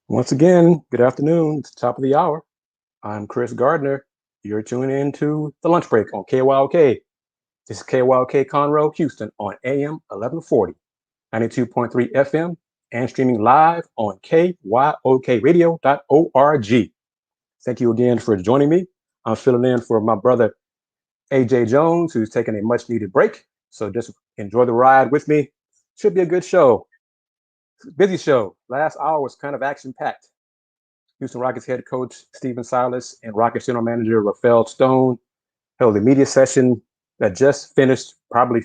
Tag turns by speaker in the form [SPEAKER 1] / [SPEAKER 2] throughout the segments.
[SPEAKER 1] Once again, good afternoon. It's the top of the hour. I'm Kris Gardner. You're tuning in to the lunch break on KYOK. This is KYOK Conroe, Houston on AM 1140, 92.3 FM, and streaming live on KYOKradio.org. Thank you again for joining me. I'm filling in for my brother AJ Jones, who's taking a much needed break. So just enjoy the ride with me. Should be a good show. Busy show. Last hour was kind of action packed. Houston Rockets head coach Stephen Silas and Rockets general manager Rafael Stone held a media session that just finished probably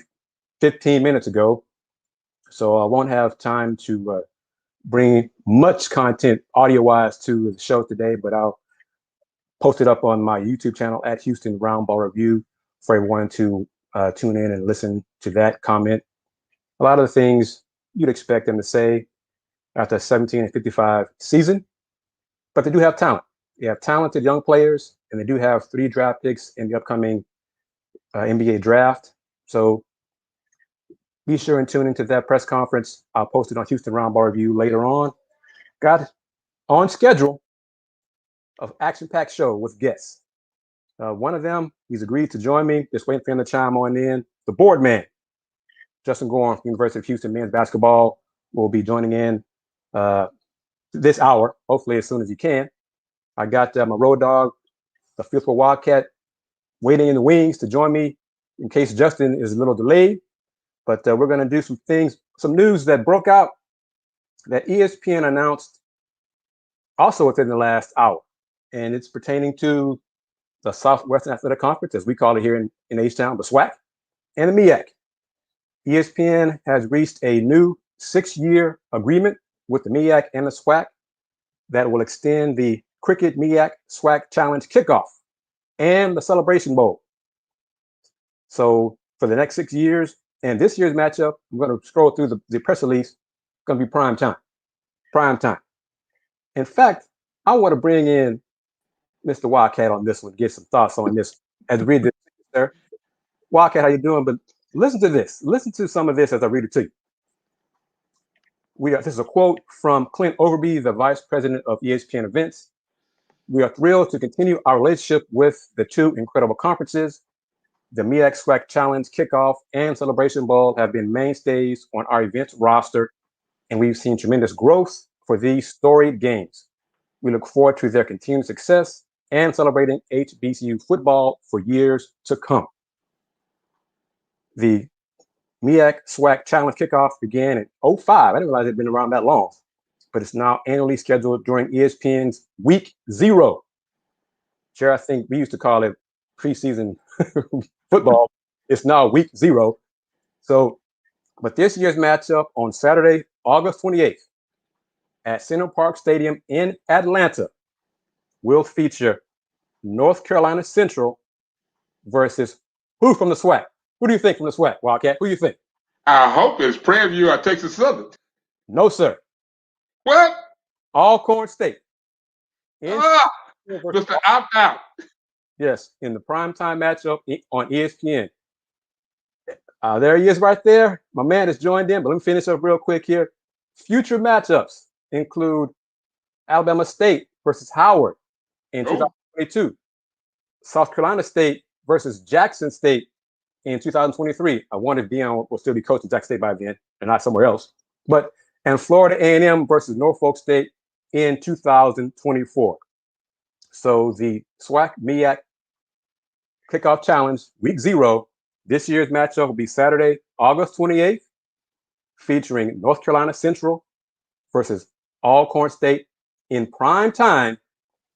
[SPEAKER 1] 15 minutes ago. So I won't have time to bring much content audio-wise to the show today, but I'll post it up on my YouTube channel at Houston Roundball Review for everyone to tune in and listen to that comment. A lot of the things you'd expect them to say after a 17-55 season, but they do have talent. They have talented young players, and they do have 3 draft picks in the upcoming NBA draft. So be sure and tune into that press conference. I'll post it on Houston Roundball Review later on. Got on schedule of action-packed show with guests. One of them, he's agreed to join me. Just waiting for him to chime on in. The board man, Justin Gorham from University of Houston men's basketball, will be joining in this hour, hopefully as soon as he can. I got my road dog, the faithful Wildcat, waiting in the wings to join me in case Justin is a little delayed. But we're going to do some things, some news that broke out that ESPN announced also within the last hour. And it's pertaining to the Southwestern Athletic Conference, as we call it here in H-Town, the SWAC, and the MEAC. ESPN has reached a new 6-year agreement with the MEAC and the SWAC that will extend the Cricket MEAC SWAC Challenge kickoff and the Celebration Bowl. So for the next 6 years, and this year's matchup, I'm going to scroll through the press release. It's going to be prime time. Prime time. In fact, I want to bring in Mr. Wildcat on this one, get some thoughts on this as we read this. Sir. Wildcat, how you doing? But listen to this. Listen to some of this as I read it to you. This is a quote from Clint Overby, the vice president of ESPN Events. We are thrilled to continue our relationship with the 2 incredible conferences. The MEAC SWAC Challenge Kickoff and Celebration Bowl have been mainstays on our events roster, and we've seen tremendous growth for these storied games. We look forward to their continued success and celebrating HBCU football for years to come. The MEAC SWAC Challenge Kickoff began in 2005. I didn't realize it had been around that long, but it's now annually scheduled during ESPN's Week 0. Sure, I think we used to call it preseason football. It's now Week 0. So, but this year's matchup on Saturday, August 28th at Central Park Stadium in Atlanta will feature North Carolina Central versus who from the SWAC? Who do you think from the SWAC, Wildcat? Who do you think?
[SPEAKER 2] I hope it's Prairie View or Texas Southern.
[SPEAKER 1] No, sir.
[SPEAKER 2] What?
[SPEAKER 1] Alcorn State.
[SPEAKER 2] Mr. Opt-out.
[SPEAKER 1] Yes, in the primetime matchup on ESPN. There he is right there. My man has joined in, but let me finish up real quick here. Future matchups include Alabama State versus Howard in 2022. South Carolina State versus Jackson State in 2023. I wonder if Dion will still be coaching Jackson State by then and not somewhere else. And Florida A&M versus Norfolk State in 2024. So the SWAC MEAC Kickoff Challenge, Week 0, this year's matchup will be Saturday, August 28th, featuring North Carolina Central versus Alcorn State in prime time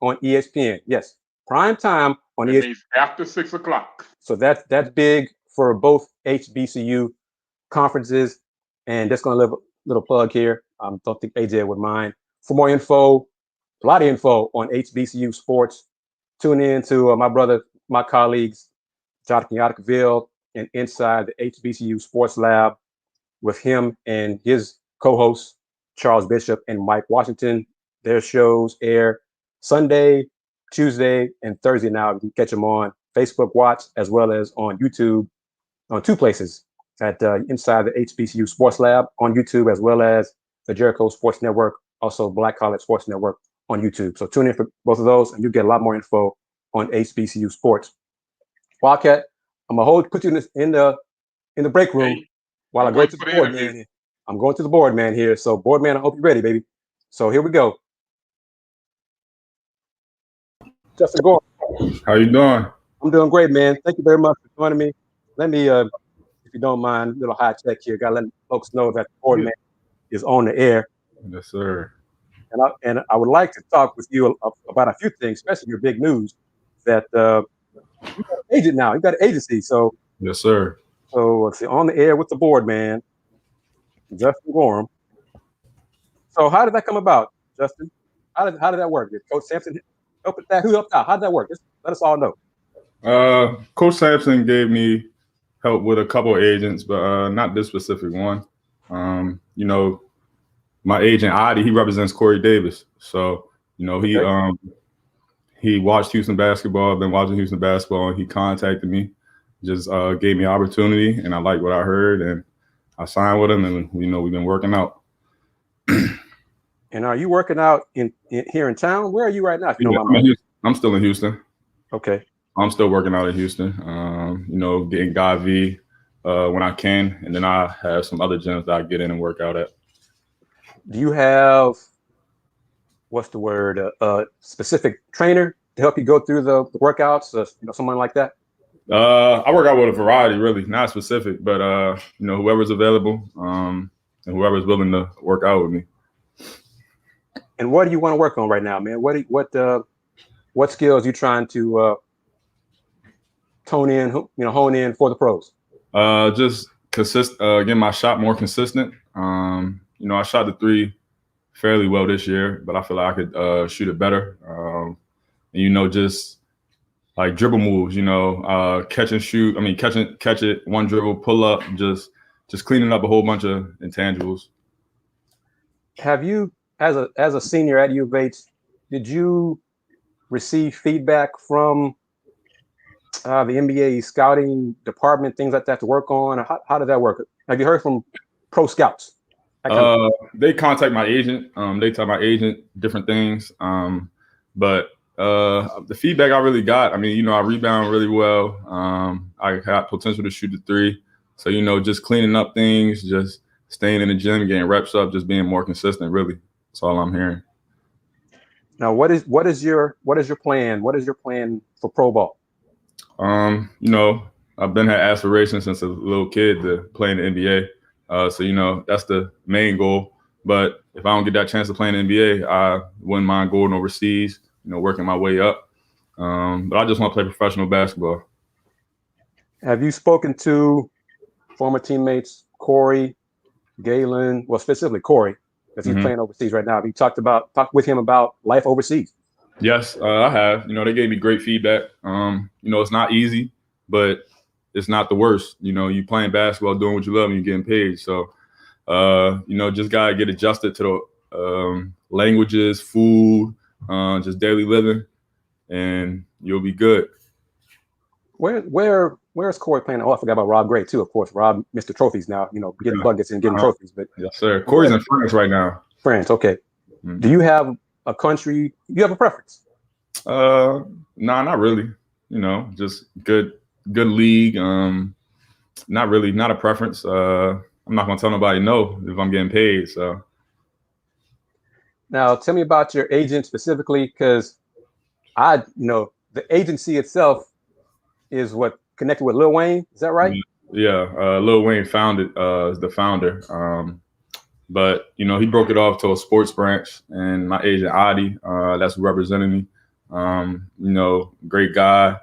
[SPEAKER 1] on ESPN. Yes, prime time on ESPN.
[SPEAKER 2] Means after 6 o'clock.
[SPEAKER 1] So that's big for both HBCU conferences. And just going to leave a little plug here. Don't think AJ would mind. For more info, a lot of info on HBCU sports, tune in to my colleagues, Jonathan Yadkaville, and Inside the HBCU Sports Lab with him and his co-hosts, Charles Bishop and Mike Washington. Their shows air Sunday, Tuesday, and Thursday now. You can catch them on Facebook Watch as well as on YouTube on 2 places at Inside the HBCU Sports Lab on YouTube as well as the Jericho Sports Network also Black College Sports Network on YouTube. So tune in for both of those, and you get a lot more info on HBCU sports. Wildcat, I'm gonna put you in the break room while I go to the board man. I'm going to the board man here. So board man, I hope you're ready, baby. So here we go. Justin Gorham.
[SPEAKER 3] How you doing?
[SPEAKER 1] I'm doing great, man. Thank you very much for joining me. Let me, if you don't mind, a little high check here. Got to let folks know that the board man is on the air.
[SPEAKER 3] Yes, sir.
[SPEAKER 1] And I would like to talk with you about a few things, especially your big news that you got an agent now. You got an agency. So
[SPEAKER 3] yes, sir.
[SPEAKER 1] So let's see, on the air with the board man, Justin Gorham. So how did that come about, Justin? How did that work? Did Coach Sampson help with that? Who helped out? How did that work? Just let us all know.
[SPEAKER 3] Coach Sampson gave me help with a couple of agents, but not this specific one. You know, my agent Adi, he represents Corey Davis. So, you know, he watched Houston basketball. I've been watching Houston basketball, and he contacted me, just gave me opportunity, and I liked what I heard, and I signed with him, and you know, we've been working out.
[SPEAKER 1] And are you working out here in town? Where are you right now? If you don't
[SPEAKER 3] mind. I'm still in Houston.
[SPEAKER 1] Okay.
[SPEAKER 3] I'm still working out in Houston. You know, getting Guy V when I can, and then I have some other gyms that I get in and work out at.
[SPEAKER 1] Do you have a specific trainer to help you go through the workouts? You know, someone like that.
[SPEAKER 3] I work out with a variety, really, not specific, but you know, whoever's available and whoever's willing to work out with me.
[SPEAKER 1] And what do you want to work on right now, man? What skills are you trying to hone in for the pros?
[SPEAKER 3] Just getting my shot more consistent. You know, I shot the three fairly well this year, but I feel like I could shoot it better. And, you know, just like dribble moves, you know, catch and shoot. I mean, catch it, one dribble, pull up, just cleaning up a whole bunch of intangibles.
[SPEAKER 1] Have you, as a senior at U of H, did you receive feedback from the NBA scouting department, things like that to work on? How did that work? Have you heard from pro scouts?
[SPEAKER 3] They contact my agent. They tell my agent different things. But the feedback I really got, I mean, you know, I rebound really well. I have potential to shoot the three. So, you know, just cleaning up things, just staying in the gym, getting reps up, just being more consistent, really. That's all I'm hearing.
[SPEAKER 1] Now, what is your plan? What is your plan for pro ball?
[SPEAKER 3] You know, I've had aspirations since a little kid to play in the NBA. So, you know, that's the main goal. But if I don't get that chance to play in the NBA, I wouldn't mind going overseas, you know, working my way up. But I just want to play professional basketball.
[SPEAKER 1] Have you spoken to former teammates, Corey, Galen, well, specifically Corey, because he's playing overseas right now? Have you talked with him about life overseas?
[SPEAKER 3] Yes, I have. You know, they gave me great feedback. You know, it's not easy, but it's not the worst. You know, you playing basketball, doing what you love, and you're getting paid. So, you know, just gotta get adjusted to the languages, food, just daily living, and you'll be good.
[SPEAKER 1] Where's Corey playing? Oh, I forgot about Rob Gray too. Of course, Rob, Mr. Trophies now. You know, getting buckets and getting trophies. But
[SPEAKER 3] yes, sir. Corey's in France right now.
[SPEAKER 1] France, okay. Mm-hmm. Do you have a country? Do you have a preference?
[SPEAKER 3] Nah, not really. You know, just good league. Not really, not a preference. I'm not gonna tell nobody no if I'm getting paid. So
[SPEAKER 1] now tell me about your agent specifically, because the agency itself is what connected with Lil Wayne. Is that right?
[SPEAKER 3] Yeah. Lil Wayne is the founder. But you know, he broke it off to a sports branch, and my agent Adi, that's representing me. You know, great guy.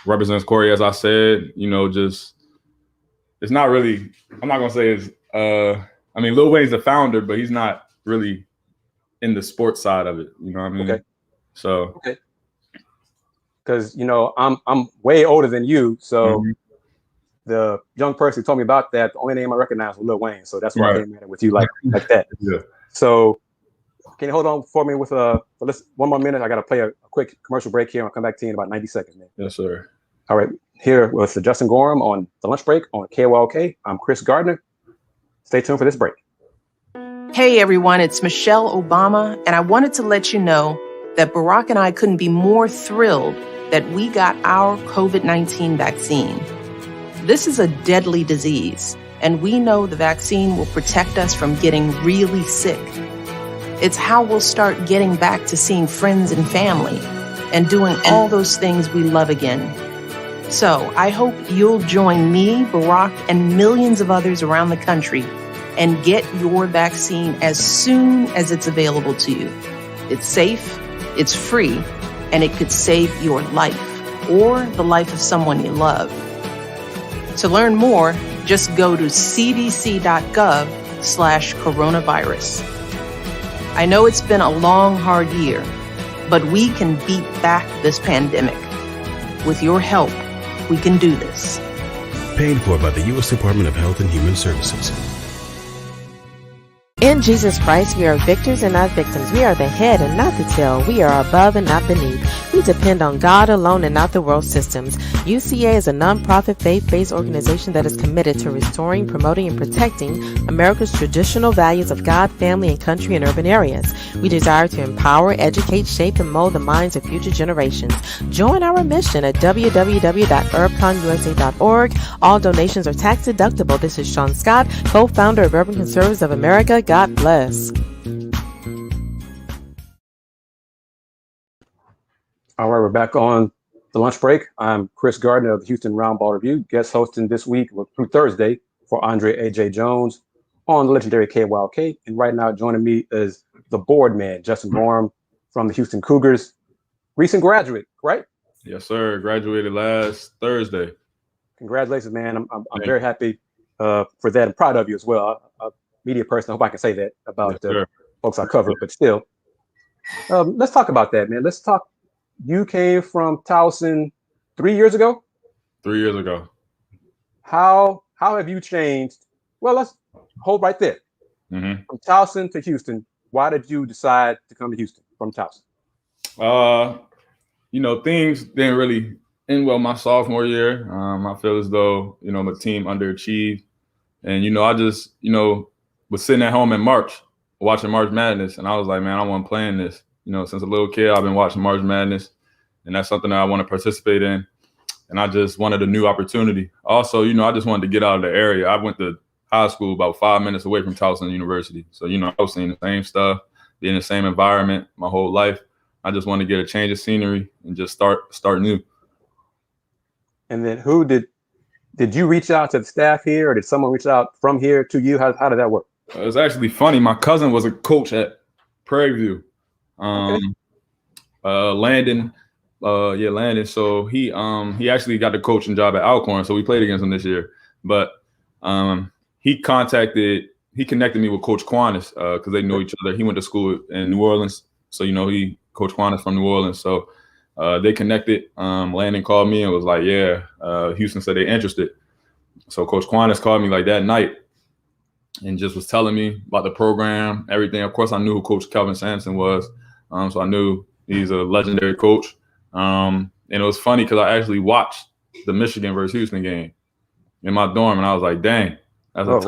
[SPEAKER 3] Represents Corey, as I said. You know, just it's not really. I'm not gonna say it's. I mean, Lil Wayne's the founder, but he's not really in the sports side of it. You know what I mean?
[SPEAKER 1] Okay.
[SPEAKER 3] So.
[SPEAKER 1] Okay. Because you know, I'm way older than you, so the young person who told me about that, the only name I recognized was Lil Wayne, so that's why I came at it with you like that.
[SPEAKER 3] Yeah.
[SPEAKER 1] So, can you hold on for me with one more minute? I got to play a quick commercial break here. I'll come back to you in about 90 seconds, man.
[SPEAKER 3] Yes, sir.
[SPEAKER 1] All right, here with Justin Gorham on the lunch break on KYOK. I'm Kris Gardner. Stay tuned for this break.
[SPEAKER 4] Hey everyone, it's Michelle Obama, and I wanted to let you know that Barack and I couldn't be more thrilled that we got our COVID-19 vaccine. This is a deadly disease, and we know the vaccine will protect us from getting really sick. It's how we'll start getting back to seeing friends and family and doing all those things we love again. So I hope you'll join me, Barack, and millions of others around the country and get your vaccine as soon as it's available to you. It's safe, it's free, and it could save your life or the life of someone you love. To learn more, just go to cdc.gov/coronavirus. I know it's been a long, hard year, but we can beat back this pandemic. With your help, we can do this.
[SPEAKER 5] Paid for by the U.S. Department of Health and Human Services.
[SPEAKER 6] In Jesus Christ, we are victors and not victims. We are the head and not the tail. We are above and not beneath. We depend on God alone and not the world systems. UCA is a nonprofit faith-based organization that is committed to restoring, promoting, and protecting America's traditional values of God, family, and country in urban areas. We desire to empower, educate, shape, and mold the minds of future generations. Join our mission at www.urbconusa.org. All donations are tax deductible. This is Sean Scott, co-founder of Urban Conservatives of America. God bless.
[SPEAKER 1] All right, we're back on the lunch break. I'm Kris Gardner of the Houston Roundball Review, guest hosting this week through Thursday for Andre A.J. Jones on the legendary KYOK. And right now joining me is the board man, Justin Gorham from the Houston Cougars. Recent graduate, right?
[SPEAKER 3] Yes, sir. Graduated last Thursday.
[SPEAKER 1] Congratulations, man. I'm very happy for that. I'm proud of you as well. Media person. I hope I can say that about the folks I cover, but still, let's talk about that, man. Let's talk. You came from Towson 3 years ago.
[SPEAKER 3] 3 years ago.
[SPEAKER 1] How have you changed? Well, let's hold right there.
[SPEAKER 3] Mm-hmm.
[SPEAKER 1] From Towson to Houston, why did you decide to come to Houston from Towson?
[SPEAKER 3] Things didn't really end well my sophomore year. I feel as though my team underachieved, and I just was sitting at home in March watching March Madness, and I was like, man, I want to play in this. Since a little kid, I've been watching March Madness, and that's something that I want to participate in. And I just wanted a new opportunity. Also, I just wanted to get out of the area. I went to high school about 5 minutes away from Towson University. So, I was seeing the same stuff, be in the same environment my whole life. I just wanted to get a change of scenery and just start new.
[SPEAKER 1] And then did you reach out to the staff here, or did someone reach out from here to you? How did that work?
[SPEAKER 3] It was actually funny. My cousin was a coach at Prairie View. Landon. So he actually got the coaching job at Alcorn. So we played against him this year. But he connected me with Coach Quantis because they know each other. He went to school in New Orleans. So, Coach Quantis from New Orleans. So they connected. Landon called me and was like, Houston said they're interested. So Coach Quantis called me like that night and just was telling me about the program, everything. Of course, I knew who Coach Kelvin Sampson was. So I knew he's a legendary coach. And it was funny because I actually watched the Michigan versus Houston game in my dorm, and I was like, dang, that's
[SPEAKER 1] a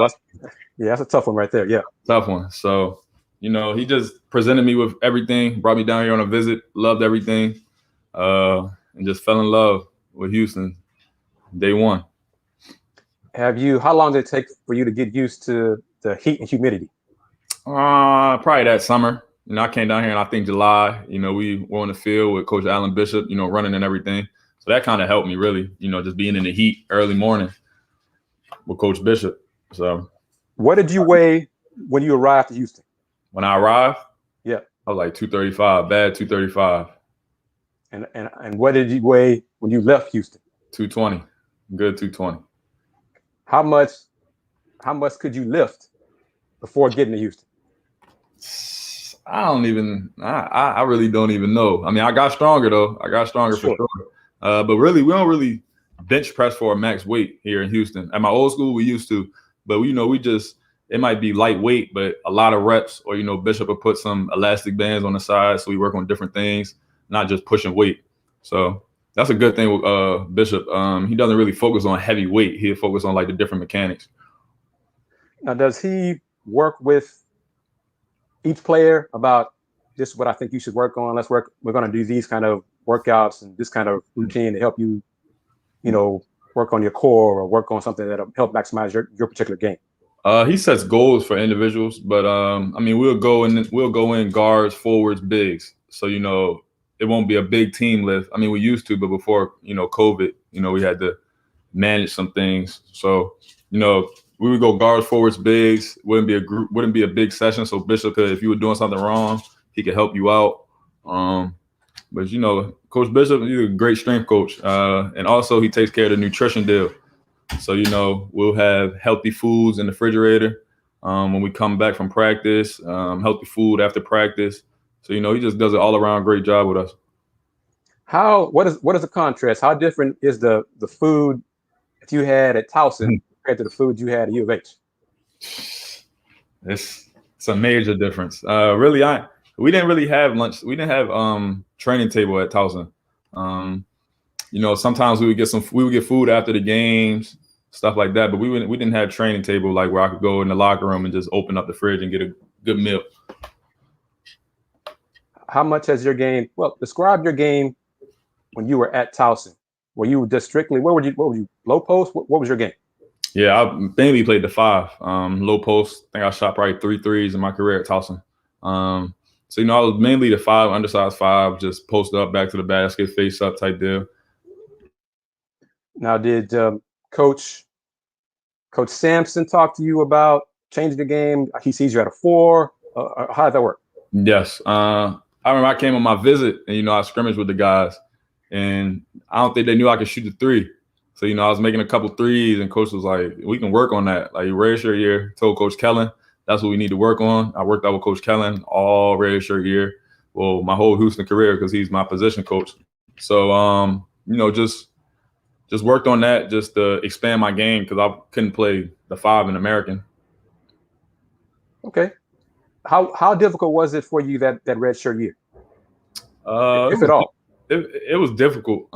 [SPEAKER 1] tough one right there. Yeah.
[SPEAKER 3] Tough one. So, he just presented me with everything, brought me down here on a visit, loved everything, and just fell in love with Houston day one.
[SPEAKER 1] How long did it take for you to get used to the heat and humidity?
[SPEAKER 3] Probably that summer. I came down here in, I think, July. We were on the field with Coach Allen Bishop, running and everything. So that kind of helped me, really, just being in the heat early morning with Coach Bishop. So
[SPEAKER 1] what did you weigh when you arrived to Houston?
[SPEAKER 3] When I arrived?
[SPEAKER 1] Yeah.
[SPEAKER 3] I was like 235, bad 235.
[SPEAKER 1] And what did you weigh when you left Houston?
[SPEAKER 3] 220, good 220.
[SPEAKER 1] How much could you lift before getting to Houston?
[SPEAKER 3] I really don't even know. I mean, I got stronger though. For sure. But really, we don't really bench press for a max weight here in Houston. At my old school, we used to, but it might be lightweight, but a lot of reps, or Bishop will put some elastic bands on the side, so we work on different things, not just pushing weight. So that's a good thing with Bishop. He doesn't really focus on heavy weight. He'll focus on like the different mechanics.
[SPEAKER 1] Now, does he work with each player about this is what I think you should work on. We're going to do these kind of workouts and this kind of routine to help you, work on your core or work on something that'll help maximize your particular game?
[SPEAKER 3] He sets goals for individuals, but we'll go in guards, forwards, bigs. So it won't be a big team lift. I mean, we used to, but before COVID, we had to manage some things. So we would go guards, forwards, bigs. Wouldn't be a big session. So Bishop could, if you were doing something wrong, he could help you out. But Coach Bishop, he's a great strength coach, and also he takes care of the nutrition deal. So, we'll have healthy foods in the refrigerator when we come back from practice, healthy food after practice. So, he just does an all around great job with us.
[SPEAKER 1] What is the contrast? How different is the food that you had at Towson compared to the food you had at U of H?
[SPEAKER 3] It's a major difference. We didn't really have lunch. We didn't have training table at Towson. Sometimes we would get food after the games, stuff like that. But we didn't have training table like where I could go in the locker room and just open up the fridge and get a good meal.
[SPEAKER 1] How much has your game? Well, describe your game when you were at Towson. Were you just strictly? What were you? Low post? What was your game?
[SPEAKER 3] Yeah, I mainly played the 5. Low post. I think I shot probably 3 threes in my career at Towson. So I was mainly the 5, undersized 5, just post up, back to the basket, face up type deal.
[SPEAKER 1] Now, did Coach Sampson talk to you about changing the game? He sees you at a 4. How did that work?
[SPEAKER 3] Yes. I remember I came on my visit and, I scrimmaged with the guys. And I don't think they knew I could shoot the 3. So, I was making a couple threes and coach was like, we can work on that. Like, redshirt year, told Coach Kellen, that's what we need to work on. I worked out with Coach Kellen all redshirt year. Well, my whole Houston career because he's my position coach. So, just worked on that just to expand my game because I couldn't play the 5 in American.
[SPEAKER 1] Okay. How difficult was it for you that redshirt year? If at all?
[SPEAKER 3] It was difficult.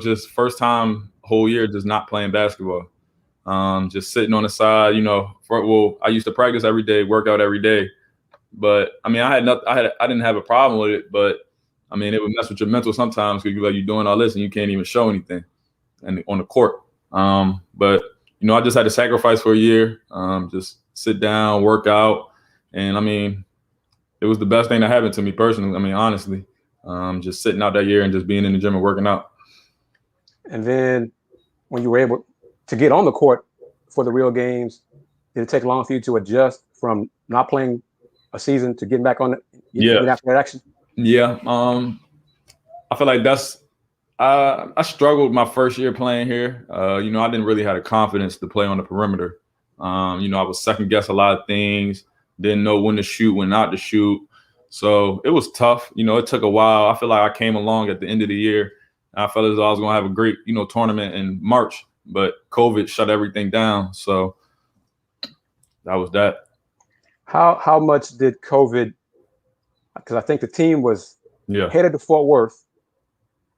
[SPEAKER 3] Just first time whole year just not playing basketball. Just sitting on the side, I used to practice every day, work out every day. But I didn't have a problem with it, but it would mess with your mental sometimes because you're doing all this and you can't even show anything on the court. But I just had to sacrifice for a year, just sit down, work out. And it was the best thing that happened to me personally. Honestly, just sitting out that year and just being in the gym and working out.
[SPEAKER 1] And then when you were able to get on the court for the real games, did it take long for you to adjust from not playing a season to getting back on it?
[SPEAKER 3] Yeah.
[SPEAKER 1] After that action? Yeah.
[SPEAKER 3] I feel like I struggled my first year playing here. I didn't really have the confidence to play on the perimeter. I was second guess a lot of things, didn't know when to shoot, when not to shoot. So it was tough. It took a while. I feel like I came along at the end of the year. I felt as though I was going to have a great, tournament in March, but COVID shut everything down. So that was that.
[SPEAKER 1] How much did COVID, because I think the team was headed to Fort Worth,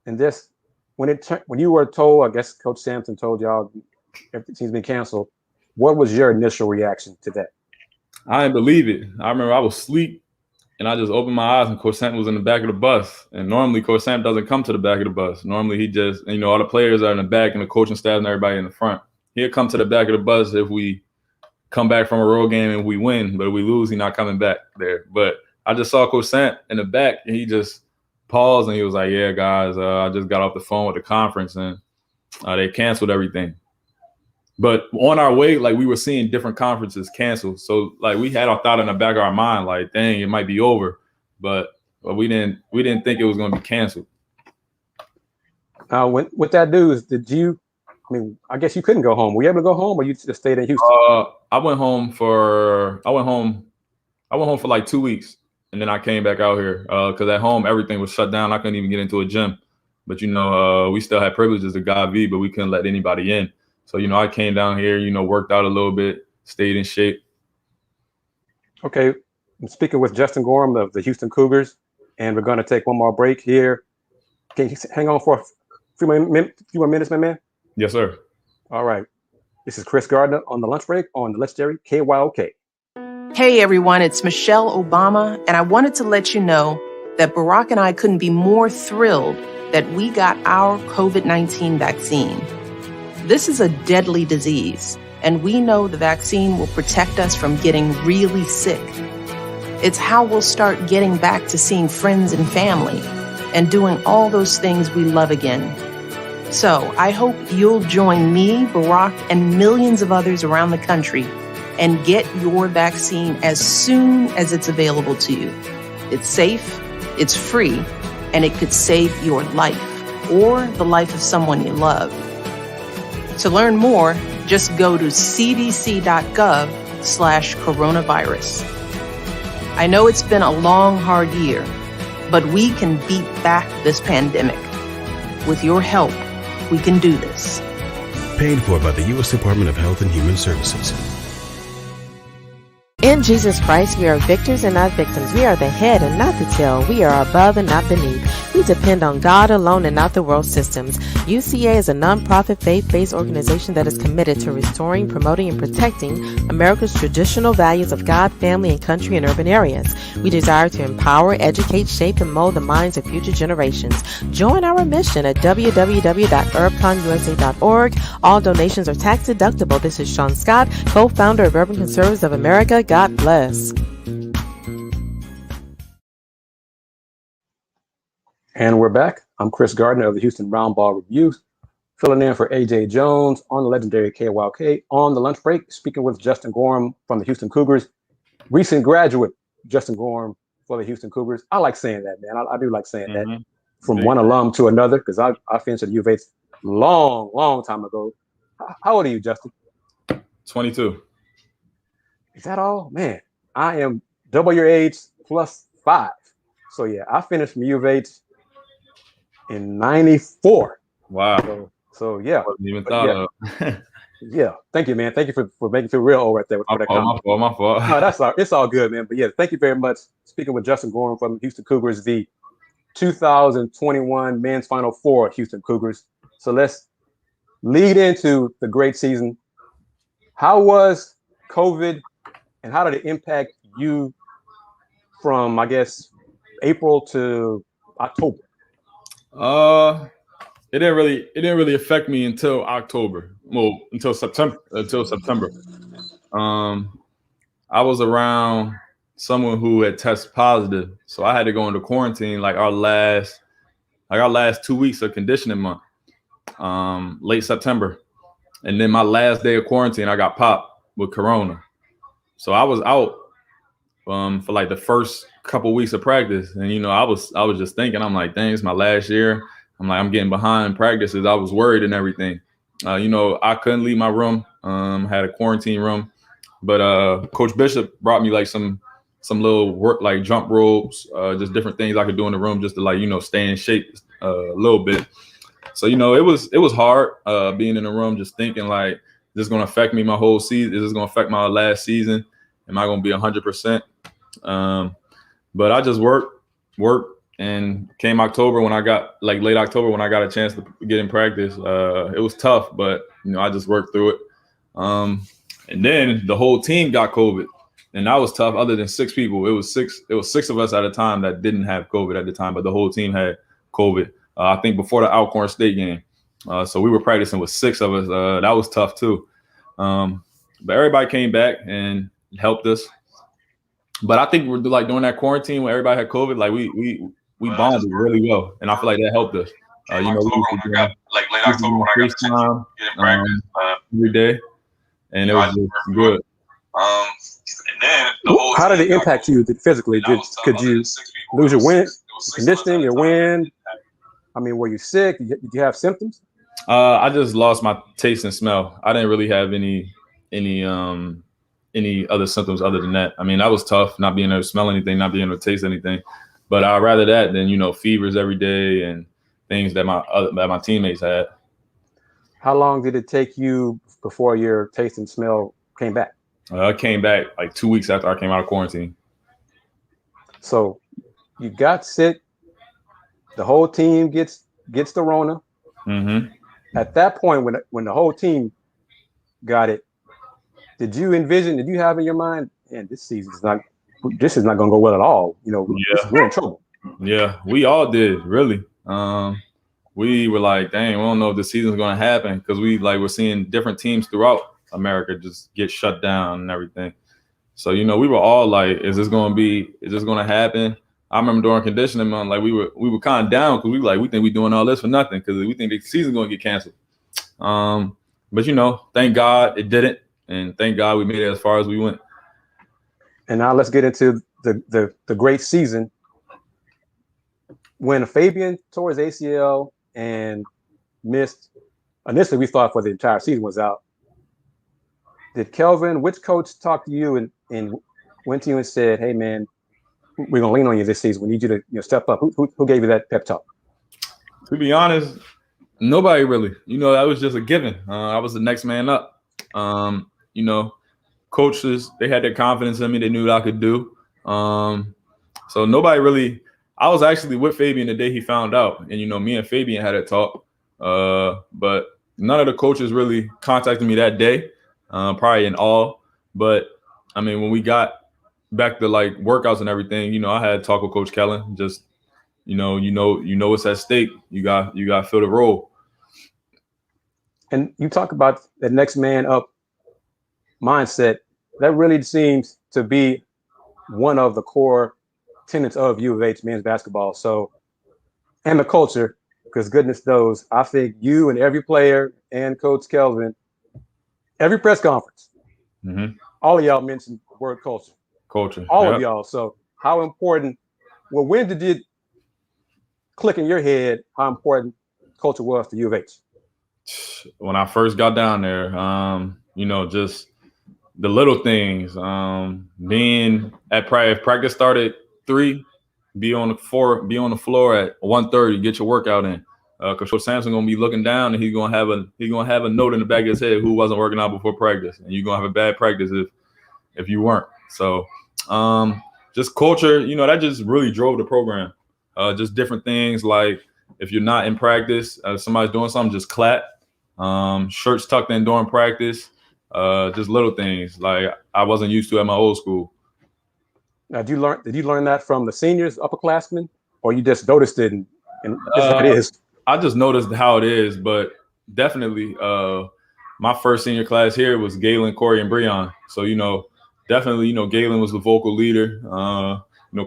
[SPEAKER 1] and this, when you were told, I guess Coach Sampson told y'all everything's been canceled, what was your initial reaction to that?
[SPEAKER 3] I didn't believe it. I remember I was asleep and I just opened my eyes and Coach Sampson was in the back of the bus. And normally Coach Sampson doesn't come to the back of the bus. Normally he just, all the players are in the back and the coaching staff and everybody in the front. He'll come to the back of the bus if we come back from a road game and we win, but if we lose, he's not coming back there. But I just saw Coach Sant in the back and he just paused and he was like, yeah, guys, I just got off the phone with the conference and they canceled everything. But on our way, like we were seeing different conferences canceled. So like we had our thought in the back of our mind, like, dang, it might be over. But we didn't think it was going to be canceled.
[SPEAKER 1] With that news, I guess you couldn't go home. Were you able to go home or you just stayed in Houston?
[SPEAKER 3] I went home for like 2 weeks and then I came back out here because at home, everything was shut down. I couldn't even get into a gym. But, we still had privileges at God V, but we couldn't let anybody in. So, I came down here, worked out a little bit, stayed in shape.
[SPEAKER 1] Okay. I'm speaking with Justin Gorham of the Houston Cougars, and we're going to take one more break here. Can you hang on for a few more minutes, my man?
[SPEAKER 3] Yes, sir.
[SPEAKER 1] All right. This is Kris Gardner on the lunch break on the legendary KYOK.
[SPEAKER 4] Hey everyone, it's Michelle Obama, and I wanted to let you know that Barack and I couldn't be more thrilled that we got our COVID-19 vaccine. This is a deadly disease, and we know the vaccine will protect us from getting really sick. It's how we'll start getting back to seeing friends and family and doing all those things we love again. So I hope you'll join me, Barack, and millions of others around the country and get your vaccine as soon as it's available to you. It's safe, it's free, and it could save your life or the life of someone you love. To learn more, just go to cdc.gov/coronavirus. I know it's been a long, hard year, but we can beat back this pandemic. With your help, we can do this.
[SPEAKER 5] Paid for by the U.S. Department of Health and Human Services.
[SPEAKER 6] In Jesus Christ, we are victors and not victims. We are the head and not the tail. We are above and not beneath. We depend on God alone and not the world systems. UCA is a nonprofit faith-based organization that is committed to restoring, promoting, and protecting America's traditional values of God, family, and country in urban areas. We desire to empower, educate, shape, and mold the minds of future generations. Join our mission at www.urbconusa.org. All donations are tax deductible. This is Sean Scott, co-founder of Urban Conservatives of America. God bless.
[SPEAKER 1] And we're back. I'm Kris Gardner of the Houston Roundball Review, filling in for AJ Jones on the legendary KYOK on the lunch break, speaking with Justin Gorham from the Houston Cougars. Recent graduate, Justin Gorham for the Houston Cougars. I like saying that, man. I do like saying that. From one alum to another, because I finished at U of H long time ago. How old are you, Justin?
[SPEAKER 3] 22.
[SPEAKER 1] Is that all? Man, I am double your age plus 5. So yeah, I finished from U of H in 94.
[SPEAKER 3] Wow.
[SPEAKER 1] So yeah.
[SPEAKER 3] Wasn't even thought of.
[SPEAKER 1] Yeah. Thank you, man. Thank you for making me feel real old right there.
[SPEAKER 3] My fault.
[SPEAKER 1] No, it's all good, man. But yeah, thank you very much. Speaking with Justin Gorham from Houston Cougars, the 2021 men's Final Four Houston Cougars. So let's lead into the great season. How was COVID and how did it impact you from, I guess, April to October?
[SPEAKER 3] It didn't really affect me until October. Well, until September. I was around someone who had tested positive, so I had to go into quarantine like our last 2 weeks of conditioning month, late September, and then my last day of quarantine, I got popped with corona. So I was out for like the first couple weeks of practice, and I was just thinking, I'm like, dang, it's my last year. I'm like, I'm getting behind practices. I was worried and everything. I couldn't leave my room. Had a quarantine room, but Coach Bishop brought me like some little work, like jump ropes, just different things I could do in the room just to stay in shape a little bit. So it was hard being in the room, just thinking like, this is gonna affect me my whole season. Is this gonna affect my last season? Am I gonna be 100%? But I just worked, and came October when I got late October when I got a chance to get in practice. It was tough, but I just worked through it. And then the whole team got COVID, and that was tough. Other than 6 people, it was six of us at a time that didn't have COVID at the time, but the whole team had COVID. I think before the Alcorn State game, so we were practicing with 6 of us. That was tough too. But everybody came back and helped us. But I think we're like during that quarantine when everybody had COVID, like we bonded really well, and I feel like that helped us. We used to do late October when I got FaceTime every day, and it was just good.
[SPEAKER 1] And then how did it impact you physically? Could you lose your wind, conditioning, your wind? I mean, were you sick? Did you have symptoms?
[SPEAKER 3] I just lost my taste and smell. I didn't really have any other symptoms other than that. I mean, that was tough, not being able to smell anything, not being able to taste anything. But I'd rather that than fevers every day and things that my teammates had.
[SPEAKER 1] How long did it take you before your taste and smell came back?
[SPEAKER 3] I came back like 2 weeks after I came out of quarantine.
[SPEAKER 1] So you got sick. The whole team gets the Rona.
[SPEAKER 3] Mm-hmm.
[SPEAKER 1] At that point, when the whole team got it, did you have in your mind man, this is not going to go well at all. We're in trouble.
[SPEAKER 3] Yeah, we all did, really. We were like, dang, we don't know if the season's going to happen because we're seeing different teams throughout America just get shut down and everything. So, we were all like, is this going to happen? I remember during conditioning, man, like we were kind of down because we think we're doing all this for nothing because we think the season's going to get canceled. But, thank God it didn't. And thank God we made it as far as we went.
[SPEAKER 1] And now let's get into the great season. When Fabian tore his ACL and missed, initially we thought for the entire season was out. Did Kelvin, which coach talked to you and went to you and said, hey, man, we're going to lean on you this season. We need you to step up. Who gave you that pep talk?
[SPEAKER 3] To be honest, nobody really. That was just a given. I was the next man up. Coaches, they had their confidence in me. They knew what I could do. So nobody really – I was actually with Fabian the day he found out. And, me and Fabian had a talk. But none of the coaches really contacted me that day, probably in all. But, I mean, when we got back to, like, workouts and everything, I had a talk with Coach Kellen. Just, what's at stake. You got to fill the role.
[SPEAKER 1] And you talk about the next man up mindset. That really seems to be one of the core tenets of U of H men's basketball. So, and the culture, because goodness knows, I think you and every player and Coach Kelvin, every press conference, all of y'all mentioned the word culture.
[SPEAKER 3] Culture.
[SPEAKER 1] All of y'all. So how important, when did it click in your head how important culture was to U of H?
[SPEAKER 3] When I first got down there, just the little things, being at practice started 3, be on the floor at 1:30, get your workout in. Because Coach Sampson gonna be looking down and he's gonna have a note in the back of his head who wasn't working out before practice, and you're gonna have a bad practice if you weren't. So just culture, that just really drove the program. Just different things like if you're not in practice, somebody's doing something, just clap. Shirts tucked in during practice. Just little things like I wasn't used to at my old school.
[SPEAKER 1] Now, did you learn that from the seniors, upperclassmen, or you just noticed it and this is how it is?
[SPEAKER 3] I just noticed how it is, but definitely my first senior class here was Galen, Corey, and Breon. So, definitely, Galen was the vocal leader.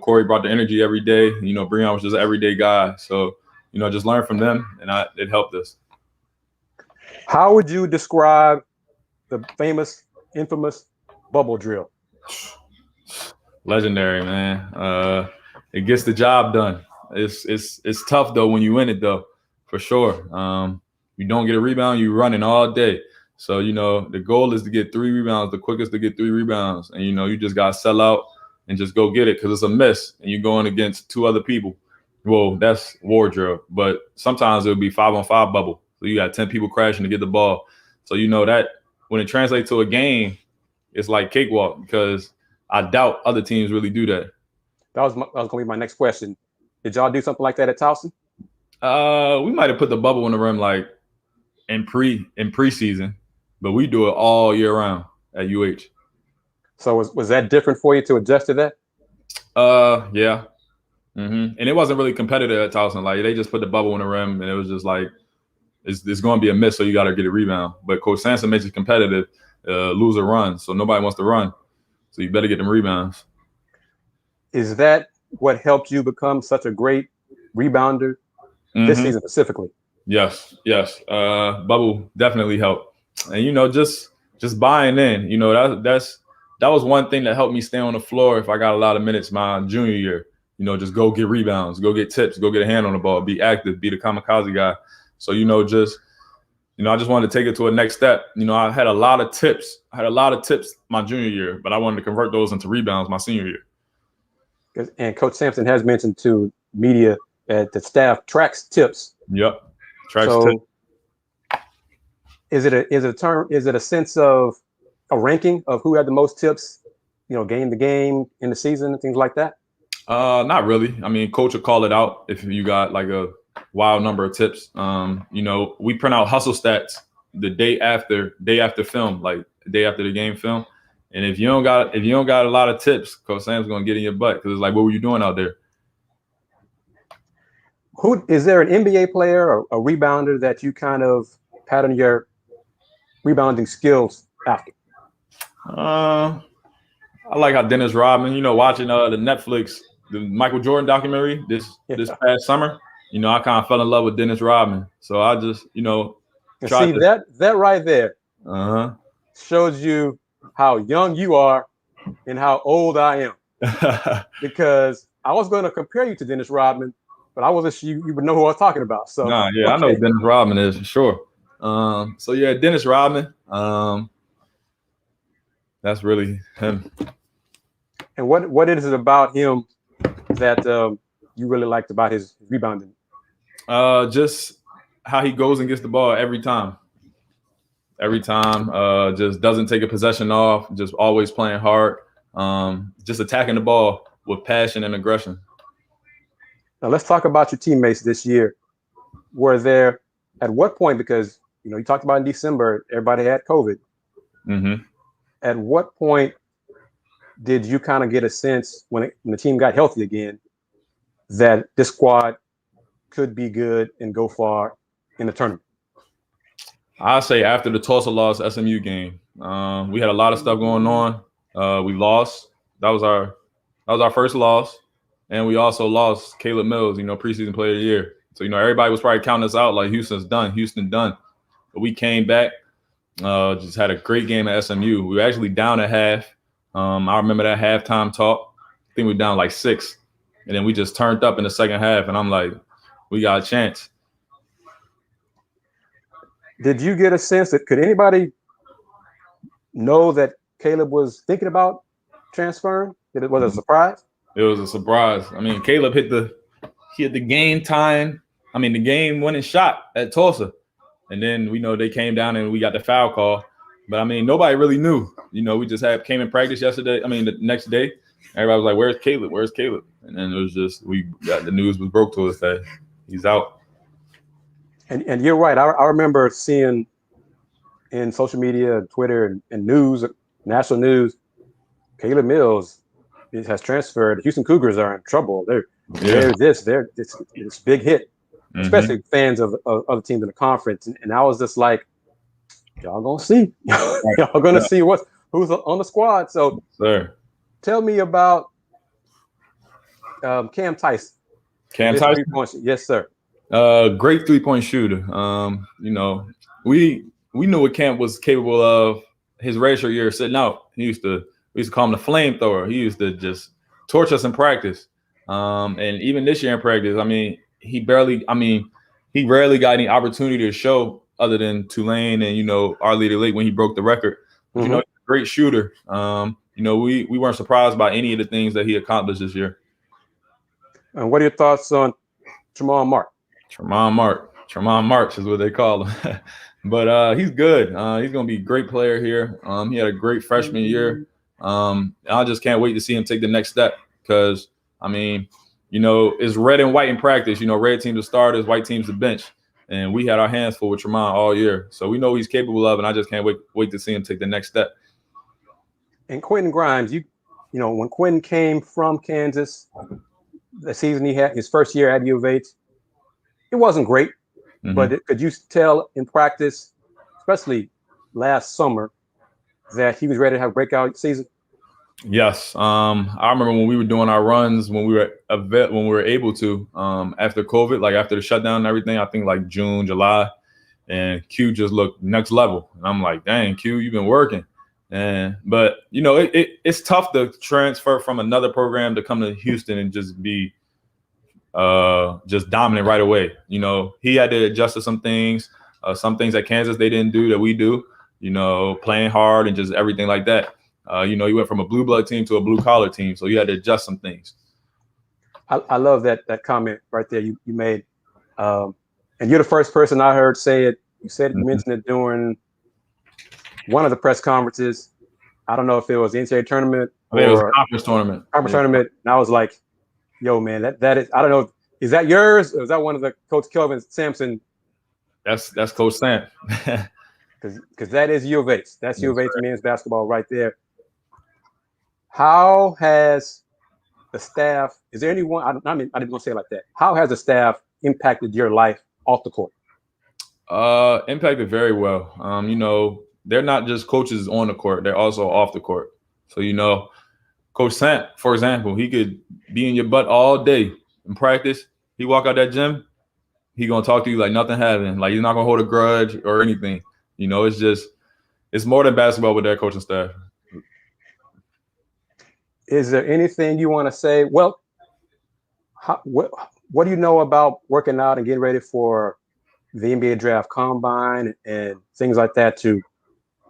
[SPEAKER 3] Corey brought the energy every day. Breon was just an everyday guy. So, just learn from them, and it helped us.
[SPEAKER 1] How would you describe the infamous bubble drill?
[SPEAKER 3] Legendary, man. It gets the job done. It's tough though when you win it though, for sure. You don't get a rebound, you running all day. So the goal is to get 3 rebounds, the quickest to get 3 rebounds, and you just gotta sell out and just go get it because it's a miss and you're going against 2 other people. Well, that's war drill, but sometimes it'll be 5-on-5 bubble. So you got 10 people crashing to get the ball. So that when it translates to a game, it's like cakewalk because I doubt other teams really do that.
[SPEAKER 1] That was going to be my next question. Did y'all do something like that at Towson?
[SPEAKER 3] We might have put the bubble in the rim like in preseason, but we do it all year round at UH. So
[SPEAKER 1] was that different for you to adjust to that?
[SPEAKER 3] Yeah. And it wasn't really competitive at Towson. Like they just put the bubble in the rim, and it was just like it's going to be a miss, so you got to get a rebound. But Coach Sampson makes it competitive, lose or run, so nobody wants to run. So you better get them rebounds.
[SPEAKER 1] Is that what helped you become such a great rebounder this season specifically?
[SPEAKER 3] Yes. Bubble definitely helped. And, just buying in, that was one thing that helped me stay on the floor if I got a lot of minutes my junior year. Just go get rebounds, go get tips, go get a hand on the ball, be active, be the kamikaze guy. So, I just wanted to take it to a next step. I had a lot of tips. My junior year, but I wanted to convert those into rebounds my senior year.
[SPEAKER 1] And Coach Sampson has mentioned to media that the staff tracks tips.
[SPEAKER 3] Yep. Tracks tips.
[SPEAKER 1] Is it a sense of a ranking of who had the most tips, game to game in the season and things like that?
[SPEAKER 3] Not really. I mean, coach will call it out if you got like a wild number of tips. We print out hustle stats the day after film, like the day after the game film. And if you don't got a lot of tips, Coach Sam's gonna get in your butt because it's like, what were you doing out there?
[SPEAKER 1] Who is there an NBA player or a rebounder that you kind of pattern your rebounding skills after?
[SPEAKER 3] I like how Dennis Rodman, watching the Netflix, the Michael Jordan documentary this past summer. I kind of fell in love with Dennis Rodman. So I just,
[SPEAKER 1] tried see that right there shows you how young you are and how old I am. Because I was going to compare you to Dennis Rodman, but I wasn't sure you would know who I was talking about. So
[SPEAKER 3] I know who Dennis Rodman is for sure. Dennis Rodman. That's really him.
[SPEAKER 1] And what is it about him that you really liked about his rebounding?
[SPEAKER 3] Just how he goes and gets the ball every time. Just doesn't take a possession off, just always playing hard, just attacking the ball with passion and aggression.
[SPEAKER 1] Now let's talk about your teammates this year. Were there, at what point, because you talked about in December, everybody had COVID.
[SPEAKER 3] Mm-hmm.
[SPEAKER 1] At what point did you kind of get a sense when the team got healthy again that this squad could be good and go far in the tournament?
[SPEAKER 3] I say after the Tulsa loss SMU game, we had a lot of stuff going on. We lost. That was our first loss, and we also lost Caleb Mills, preseason player of the year. So everybody was probably counting us out like Houston done. But we came back, just had a great game at SMU. We were actually down at half. I remember that halftime talk. I think we were down like 6, and then we just turned up in the second half, and I'm like, we got a chance.
[SPEAKER 1] Did you get a sense that could anybody know that Caleb was thinking about transferring? Was it a surprise?
[SPEAKER 3] It was a surprise. I mean, Caleb hit the game winning shot at Tulsa. And then they came down and we got the foul call. But I mean, nobody really knew. We just came in practice the next day. Everybody was like, "Where's Caleb? Where's Caleb?" And then it was just the news was broke to us that he's out.
[SPEAKER 1] And you're right. I remember seeing in social media, Twitter, and news, national news, Caleb Mills has transferred. The Houston Cougars are in trouble. They're this big hit, especially fans of other teams in the conference. And I was just like, y'all gonna see. Y'all gonna see who's on the squad. So tell me about Cam Tyson.
[SPEAKER 3] Cam Tyson?
[SPEAKER 1] Yes, sir.
[SPEAKER 3] Great 3-point shooter. We knew what Cam was capable of his redshirt year sitting out. We used to call him the flamethrower. He used to just torch us in practice. And even this year in practice, I mean, he rarely got any opportunity to show other than Tulane and, our leader late when he broke the record. But, he's a great shooter. We weren't surprised by any of the things that he accomplished this year.
[SPEAKER 1] And what are your thoughts on Tremont Mark?
[SPEAKER 3] Tremont Marks is what they call him. But he's good. He's going to be a great player here. He had a great freshman year. I just can't wait to see him take the next step because, it's red and white in practice. Red team's the starters, white team's the bench. And we had our hands full with Tremont all year. So we know what he's capable of, and I just can't wait to see him take the next step.
[SPEAKER 1] And Quentin Grimes, when Quentin came from Kansas, the season he had, his first year at U of H, it wasn't great, but could you tell in practice, especially last summer, that he was ready to have a breakout season?
[SPEAKER 3] Yes. I remember when we were doing our runs, when we were able to, after COVID, like after the shutdown and everything, I think like June, July, and Q just looked next level. And I'm like, dang, Q, you've been working. But it's tough to transfer from another program to come to Houston and just be just dominant right away. He had to adjust to some things at Kansas they didn't do that we do, playing hard and just everything like that. He went from a blue blood team to a blue collar team. So you had to adjust some things.
[SPEAKER 1] I love that comment right there you made. And you're the first person I heard say it. You said you mentioned it during one of the press conferences. I don't know if it was the NCAA tournament or
[SPEAKER 3] it was a conference tournament.
[SPEAKER 1] Tournament. And I was like, yo, man, that is, I don't know. Is that yours? Or is that one of the Coach Kelvin Sampson?
[SPEAKER 3] That's Coach Sam.
[SPEAKER 1] Because that is U of H. That's U of H men's basketball right there. how has the staff, is there anyone, I didn't want to say it like that. How has the staff impacted your life off the court?
[SPEAKER 3] Impacted very well. They're not just coaches on the court, they're also off the court. So, Coach Sant, for example, he could be in your butt all day in practice. He walk out that gym, he gonna talk to you like nothing happened. Like, he's not gonna hold a grudge or anything. It's more than basketball with that coaching staff.
[SPEAKER 1] Is there anything you want to say? Well, what do you know about working out and getting ready for the NBA draft combine and things like that to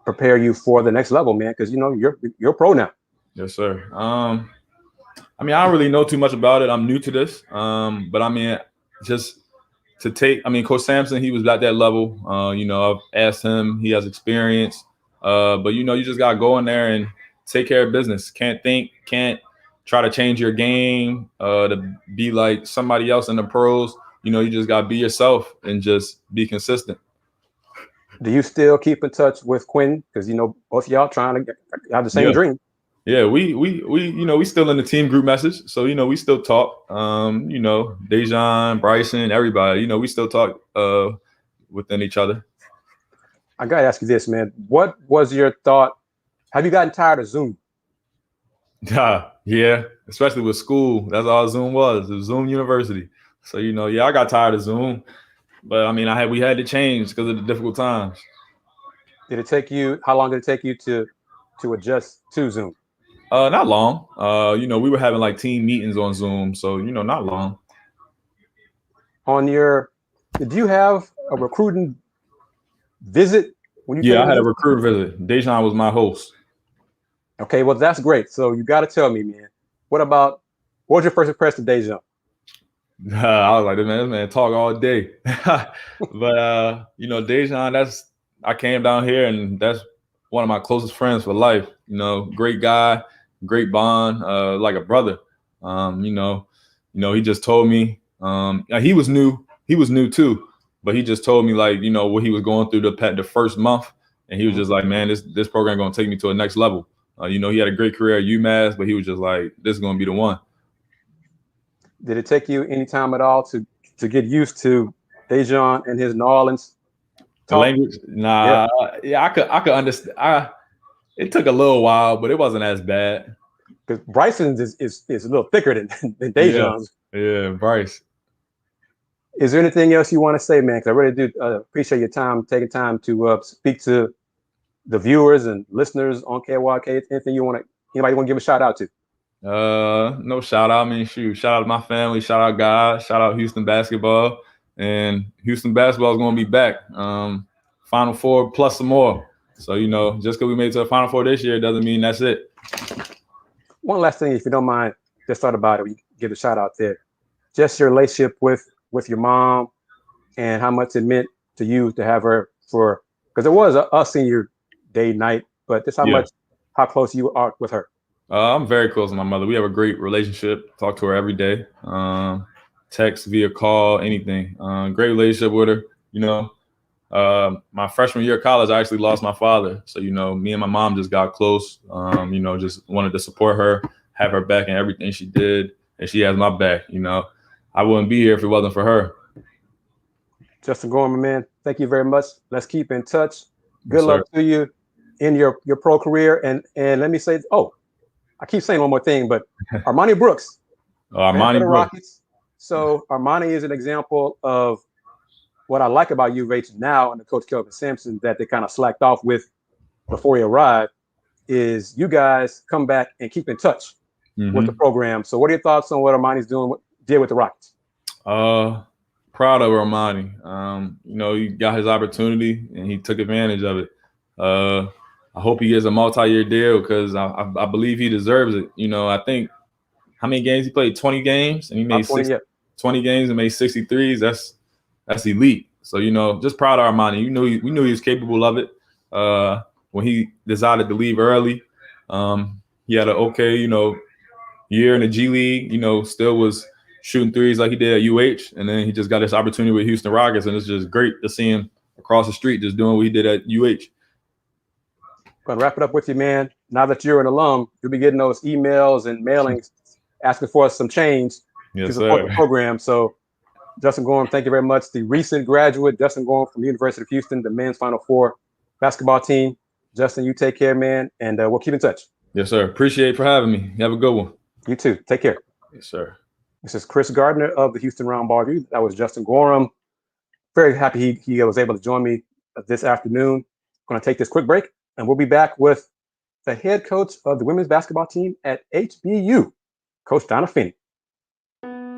[SPEAKER 1] prepare you for the next level, man? Because you're pro now.
[SPEAKER 3] Yes, sir. I don't really know too much about it. I'm new to this. But just to take, Coach Sampson, he was at that level. I've asked him, he has experience. But you just gotta go in there and take care of business. Can't try to change your game to be like somebody else in the pros. You just gotta be yourself and just be consistent.
[SPEAKER 1] Do you still keep in touch with Quentin? Because both of y'all trying to have the same dream.
[SPEAKER 3] Yeah, we still in the team group message. So we still talk. Dejan, Bryson, everybody. We still talk within each other.
[SPEAKER 1] I gotta ask you this, man. What was your thought? Have you gotten tired of Zoom?
[SPEAKER 3] Yeah, especially with school. That's all Zoom was. It was Zoom University. So I got tired of Zoom, but we had to change because of the difficult times.
[SPEAKER 1] How long did it take you to adjust to Zoom?
[SPEAKER 3] Not long. We were having like team meetings on Zoom, so not long.
[SPEAKER 1] Did you have a recruiting visit when you?
[SPEAKER 3] Yeah, I had a recruiter visit. Dejan was my host.
[SPEAKER 1] Okay, well that's great. So you got to tell me, man. What was your first impression of Dejan?
[SPEAKER 3] I was like, this man talk all day. But Dejan, I came down here and that's one of my closest friends for life. Great guy, great bond, like a brother. He just told me he was new too, but he just told me what he was going through the first month, and he was just like, man, this program gonna take me to a next level. He had a great career at UMass, but he was just like, this is gonna be the one.
[SPEAKER 1] Did it take you any time at all to get used to Dejan and his New Orleans talk?
[SPEAKER 3] The language? Nah, yeah, I could understand. It took a little while, but it wasn't as bad.
[SPEAKER 1] Because Bryson's is a little thicker than Dejan's.
[SPEAKER 3] Yeah, Bryce.
[SPEAKER 1] Is there anything else you want to say, man? Because I really do appreciate your time, taking time to speak to the viewers and listeners on KYOK. Anything anybody want to give a shout out to?
[SPEAKER 3] No shout out. Shout out to my family. Shout out God. Shout out Houston basketball. And Houston basketball is going to be back. Final Four plus some more. So, just because we made it to the Final Four this year doesn't mean that's it.
[SPEAKER 1] One last thing, if you don't mind, just thought about it. We give a shout out there. Just your relationship with your mom and how much it meant to you to have her because it was a senior day night, but just how close you are with her.
[SPEAKER 3] I'm very close to my mother. We have a great relationship. Talk to her every day. Text, via call, anything. Great relationship with her. My freshman year of college, I actually lost my father. So, me and my mom just got close. Just wanted to support her, have her back in everything she did. And she has my back. I wouldn't be here if it wasn't for her.
[SPEAKER 1] Justin Gorham, man, thank you very much. Let's keep in touch. Good luck to you in your pro career. And let me say, I keep saying one more thing, but Armani Brooks.
[SPEAKER 3] Armani Brooks.
[SPEAKER 1] Rockets. So Armani is an example of what I like about UH now and the coach Kelvin Sampson that they kind of slacked off with before he arrived is you guys come back and keep in touch with the program. So what are your thoughts on what Armani's did with the Rockets?
[SPEAKER 3] Proud of Armani. He got his opportunity and he took advantage of it. I hope he gets a multi-year deal because I believe he deserves it. I think how many games he played? 20 games, and he made 20 games and made 63s. That's elite. So just proud of Armani. We knew he was capable of it. When he decided to leave early, he had an okay year in the G League. Still was shooting threes like he did at UH, and then he just got this opportunity with Houston Rockets, and it's just great to see him across the street just doing what he did at UH.
[SPEAKER 1] going to wrap it up with you, man. Now that you're an alum, you'll be getting those emails and mailings asking for some change to support the program. So, Justin Gorham, thank you very much. The recent graduate, Justin Gorham from the University of Houston, the men's Final Four basketball team. Justin, you take care, man, and we'll keep in touch.
[SPEAKER 3] Yes, sir. Appreciate for having me. You have a good one.
[SPEAKER 1] You too. Take care.
[SPEAKER 3] Yes, sir.
[SPEAKER 1] This is Kris Gardner of the Houston Roundball Review. That was Justin Gorham. Very happy he was able to join me this afternoon. I'm going to take this quick break, and we'll be back with the head coach of the women's basketball team at HBU, Coach Donna Finnie.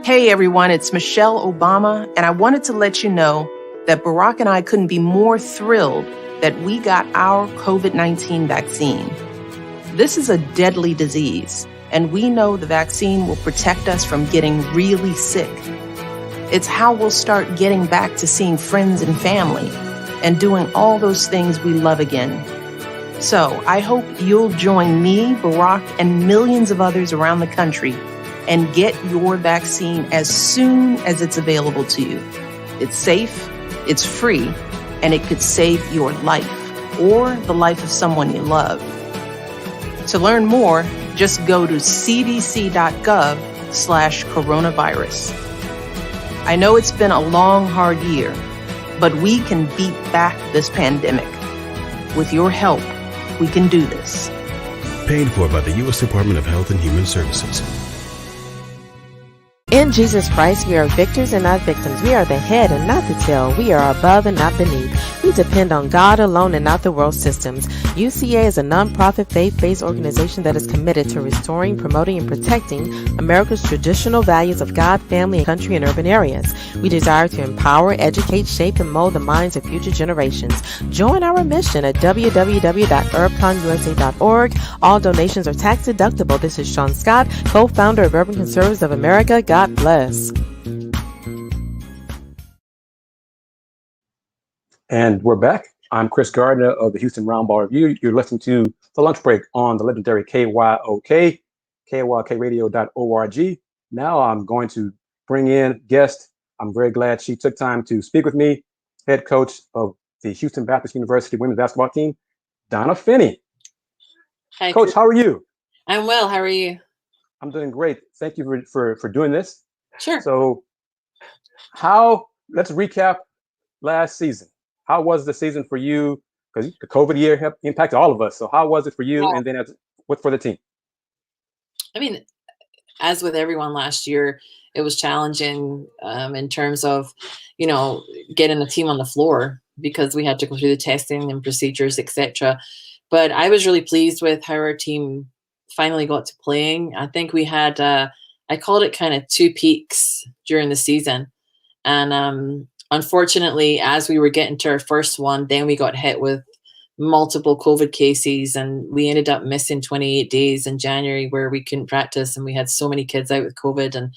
[SPEAKER 4] Hey everyone, it's Michelle Obama, and I wanted to let you know that Barack and I couldn't be more thrilled that we got our COVID-19 vaccine. This is a deadly disease, and we know the vaccine will protect us from getting really sick. It's how we'll start getting back to seeing friends and family and doing all those things we love again. So I hope you'll join me, Barack, and millions of others around the country and get your vaccine as soon as it's available to you. It's safe, it's free, and it could save your life or the life of someone you love. To learn more, just go to cdc.gov/coronavirus. I know it's been a long, hard year, but we can beat back this pandemic. With your help, we can do this.
[SPEAKER 5] Paid for by the U.S. Department of Health and Human Services.
[SPEAKER 6] In Jesus Christ, we are victors and not victims. We are the head and not the tail. We are above and not beneath. We depend on God alone and not the world systems. UCA is a nonprofit faith-based organization that is committed to restoring, promoting, and protecting America's traditional values of God, family, country, and urban areas. We desire to empower, educate, shape, and mold the minds of future generations. Join our mission at www.urbconusa.org. All donations are tax deductible. This is Sean Scott, co-founder of Urban Conservatives of America. God bless.
[SPEAKER 1] And we're back. I'm Kris Gardner of the Houston Roundball Review. You're listening to The Lunch Break on the legendary KYOK, KYOKradio.org. Now I'm going to bring in guest. I'm very glad she took time to speak with me, head coach of the Houston Baptist University women's basketball team, Donna Finnie.
[SPEAKER 7] Hi,
[SPEAKER 1] Coach,
[SPEAKER 7] Chris.
[SPEAKER 1] how are you?
[SPEAKER 7] I'm well. How are you?
[SPEAKER 1] I'm doing great. Thank you for doing this.
[SPEAKER 7] Sure.
[SPEAKER 1] So let's recap last season. How was the season for you? Because the COVID year impacted all of us. So how was it for you?
[SPEAKER 7] Yeah.
[SPEAKER 1] And then what for the team?
[SPEAKER 7] I mean, as with everyone last year, it was challenging in terms of, getting the team on the floor because we had to go through the testing and procedures, etc. But I was really pleased with how our team finally got to playing. I think we had, I called it kind of two peaks during the season. And unfortunately, as we were getting to our first one, then we got hit with multiple COVID cases and we ended up missing 28 days in January where we couldn't practice and we had so many kids out with COVID. And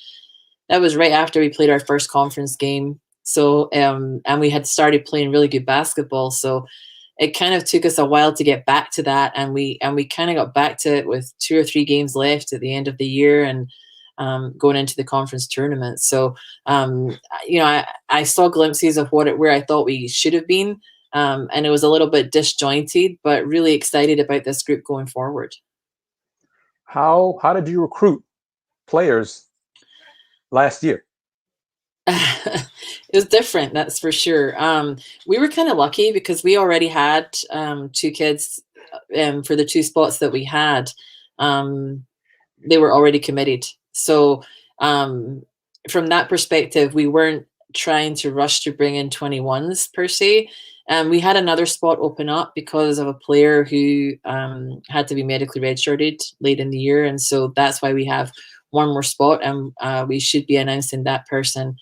[SPEAKER 7] that was right after we played our first conference game. So, and we had started playing really good basketball. So it kind of took us a while to get back to that. And we kind of got back to it with 2 or 3 games left at the end of the year and going into the conference tournament. So, I saw glimpses of where I thought we should have been. And it was a little bit disjointed, but really excited about this group going forward.
[SPEAKER 1] How did you recruit players last year?
[SPEAKER 7] It was different, that's for sure. We were kind of lucky because we already had 2 kids for the 2 spots that we had. They were already committed. So from that perspective, we weren't trying to rush to bring in 21s per se. We had another spot open up because of a player who had to be medically redshirted late in the year. And so that's why we have one more spot and we should be announcing that person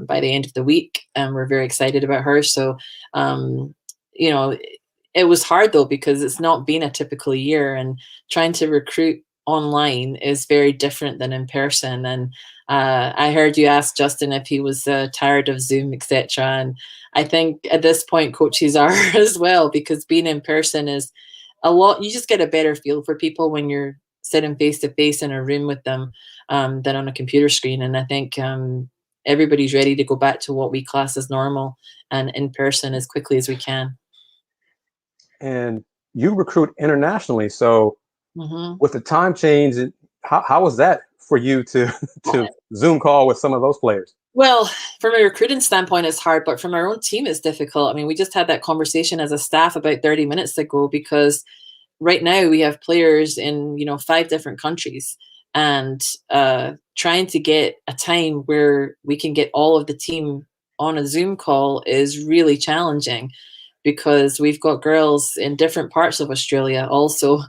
[SPEAKER 7] by the end of the week. And we're very excited about her. So, it was hard though, because it's not been a typical year and trying to recruit online is very different than in person. And I heard you ask Justin if he was tired of Zoom, etc. And I think at this point coaches are as well, because being in person is a lot. You just get a better feel for people when you're sitting face to face in a room with them than on a computer screen. And I think everybody's ready to go back to what we class as normal and in person as quickly as we can.
[SPEAKER 1] And you recruit internationally. So with the time change, how was that for you to Zoom call with some of those players?
[SPEAKER 7] Well, from a recruiting standpoint, it's hard, but from our own team, it's difficult. I mean, we just had that conversation as a staff about 30 minutes ago, because right now we have players in, 5 different countries, and trying to get a time where we can get all of the team on a Zoom call is really challenging, because we've got girls in different parts of Australia also.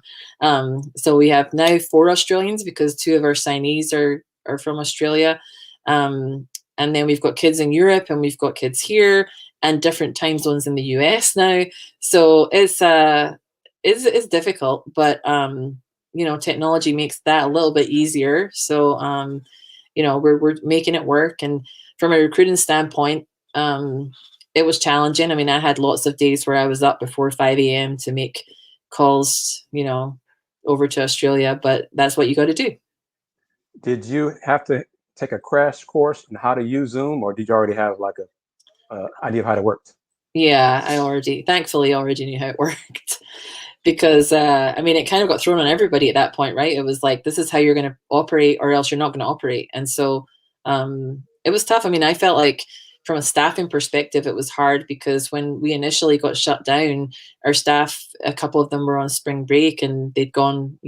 [SPEAKER 7] So we have now 4 Australians, because 2 of our signees are from Australia. And then we've got kids in Europe, and we've got kids here, and different time zones in the US now. So it's difficult, but technology makes that a little bit easier. So we're making it work. And from a recruiting standpoint, it was challenging. I mean, I had lots of days where I was up before 5 a.m. to make calls, over to Australia, but that's what you got to do.
[SPEAKER 1] Did you have to take a crash course on how to use Zoom, or did you already have like a idea of how it worked?
[SPEAKER 7] Yeah, thankfully already knew how it worked, because it kind of got thrown on everybody at that point, right? It was like, this is how you're going to operate, or else you're not going to operate. And so it was tough. I mean, I felt like from a staffing perspective, it was hard, because when we initially got shut down, our staff, a couple of them were on spring break, and they'd gone,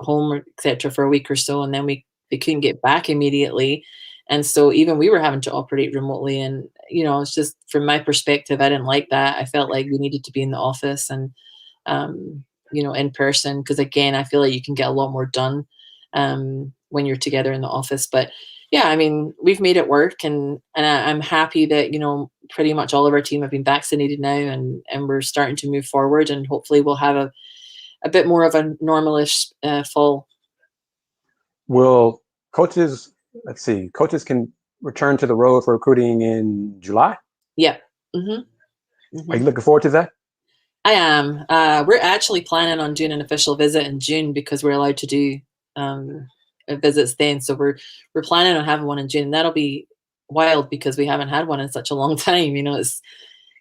[SPEAKER 7] home, etc., for a week or so, and then they couldn't get back immediately. And so even we were having to operate remotely. And, it's just, from my perspective, I didn't like that. I felt like we needed to be in the office and, in person, because again, I feel like you can get a lot more done when you're together in the office. But yeah, I mean, we've made it work, and I'm happy that, pretty much all of our team have been vaccinated now, and we're starting to move forward, and hopefully we'll have a bit more of a normalish fall.
[SPEAKER 1] Will coaches can return to the road for recruiting in July?
[SPEAKER 7] Yeah.
[SPEAKER 1] Are you looking forward to that?
[SPEAKER 7] I am. We're actually planning on doing an official visit in June, because we're allowed to do visits then. So we're planning on having one in June. That'll be wild, because we haven't had one in such a long time. It's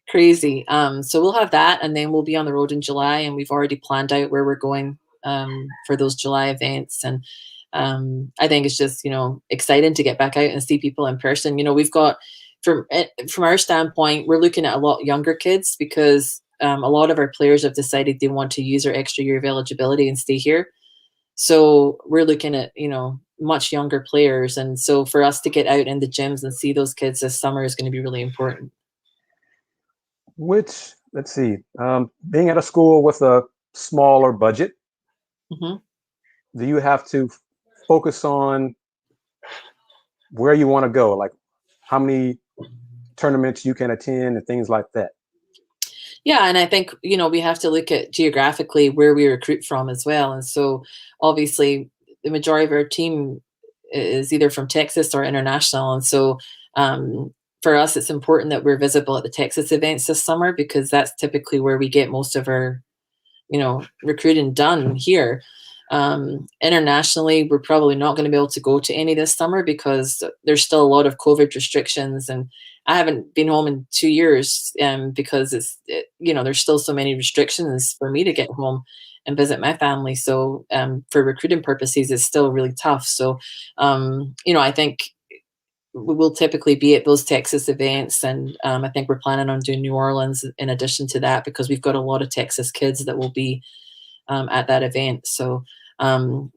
[SPEAKER 7] crazy. So we'll have that, and then we'll be on the road in July, and we've already planned out where we're going for those July events. And I think it's just, exciting to get back out and see people in person. We've got, from our standpoint, we're looking at a lot younger kids, because a lot of our players have decided they want to use their extra year of eligibility and stay here. So we're looking at, much younger players. And so for us to get out in the gyms and see those kids this summer is going to be really important.
[SPEAKER 1] Let's see, being at a school with a smaller budget, do you have to focus on where you want to go, like how many tournaments you can attend and things like that?
[SPEAKER 7] Yeah, and I think, we have to look at geographically where we recruit from as well. And so obviously the majority of our team is either from Texas or international. And so for us, it's important that we're visible at the Texas events this summer, because that's typically where we get most of our, recruiting done here. Internationally, we're probably not going to be able to go to any this summer, because there's still a lot of COVID restrictions, and I haven't been home in 2 years because there's still so many restrictions for me to get home and visit my family. So for recruiting purposes, it's still really tough. So, I think we will typically be at those Texas events. And I think we're planning on doing New Orleans in addition to that, because we've got a lot of Texas kids that will be at that event. So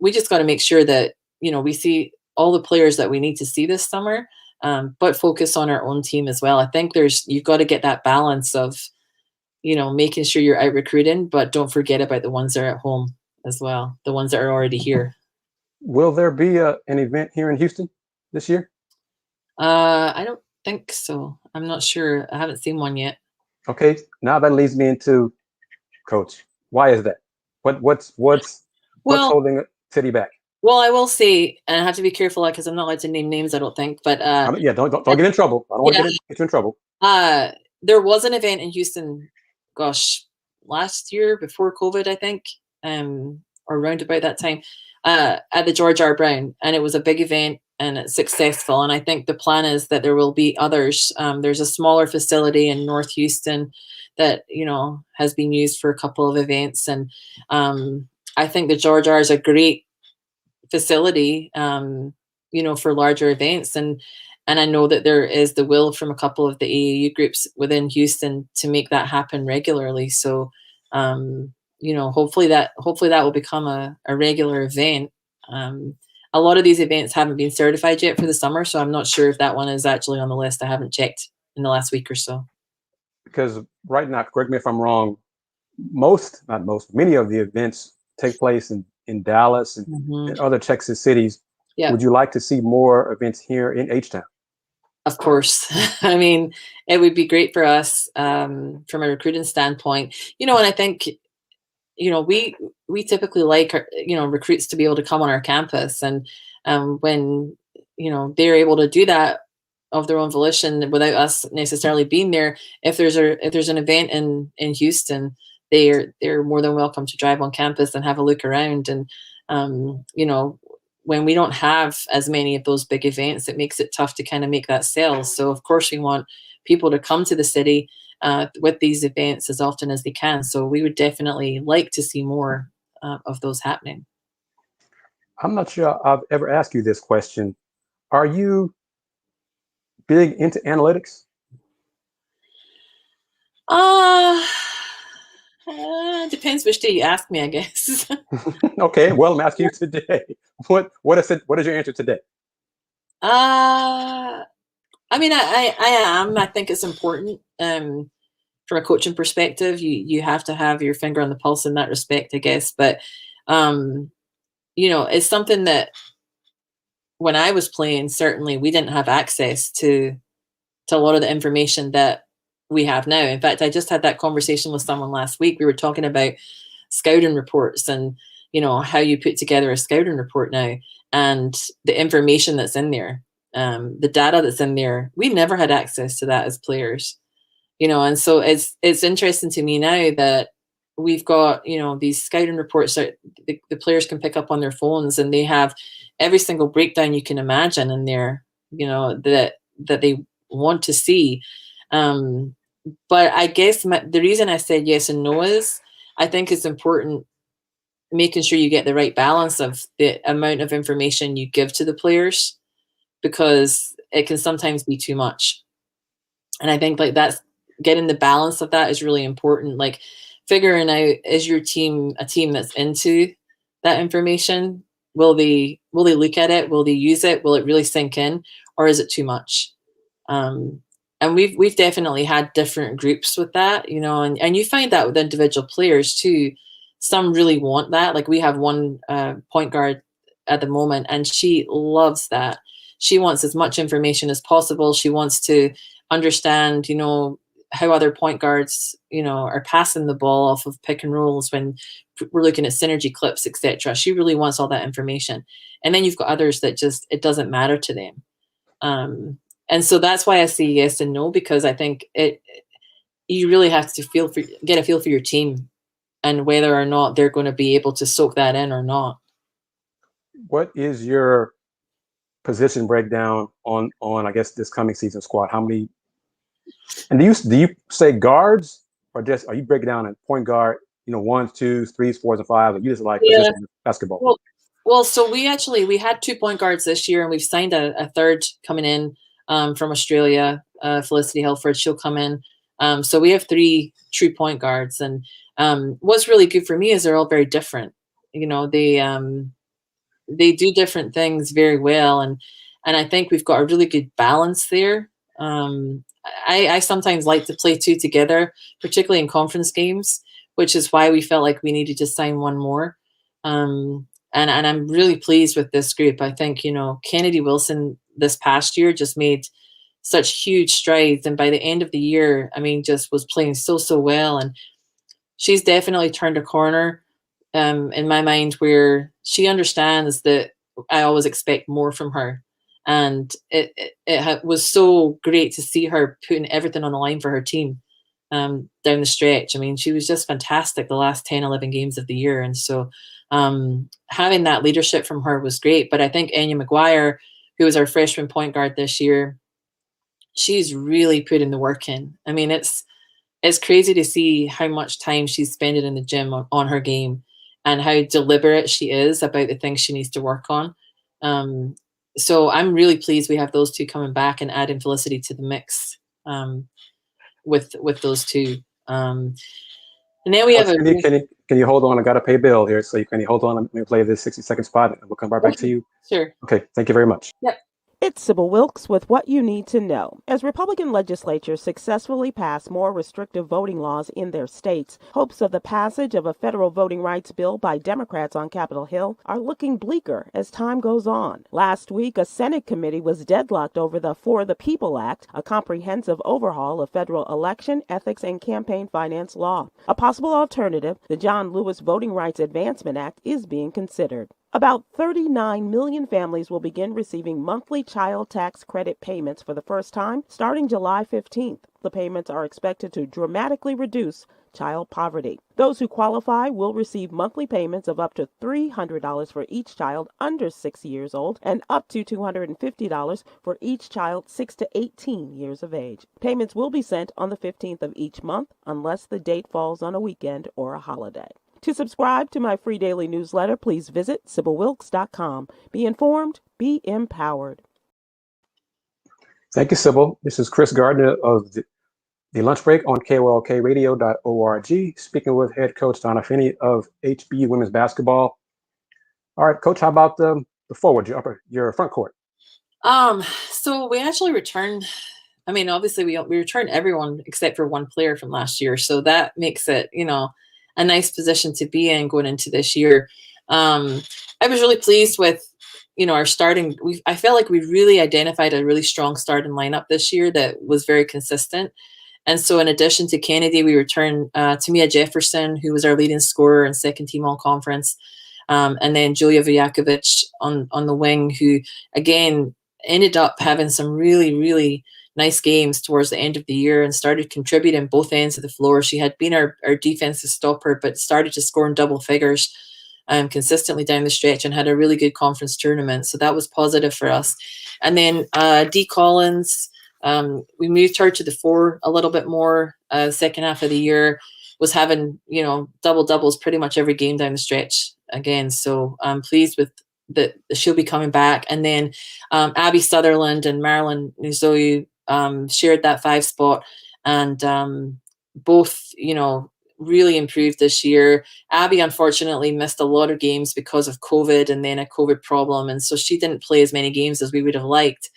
[SPEAKER 7] we just got to make sure that, we see all the players that we need to see this summer, but focus on our own team as well. I think you've got to get that balance of, making sure you're out recruiting, but don't forget about the ones that are at home as well, the ones that are already here.
[SPEAKER 1] Will there be an event here in Houston this year?
[SPEAKER 7] I don't think so. I'm not sure. I haven't seen one yet.
[SPEAKER 1] Okay, now that leads me into, Coach, why is that? What's holding City back?
[SPEAKER 7] Well, I will say, and I have to be careful because I'm not allowed to name names, I don't think. But
[SPEAKER 1] don't get in trouble. I don't want to get you in trouble.
[SPEAKER 7] There was an event in Houston, last year before COVID, I think, or around about that time, at the George R. Brown, and it was a big event and it's successful. And I think the plan is that there will be others. There's a smaller facility in North Houston that, has been used for a couple of events. And I think the George R is a great facility, for larger events. And I know that there is the will from a couple of the AAU groups within Houston to make that happen regularly. So, hopefully that will become a regular event. A lot of these events haven't been certified yet for the summer, so I'm not sure if that one is actually on the list. I haven't checked in the last week or so.
[SPEAKER 1] Because right now, correct me if I'm wrong, many of the events take place in Dallas and other Texas cities.
[SPEAKER 7] Yeah.
[SPEAKER 1] Would you like to see more events here in H-Town?
[SPEAKER 7] Of course. I mean, it would be great for us from a recruiting standpoint, and I think, we typically like, recruits to be able to come on our campus. And when, they're able to do that of their own volition without us necessarily being there, if there's an event in Houston, they're more than welcome to drive on campus and have a look around. And, when we don't have as many of those big events, it makes it tough to kind of make that sale. So of course we want people to come to the city with these events as often as they can. So we would definitely like to see more of those happening.
[SPEAKER 1] I'm not sure I've ever asked you this question. Are you big into analytics?
[SPEAKER 7] Depends which day you ask me, I guess.
[SPEAKER 1] Okay, well, I'm asking you today. What is your answer today?
[SPEAKER 7] I mean, I am. I think it's important. From a coaching perspective, you have to have your finger on the pulse in that respect, I guess. But it's something that when I was playing, certainly we didn't have access to a lot of the information that we have now. In fact, I just had that conversation with someone last week. We were talking about scouting reports and, how you put together a scouting report now and the information that's in there, the data that's in there. We never had access to that as players, and so it's interesting to me now that we've got, these scouting reports that the players can pick up on their phones, and they have every single breakdown you can imagine in there, that they want to see. But I guess the reason I said yes and no is I think it's important making sure you get the right balance of the amount of information you give to the players, because it can sometimes be too much. And I think that's getting the balance of that is really important. Like figuring out, is your team a team that's into that information? Will they look at it? Will they use it? Will it really sink in, or is it too much? And we've definitely had different groups with that, and you find that with individual players too. Some really want that. Like we have one point guard at the moment, and she loves that. She wants as much information as possible. She wants to understand, how other point guards, are passing the ball off of pick and rolls when we're looking at synergy clips, etc. She really wants all that information. And then you've got others that just, it doesn't matter to them. And so that's why I say yes and no, because I think you really have to get a feel for your team and whether or not they're going to be able to soak that in or not.
[SPEAKER 1] What is your position breakdown on I guess this coming season squad? How many? And do you say guards, or just are you breaking down in point guard? 1s, 2s, 3s, 4s, and 5s? Or you just like position basketball?
[SPEAKER 7] Well, so we had 2 point guards this year, and we've signed a third coming in from Australia, Felicity Helford. She'll come in. So we have 3 true point guards, and what's really good for me is they're all very different. They do different things very well, and I think we've got a really good balance there. I sometimes like to play 2 together, particularly in conference games, which is why we felt like we needed to sign 1 more. And I'm really pleased with this group. I think, Kennedy Wilson this past year just made such huge strides. And by the end of the year, just was playing so well. And she's definitely turned a corner in my mind, where she understands that I always expect more from her. And it was so great to see her putting everything on the line for her team down the stretch. She was just fantastic the last 10, 11 games of the year. And so having that leadership from her was great. But I think Anya McGuire, who was our freshman point guard this year, she's really put in the work in. it's crazy to see how much time she's spending in the gym on her game, and how deliberate she is about the things she needs to work on. So I'm really pleased we have those two coming back and adding Felicity to the mix with those two. And then we have
[SPEAKER 1] Can you hold on? I got to pay bill here. So can you hold on? Let me play this 60-second spot and we'll come right back to you.
[SPEAKER 7] Sure.
[SPEAKER 1] Okay. Thank you very much.
[SPEAKER 7] Yep.
[SPEAKER 8] It's Sybil Wilkes with what you need to know. As Republican legislatures successfully pass more restrictive voting laws in their states, hopes of the passage of a federal voting rights bill by Democrats on Capitol Hill are looking bleaker as time goes on. Last week, a Senate committee was deadlocked over the For the People Act, a comprehensive overhaul of federal election, ethics, and campaign finance law. A possible alternative, the John Lewis Voting Rights Advancement Act, is being considered. About 39 million families will begin receiving monthly child tax credit payments for the first time starting July 15th. The payments are expected to dramatically reduce child poverty. Those who qualify will receive monthly payments of up to $300 for each child under 6 years old and up to $250 for each child 6 to 18 years of age. Payments will be sent on the 15th of each month unless the date falls on a weekend or a holiday. To subscribe to my free daily newsletter, please visit SybilWilkes.com. Be informed, be empowered.
[SPEAKER 1] Thank you, Sybil. This is Kris Gardner of the Lunch Break on KYOKradio.org, speaking with head coach Donna Finnie of HB Women's Basketball. All right, coach, how about the forward, your front court?
[SPEAKER 7] So we actually returned. I mean, obviously we returned everyone except for one player from last year, so that makes it, a nice position to be in going into this year. I was really pleased with, our starting. I felt like we really identified a really strong starting lineup this year that was very consistent. And so in addition to Kennedy, we returned Tamia Jefferson, who was our leading scorer and second team all conference. And then Julia Vujakovic on the wing, who again ended up having some really, really nice games towards the end of the year and started contributing both ends of the floor. She had been our defensive stopper, but started to score in double figures consistently down the stretch and had a really good conference tournament. So that was positive for us. And then Dee Collins, we moved her to the 4 a little bit more. Second half of the year was having, double doubles pretty much every game down the stretch again. So I'm pleased with that she'll be coming back. And then Abby Sutherland and Marilyn Nuzoyu shared that 5 spot, and both, really improved this year. Abby unfortunately missed a lot of games because of COVID and then a COVID problem, and so she didn't play as many games as we would have liked.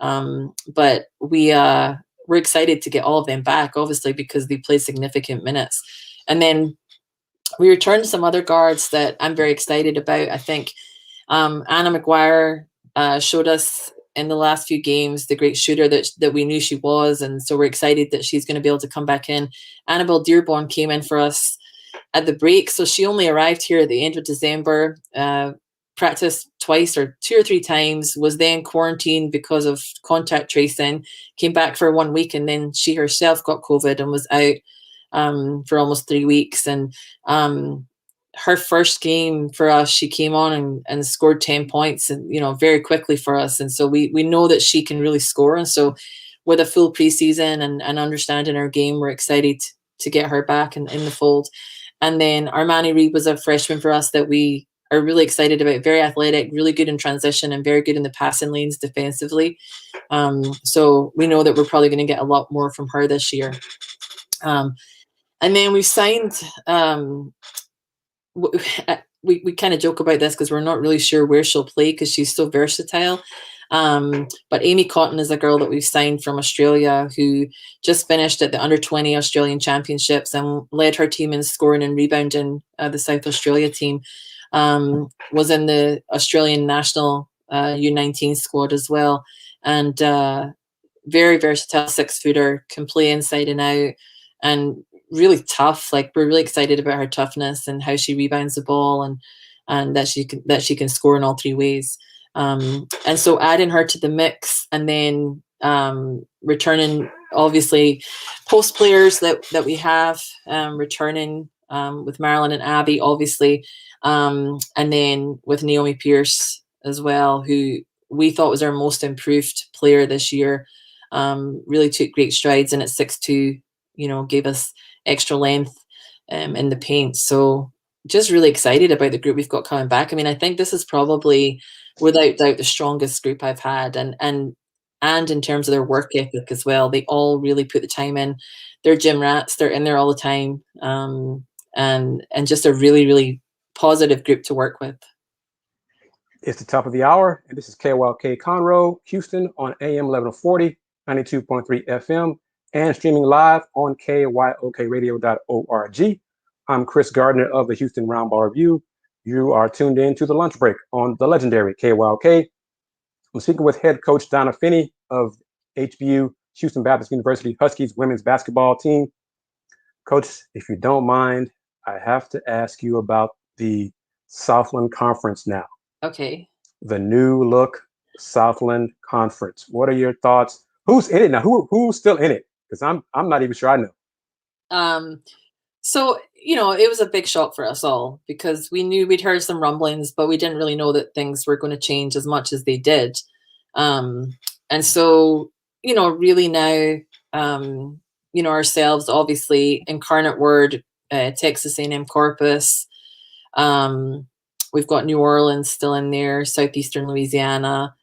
[SPEAKER 7] But we're excited to get all of them back, obviously, because they played significant minutes. And then we returned some other guards that I'm very excited about. I think Anna McGuire showed us in the last few games the great shooter that we knew she was, and so we're excited that she's going to be able to come back in. Annabelle Dearborn came in for us at the break, so she only arrived here at the end of December, practiced twice or 2 or 3 times, was then quarantined because of contact tracing, came back for 1 week, and then she herself got COVID and was out for almost 3 weeks. And her first game for us, she came on and scored 10 points and, very quickly for us. And so we know that she can really score. And so with a full preseason and understanding her game, we're excited to get her back in the fold. And then Armani Reed was a freshman for us that we are really excited about. Very athletic, really good in transition, and very good in the passing lanes defensively. So we know that we're probably going to get a lot more from her this year. And then we've signed... we kind of joke about this because we're not really sure where she'll play because she's so versatile. But Amy Cotton is a girl that we've signed from Australia who just finished at the under-20 Australian Championships and led her team in scoring and rebounding. The South Australia team was in the Australian national U19 squad as well. And very versatile 6-footer, can play inside and out, and really tough. Like, we're really excited about her toughness and how she rebounds the ball and that she can score in all 3 ways. And so adding her to the mix, and then returning obviously post players that we have returning with Marilyn and Abby, obviously, and then with Naomi Pierce as well, who we thought was our most improved player this year. Really took great strides in at 6'2", gave us extra length in the paint. So just really excited about the group we've got coming back. I mean, I think this is probably without doubt the strongest group I've had, and in terms of their work ethic as well. They all really put the time in. They're gym rats. They're in there all the time, and just a really, really positive group to work with.
[SPEAKER 1] It's the top of the hour, and this is KYOK Conroe, Houston on AM 1140, 92.3 FM, and streaming live on KYOKradio.org. I'm Kris Gardner of the Houston Roundball Review. You are tuned in to the lunch break on the legendary KYOK. I'm speaking with head coach Donna Finnie of HBU, Houston Baptist University Huskies women's basketball team. Coach, if you don't mind, I have to ask you about the Southland Conference now.
[SPEAKER 7] Okay.
[SPEAKER 1] The new look Southland Conference. What are your thoughts? Who's in it now? Who's still in it? Because I'm not even sure I know.
[SPEAKER 7] So, it was a big shock for us all because we knew we'd heard some rumblings, but we didn't really know that things were going to change as much as they did. And so, really now, ourselves, obviously, Incarnate Word, Texas A&M Corpus, we've got New Orleans still in there, Southeastern Louisiana,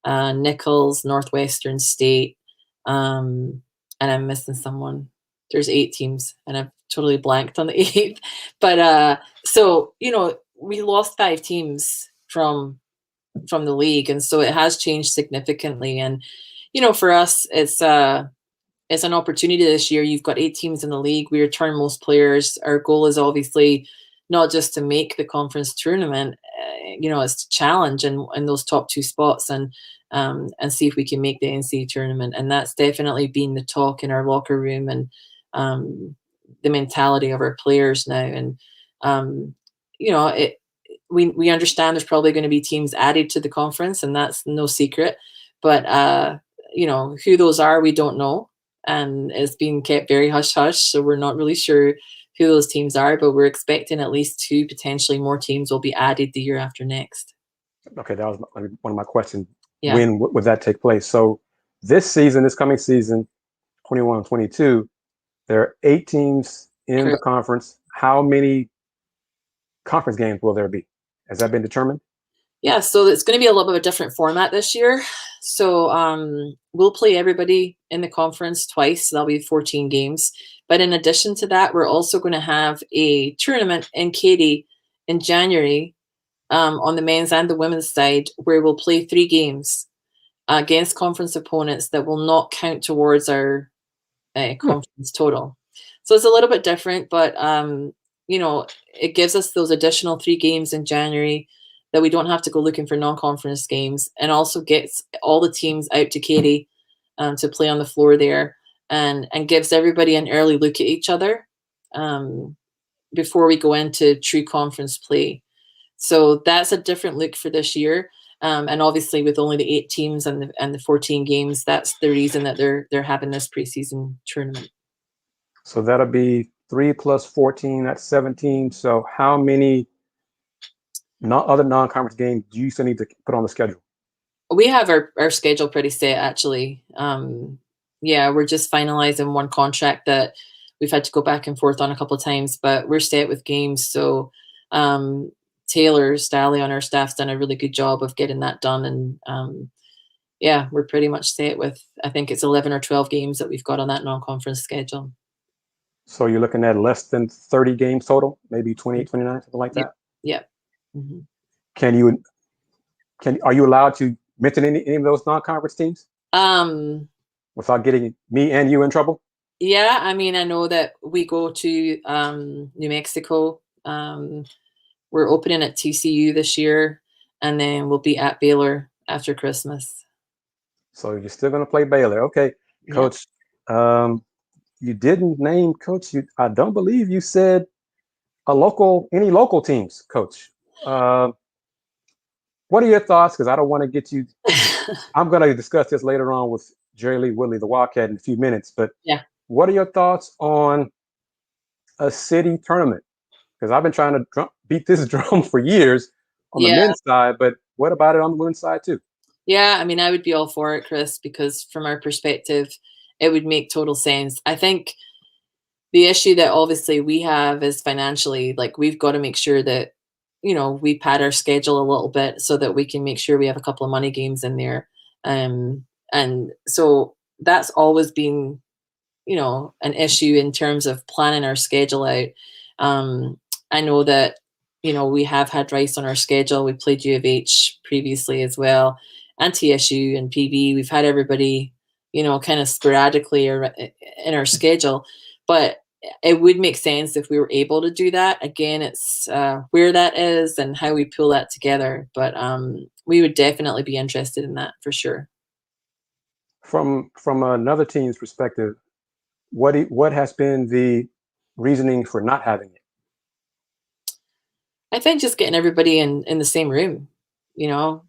[SPEAKER 7] Nichols, Northwestern State, and I'm missing someone. There's 8 teams, and I've totally blanked on the 8th. But so we lost 5 teams from the league, and so it has changed significantly. And for us, it's an opportunity this year. You've got 8 teams in the league. We return most players. Our goal is obviously not just to make the conference tournament, it's to challenge in those top 2 spots and see if we can make the NCAA tournament. And that's definitely been the talk in our locker room and the mentality of our players now. And, we understand there's probably going to be teams added to the conference, and that's no secret. But, who those are, we don't know. And it's being kept very hush-hush, so we're not really sure who those teams are, but we're expecting at least 2, potentially more teams will be added the year after next.
[SPEAKER 1] Okay, that was one of my questions.
[SPEAKER 7] Yeah.
[SPEAKER 1] When would that take place? So this coming season, 21-22, there are 8 teams in
[SPEAKER 7] Correct.
[SPEAKER 1] the conference. How many conference games will there be? Has that been determined?
[SPEAKER 7] Yeah, so it's going to be a little bit of a different format this year. So we'll play everybody in the conference twice. So that'll be 14 games. But in addition to that, we're also going to have a tournament in Katy in January on the men's and the women's side, where we'll play 3 games against conference opponents that will not count towards our conference total. So it's a little bit different, but it gives us those additional 3 games in January that we don't have to go looking for non-conference games, and also gets all the teams out to Katy to play on the floor there, and gives everybody an early look at each other before we go into true conference play. So that's a different look for this year. And obviously with only the 8 teams and the 14 games, that's the reason that they're having this preseason tournament.
[SPEAKER 1] So that'll be 3 plus 14, that's 17. So how many other non-conference games do you still need to put on the schedule?
[SPEAKER 7] We have our schedule pretty set, actually. We're just finalizing one contract that we've had to go back and forth on a couple of times, but we're set with games. So Taylor Stalley on our staff's done a really good job of getting that done. And we're pretty much set with, I think it's 11 or 12 games that we've got on that non-conference schedule.
[SPEAKER 1] So you're looking at less than 30 games total, maybe 28, 29, something like that?
[SPEAKER 7] Yeah. Mm-hmm.
[SPEAKER 1] Are you allowed to mention any of those non-conference teams without getting me and you in trouble?
[SPEAKER 7] Yeah, I mean, I know that we go to New Mexico. We're opening at TCU this year, and then we'll be at Baylor after Christmas.
[SPEAKER 1] So you're still going to play Baylor. Okay, yeah. Coach, you didn't name Coach. I don't believe you said any local teams, Coach. What are your thoughts? Because I don't want to get you. I'm going to discuss this later on with Jerry Lee Woodley, the Wildcat, in a few minutes. But what are your thoughts on a city tournament? Because I've been trying to beat this drum for years on the men's side, but what about it on the women's side too?
[SPEAKER 7] Yeah, I mean, I would be all for it, Kris, because from our perspective, it would make total sense. I think, The issue that obviously we have is financially, like we've got to make sure that, we pad our schedule a little bit so that we can make sure we have a couple of money games in there. And so that's always been, an issue in terms of planning our schedule out. I know that, we have had Rice on our schedule. We played U of H previously as well, and TSU and PB. We've had everybody, kind of sporadically in our schedule, but it would make sense if we were able to do that. Again, it's where that is and how we pull that together. But we would definitely be interested in that for sure.
[SPEAKER 1] From another team's perspective, what has been the reasoning for not having it?
[SPEAKER 7] I think just getting everybody in the same room,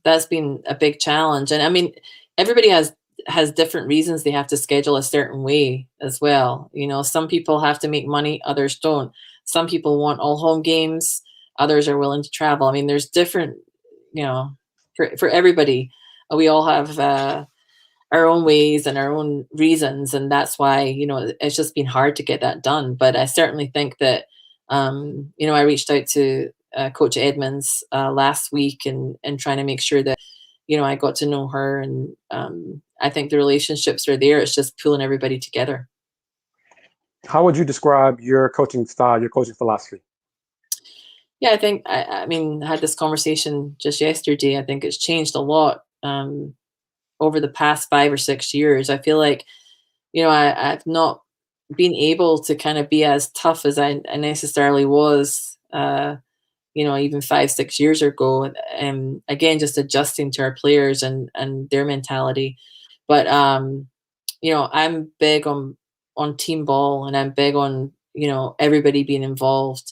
[SPEAKER 7] that's been a big challenge. And I mean, everybody has different reasons they have to schedule a certain way as well. Some people have to make money, others don't. Some people want all home games, others are willing to travel. I mean, there's different, for everybody. We all have our own ways and our own reasons, and that's why it's just been hard to get that done. But I certainly think that I reached out to Coach Edmonds last week and trying to make sure that I got to know her, and I think the relationships are there. It's just pulling everybody together.
[SPEAKER 1] How would you describe your coaching style, your coaching philosophy?
[SPEAKER 7] Yeah, I think I had this conversation just yesterday. I think it's changed a lot over the past 5 or 6 years. I feel like I've not been able to kind of be as tough as I necessarily was even 5-6 years ago. And again, just adjusting to our players and their mentality. But I'm big on team ball, and I'm big on everybody being involved.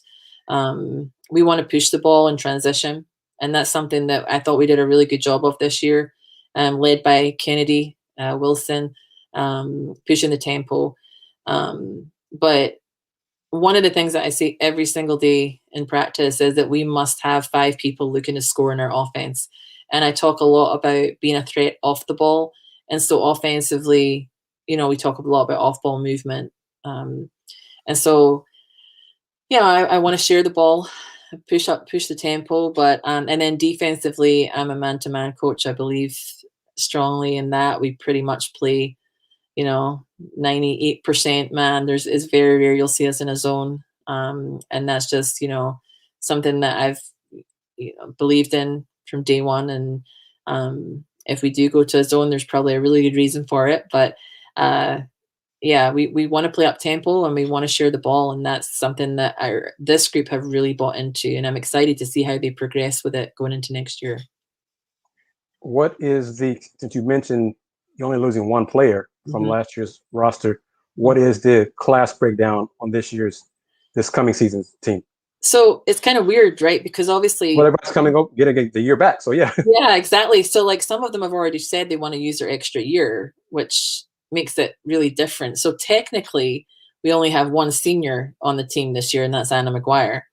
[SPEAKER 7] We want to push the ball in transition, and that's something that I thought we did a really good job of this year, led by Kennedy Wilson, pushing the tempo. But one of the things that I say every single day in practice is that we must have 5 people looking to score in our offense. And I talk a lot about being a threat off the ball. And so offensively, we talk a lot about off-ball movement. And so, I want to share the ball, push the tempo, but and then defensively, I'm a man-to-man coach. I believe strongly in that. We pretty much play 98% man. It's very rare you'll see us in a zone. And that's just, something that I've believed in from day one. And if we do go to a zone, there's probably a really good reason for it. But we want to play up tempo, and we want to share the ball. And that's something that this group have really bought into. And I'm excited to see how they progress with it going into next year.
[SPEAKER 1] What is since you mentioned you're only losing one player from last year's roster, what is the class breakdown on this coming season's team?
[SPEAKER 7] So it's kind of weird, right? Because obviously,
[SPEAKER 1] well, everybody's coming up getting the year back. So yeah.
[SPEAKER 7] Yeah, exactly. So like some of them have already said they want to use their extra year, which makes it really different. So technically, we only have one senior on the team this year, and that's Anna McGuire.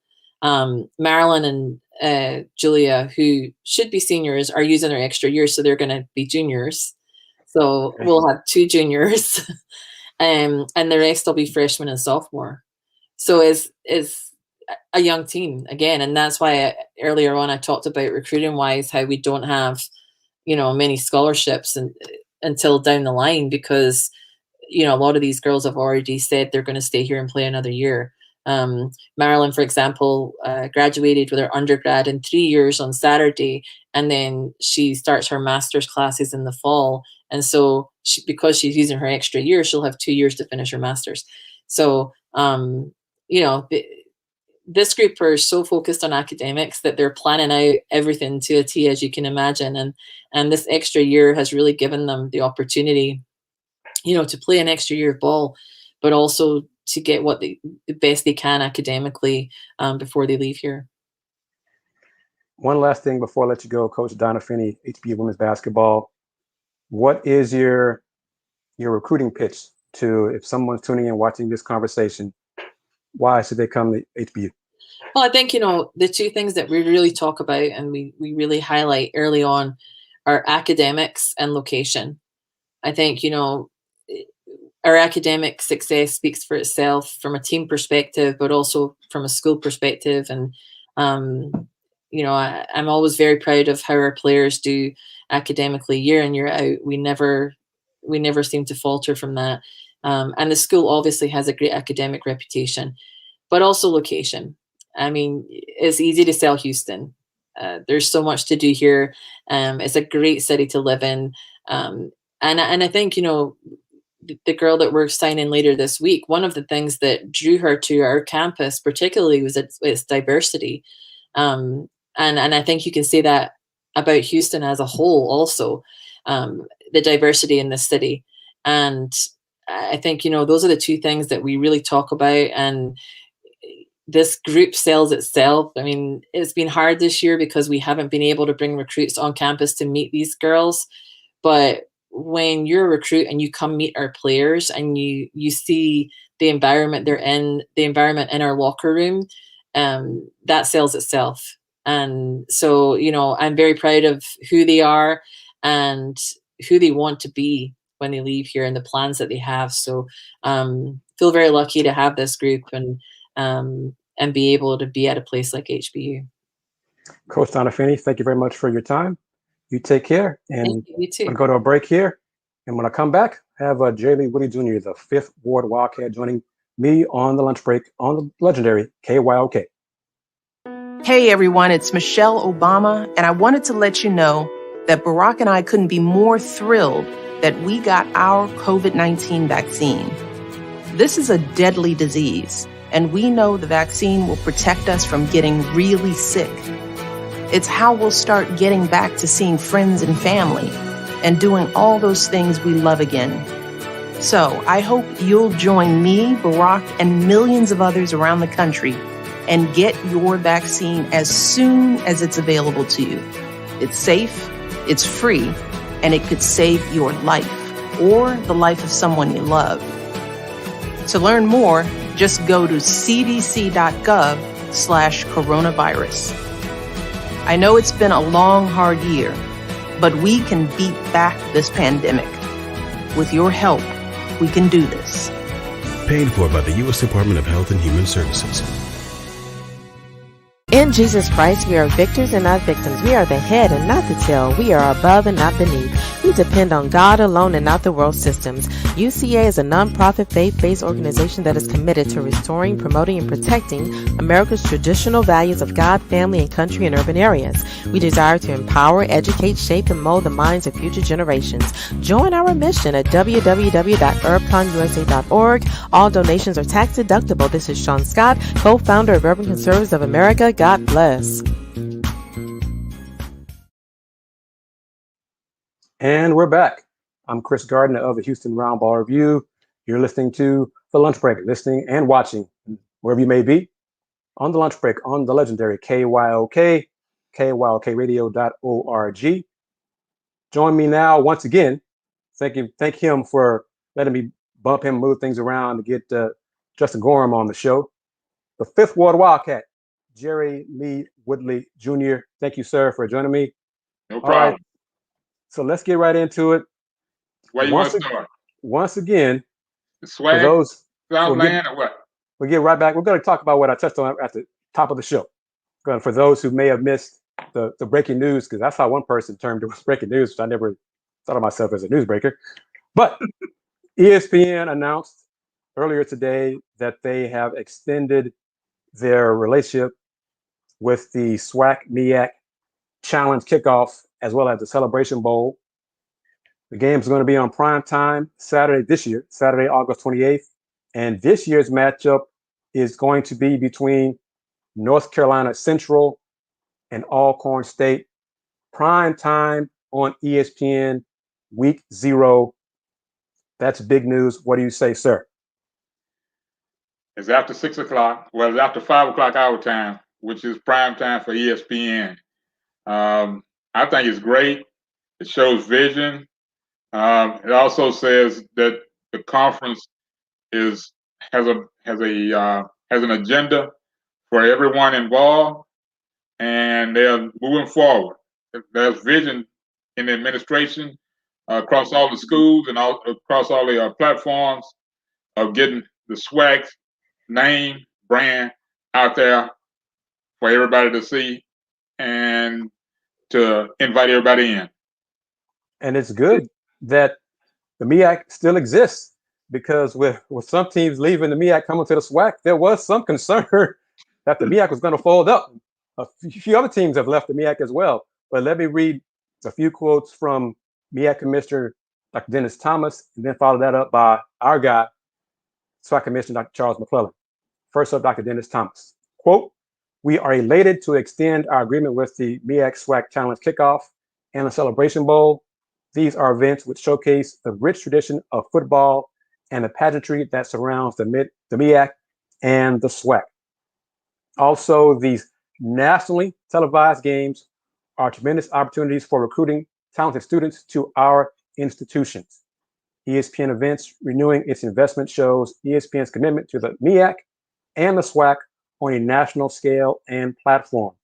[SPEAKER 7] Marilyn and Julia, who should be seniors, are using their extra year, so they're going to be juniors. So we'll have 2 juniors, and the rest will be freshmen and sophomore. So is a young team again, and that's why earlier on I talked about recruiting wise how we don't have many scholarships until down the line, because a lot of these girls have already said they're going to stay here and play another year. Marilyn, for example, graduated with her undergrad in 3 years on Saturday, and then she starts her master's classes in the fall. And so because she's using her extra year, she'll have 2 years to finish her master's. So, this group are so focused on academics that they're planning out everything to a T, as you can imagine. And this extra year has really given them the opportunity, to play an extra year of ball, but also to get what the best they can academically before they leave here.
[SPEAKER 1] One last thing before I let you go, Coach Donna Finnie, HBU women's basketball. What is your recruiting pitch to, if someone's tuning in, watching this conversation, why should they come to HBU?
[SPEAKER 7] Well, I think, the 2 things that we really talk about and we really highlight early on are academics and location. I think, our academic success speaks for itself from a team perspective, but also from a school perspective. And, you know, I'm always very proud of how our players do academically year in, year out. We never seem to falter from that. And the school obviously has a great academic reputation, but also location. I mean, it's easy to sell Houston. There's so much to do here. It's a great city to live in. And I think, you know, the girl that we're signing later this week, one of the things that drew her to our campus particularly was its diversity. And I think you can say that about Houston as a whole also, the diversity in the city. And I think, you know, those are the two things that we really talk about. And this group sells itself. I mean, it's been hard this year because we haven't been able to bring recruits on campus to meet these girls. But when you're a recruit and you come meet our players and you see the environment they're in, the environment in our locker room, that sells itself. And so, you know, I'm very proud of who they are and who they want to be when they leave here and the plans that they have. So feel very lucky to have this group and be able to be at a place like HBU.
[SPEAKER 1] Coach Donna Finnie, thank you very much for your time. You take care, and
[SPEAKER 7] you too.
[SPEAKER 1] I'm going to go to a break here. And when I come back, I have J. Woody Jr., the 5th Ward Wildcat, joining me on the lunch break on the legendary KYOK.
[SPEAKER 4] Hey everyone, it's Michelle Obama, and I wanted to let you know that Barack and I couldn't be more thrilled that we got our COVID-19 vaccine. This is a deadly disease, and we know the vaccine will protect us from getting really sick. It's how we'll start getting back to seeing friends and family and doing all those things we love again. So I hope you'll join me, Barack, and millions of others around the country and get your vaccine as soon as it's available to you. It's safe, it's free, and it could save your life or the life of someone you love. To learn more, just go to cdc.gov/coronavirus. I know it's been a long, hard year, but we can beat back this pandemic. With your help, we can do this.
[SPEAKER 5] Paid for by the U.S. Department of Health and Human Services.
[SPEAKER 6] In Jesus Christ, we are victors and not victims. We are the head and not the tail. We are above and not beneath. We depend on God alone and not the world systems. UCA is a nonprofit faith-based organization that is committed to restoring, promoting, and protecting America's traditional values of God, family, and country in urban areas. We desire to empower, educate, shape, and mold the minds of future generations. Join our mission at www.urbconusa.org. All donations are tax deductible. This is Sean Scott, co-founder of Urban Conservatives of America. God bless.
[SPEAKER 1] And we're back. I'm Kris Gardner of the Houston Roundball Review. You're listening to The Lunch Break, listening and watching wherever you may be on the lunch break on the legendary KYOK, KYOKradio.org. Join me now once again. Thank him for letting me bump him, move things around to get Justin Gorham on the show. The 5th Ward Wildcat, Jerry Lee Woodley Jr. Thank you, sir, for joining me.
[SPEAKER 2] No problem.
[SPEAKER 1] All right. So let's get right into it.
[SPEAKER 2] Where you want to start?
[SPEAKER 1] Once again,
[SPEAKER 2] The swag,
[SPEAKER 1] for those,
[SPEAKER 2] Southland, or what?
[SPEAKER 1] we'll get right back. We're going to talk about what I touched on at the top of the show. For those who may have missed the breaking news, because that's how one person termed it was breaking news, which I never thought of myself as a newsbreaker. But ESPN announced earlier today that they have extended their relationship with the SWAC MEAC Challenge kickoff as well as the Celebration Bowl. The game is going to be on prime time Saturday, August 28th. And this year's matchup is going to be between North Carolina Central and Alcorn State. Prime time on ESPN, week 0. That's big news. What do you say, sir?
[SPEAKER 2] It's after 6 o'clock. Well, it's after 5 o'clock our time, which is prime time for ESPN. I think it's great. It shows vision. It also says that the conference has an agenda for everyone involved, and they're moving forward. There's vision in the administration across all the schools and across all the platforms of getting the SWAC name, brand out there for everybody to see and to invite everybody in.
[SPEAKER 1] And it's good that the MEAC still exists, because with some teams leaving the MEAC coming to the SWAC, there was some concern that the MEAC was going to fold up. A few other teams have left the MEAC as well. But let me read a few quotes from MEAC Commissioner Dr. Dennis Thomas, and then follow that up by our guy, SWAC Commissioner Dr. Charles McClellan. First up, Dr. Dennis Thomas. Quote, "We are elated to extend our agreement with the MEAC SWAC Challenge Kickoff and the Celebration Bowl. These are events which showcase the rich tradition of football and the pageantry that surrounds the MEAC and the SWAC. Also, these nationally televised games are tremendous opportunities for recruiting talented students to our institutions. ESPN Events renewing its investment shows ESPN's commitment to the MEAC and the SWAC on a national scale and platform.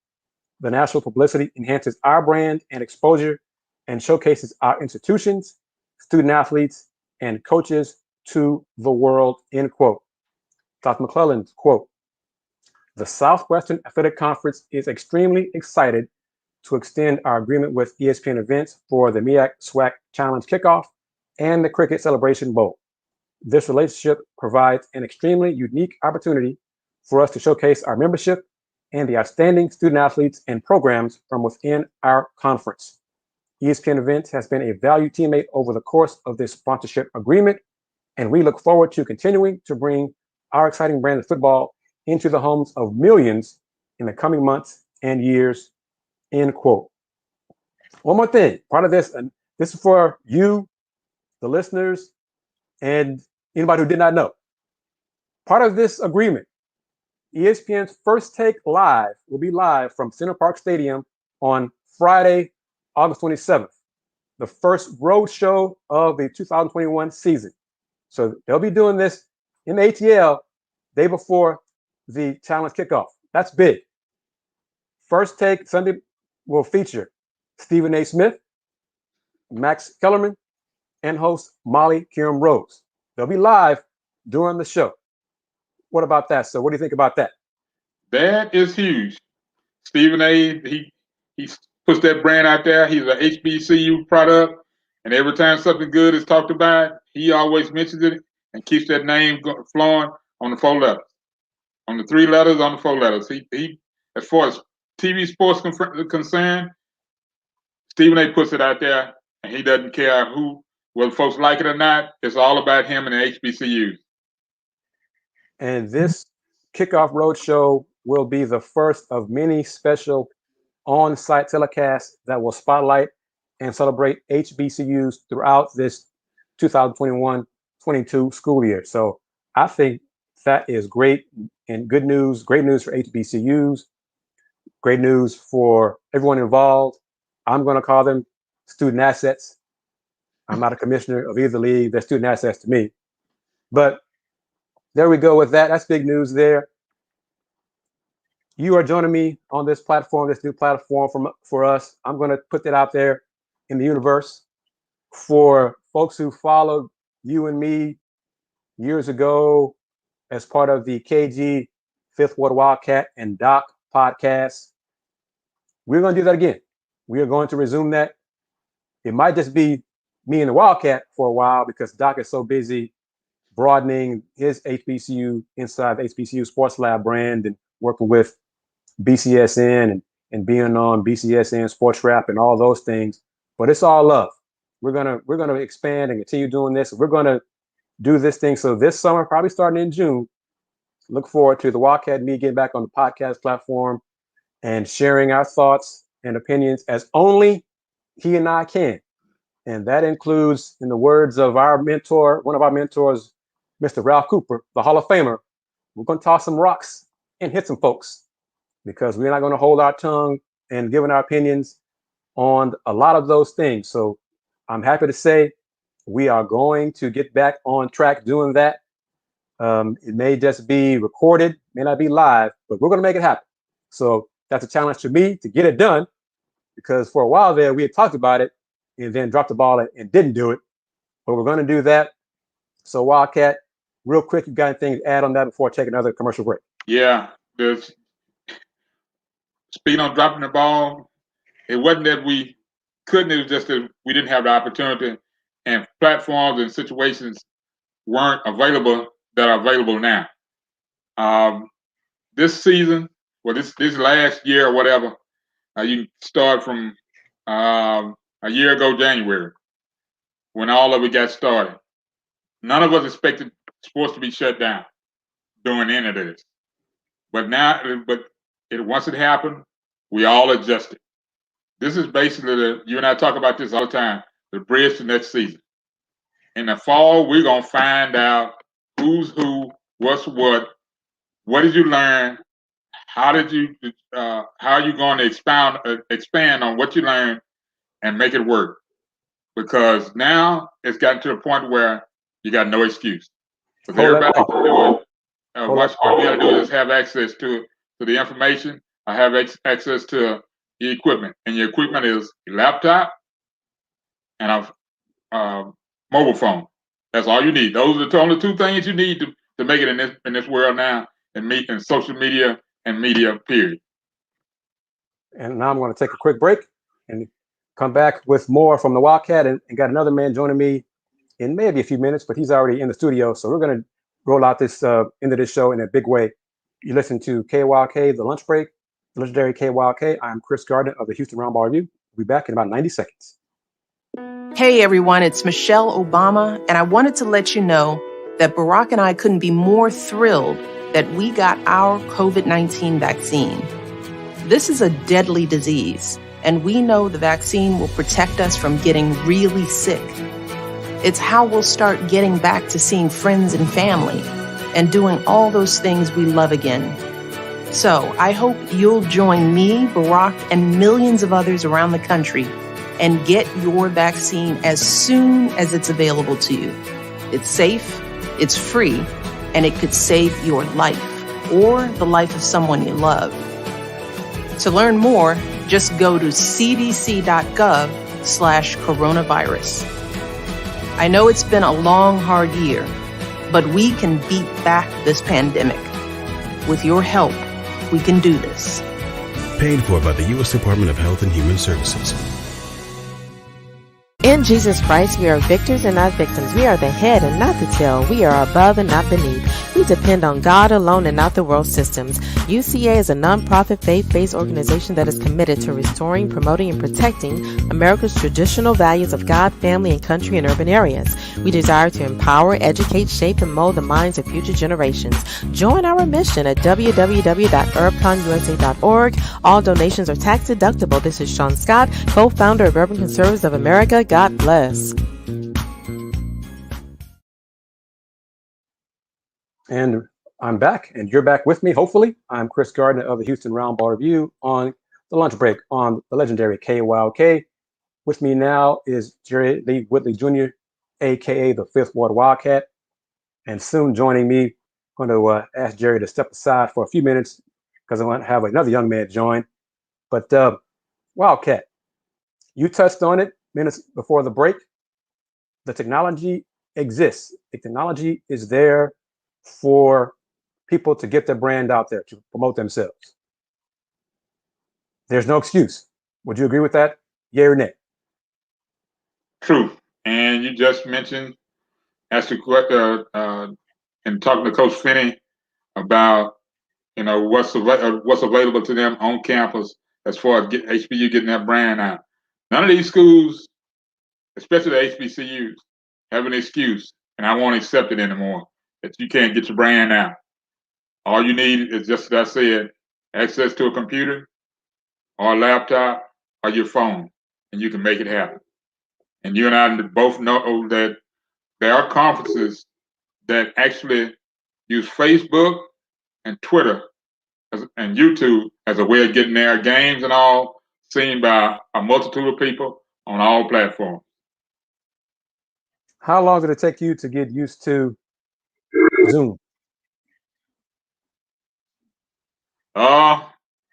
[SPEAKER 1] The national publicity enhances our brand and exposure and showcases our institutions, student athletes, and coaches to the world," end quote. Dr. McClellan's quote, "The Southwestern Athletic Conference is extremely excited to extend our agreement with ESPN Events for the MEAC SWAC Challenge Kickoff and the Cricket Celebration Bowl. This relationship provides an extremely unique opportunity for us to showcase our membership and the outstanding student athletes and programs from within our conference. ESPN Events has been a valued teammate over the course of this sponsorship agreement, and we look forward to continuing to bring our exciting brand of football into the homes of millions in the coming months and years," end quote. One more thing, part of this, and this is for you, the listeners, and anybody who did not know. Part of this agreement, ESPN's First Take Live will be live from Center Park Stadium on Friday, August 27th, the first road show of the 2021 season. So they'll be doing this in the ATL day before the challenge kickoff. That's big. First Take Sunday will feature Stephen A. Smith, Max Kellerman, and host Molly Kieran Rose. They'll be live during the show. What about that? So what do you think about that?
[SPEAKER 2] That is huge. Stephen A., he puts that brand out there. He's a HBCU product, and every time something good is talked about, he always mentions it and keeps that name flowing on the 4 letters, on the 3 letters, on the 4 letters. He as far as TV sports concerned, Stephen A. puts it out there, and he doesn't care whether folks like it or not. It's all about him and the HBCUs.
[SPEAKER 1] And this kickoff roadshow will be the first of many special on-site telecasts that will spotlight and celebrate HBCUs throughout this 2021-22 school year. So I think that is great and good news, great news for HBCUs, great news for everyone involved. I'm going to call them student assets. I'm not a commissioner of either league. They're student assets to me. But there we go with that. That's big news there. You are joining me on this platform, this new platform for us. I'm going to put that out there in the universe for folks who followed you and me years ago as part of the KG Fifth Ward Wildcat and Doc podcast. We're going to do that again. We are going to resume that. It might just be me and the Wildcat for a while because Doc is so busy broadening his HBCU inside the HBCU Sports Lab brand and working with BCSN and being on BCSN Sports Rap and all those things. But it's all love. We're gonna expand and continue doing this. We're gonna do this thing. So this summer, probably starting in June, look forward to the Wildcat and me getting back on the podcast platform and sharing our thoughts and opinions as only he and I can. And that includes, in the words of our mentor, one of our mentors, Mr. Ralph Cooper, the Hall of Famer, we're going to toss some rocks and hit some folks because we're not going to hold our tongue and giving our opinions on a lot of those things. So I'm happy to say we are going to get back on track doing that. It may just be recorded, may not be live, but we're going to make it happen. So that's a challenge to me to get it done because for a while there, we had talked about it and then dropped the ball and didn't do it. But we're going to do that. So Wildcat, real quick, you got anything to add on that before I take another commercial break?
[SPEAKER 2] Yeah, there's speed on dropping the ball. It wasn't that we couldn't, it was just that we didn't have the opportunity, and platforms and situations weren't available that are available now. This season, well, this last year or whatever, you start from a year ago, January, when all of it got started. None of us expected sports to be shut down during any of this. But once it happened, we all adjusted. This is basically you and I talk about this all the time, the bridge to next season. In the fall, we're gonna find out who's who, what's what did you learn, how are you going to expand on what you learned and make it work? Because now it's gotten to the point where you got no excuse. Because everybody can do it. What we got to do is have access to the information. I have access to the equipment, and your equipment is a laptop and a mobile phone. That's all you need. Those are the only two things you need to make it in this world now, and in social media and media, period.
[SPEAKER 1] And now I'm going to take a quick break and come back with more from the Wildcat, and got another man joining me in maybe a few minutes, but he's already in the studio. So we're going to roll out this into this show in a big way. You listen to KYOK, The Lunch Break, the legendary KYOK. I'm Kris Gardner of the Houston Roundball Review. We'll be back in about 90 seconds.
[SPEAKER 4] Hey everyone, it's Michelle Obama, and I wanted to let you know that Barack and I couldn't be more thrilled that we got our COVID-19 vaccine. This is a deadly disease, and we know the vaccine will protect us from getting really sick. It's how we'll start getting back to seeing friends and family and doing all those things we love again. So I hope you'll join me, Barack, and millions of others around the country and get your vaccine as soon as it's available to you. It's safe, it's free, and it could save your life or the life of someone you love. To learn more, just go to cdc.gov/coronavirus. I know it's been a long, hard year, but we can beat back this pandemic. With your help, we can do this.
[SPEAKER 5] Paid for by the U.S. Department of Health and Human Services.
[SPEAKER 6] In Jesus Christ, we are victors and not victims. We are the head and not the tail. We are above and not beneath. We depend on God alone and not the world systems. UCA is a non-profit faith-based organization that is committed to restoring, promoting, and protecting America's traditional values of God, family, and country in urban areas. We desire to empower, educate, shape, and mold the minds of future generations. Join our mission at www.urbconusa.org. All donations are tax deductible. This is Sean Scott, co-founder of Urban Conservatives of America. God bless.
[SPEAKER 1] And I'm back, and you're back with me, hopefully. I'm Kris Gardner of the Houston Roundball Review on the lunch break on the legendary KYOK. With me now is Jerry Lee Whitley Jr., a.k.a. the Fifth Ward Wildcat. And soon joining me, I'm going to ask Jerry to step aside for a few minutes because I want to have another young man join. But Wildcat, you touched on it minutes before the break. The technology exists. The technology is there for people to get their brand out there, to promote themselves. There's no excuse. Would you agree with that? Yay or nay?
[SPEAKER 2] True. And you just mentioned, and talking to Coach Finnie about, what's available to them on campus as far as HBU getting that brand out. None of these schools, especially the HBCUs, have an excuse, and I won't accept it anymore, that you can't get your brand out. All you need is, just as I said, access to a computer or a laptop or your phone, and you can make it happen. And you and I both know that there are conferences that actually use Facebook and Twitter and YouTube as a way of getting their games and all seen by a multitude of people on all platforms.
[SPEAKER 1] How long did it take you to get used to Zoom?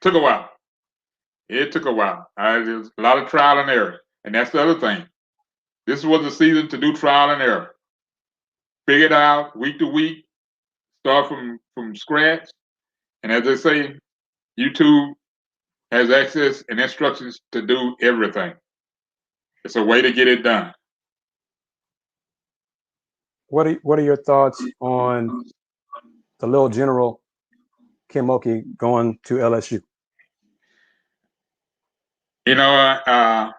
[SPEAKER 2] Took a while. It took a while. There's a lot of trial and error. And that's the other thing. This was the season to do trial and error. Figure it out week to week, start from scratch. And as they say, YouTube has access and instructions to do everything. It's a way to get it done.
[SPEAKER 1] What are your thoughts on the little general KYOK going to LSU?
[SPEAKER 2] You know,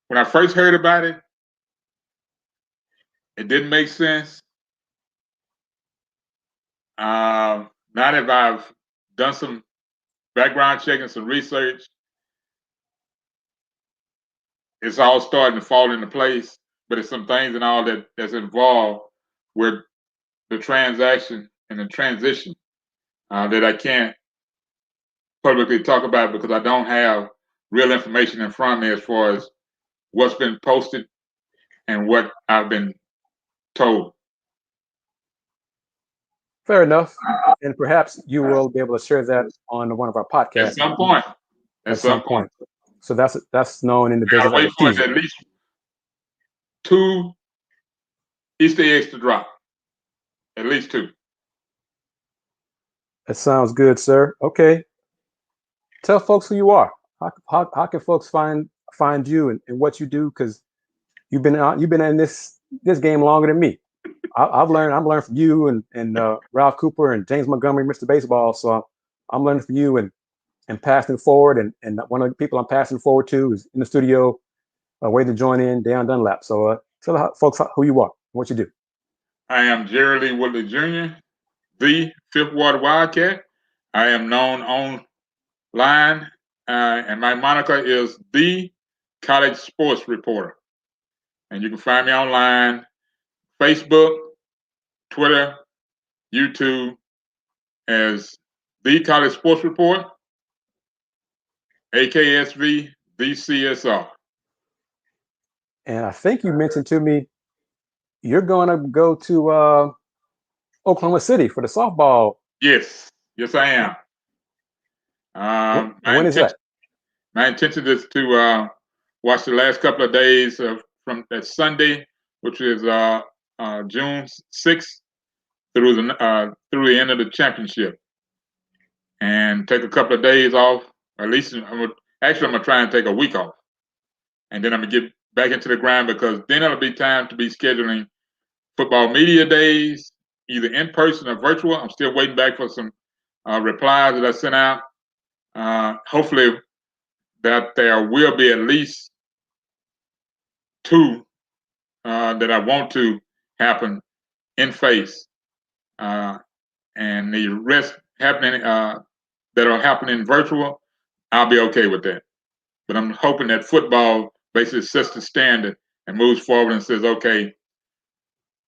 [SPEAKER 2] when I first heard about it, it didn't make sense. Now that I've done some background checking, some research, it's all starting to fall into place. But it's some things and all that's involved with the transaction and the transition that I can't publicly talk about because I don't have real information in front of me as far as what's been posted and what I've been told.
[SPEAKER 1] Fair enough. And perhaps you will be able to share that on one of our podcasts.
[SPEAKER 2] At some point.
[SPEAKER 1] At some point. So that's known in the business.
[SPEAKER 2] I wait for at least 2 Easter eggs to drop. At least 2.
[SPEAKER 1] That sounds good, sir. Okay. Tell folks who you are. How can folks find you and what you do? Because you've been in this game longer than me. I'm learning from you and Ralph Cooper and James Montgomery, Mr. Baseball. So I'm learning from you and passing forward. And one of the people I'm passing forward to is in the studio, waiting to join in, Deion Dunlap. So tell folks who you are, what you do.
[SPEAKER 2] I am Jerry Lee Woodley Jr., the Fifth Ward Wildcat. I am known online, and my moniker is the College Sports Reporter. And you can find me online, Facebook, Twitter, YouTube, as the College Sports Report, AKSV, the CSR.
[SPEAKER 1] And I think you mentioned to me you're going to go to Oklahoma City for the softball.
[SPEAKER 2] Yes, I am.
[SPEAKER 1] When is that?
[SPEAKER 2] My intention is to watch the last couple of days from that Sunday, which is June 6th, through the end of the championship, and take a couple of days off. At least I'm gonna try and take a week off, and then I'm gonna get back into the grind because then it'll be time to be scheduling football media days, either in person or virtual. I'm still waiting back for some replies that I sent out. Hopefully that there will be at least 2 that I want to happen in face, and the rest happening that are happening virtual. I'll be okay with that. But I'm hoping that football basically sets the standard and moves forward and says, okay,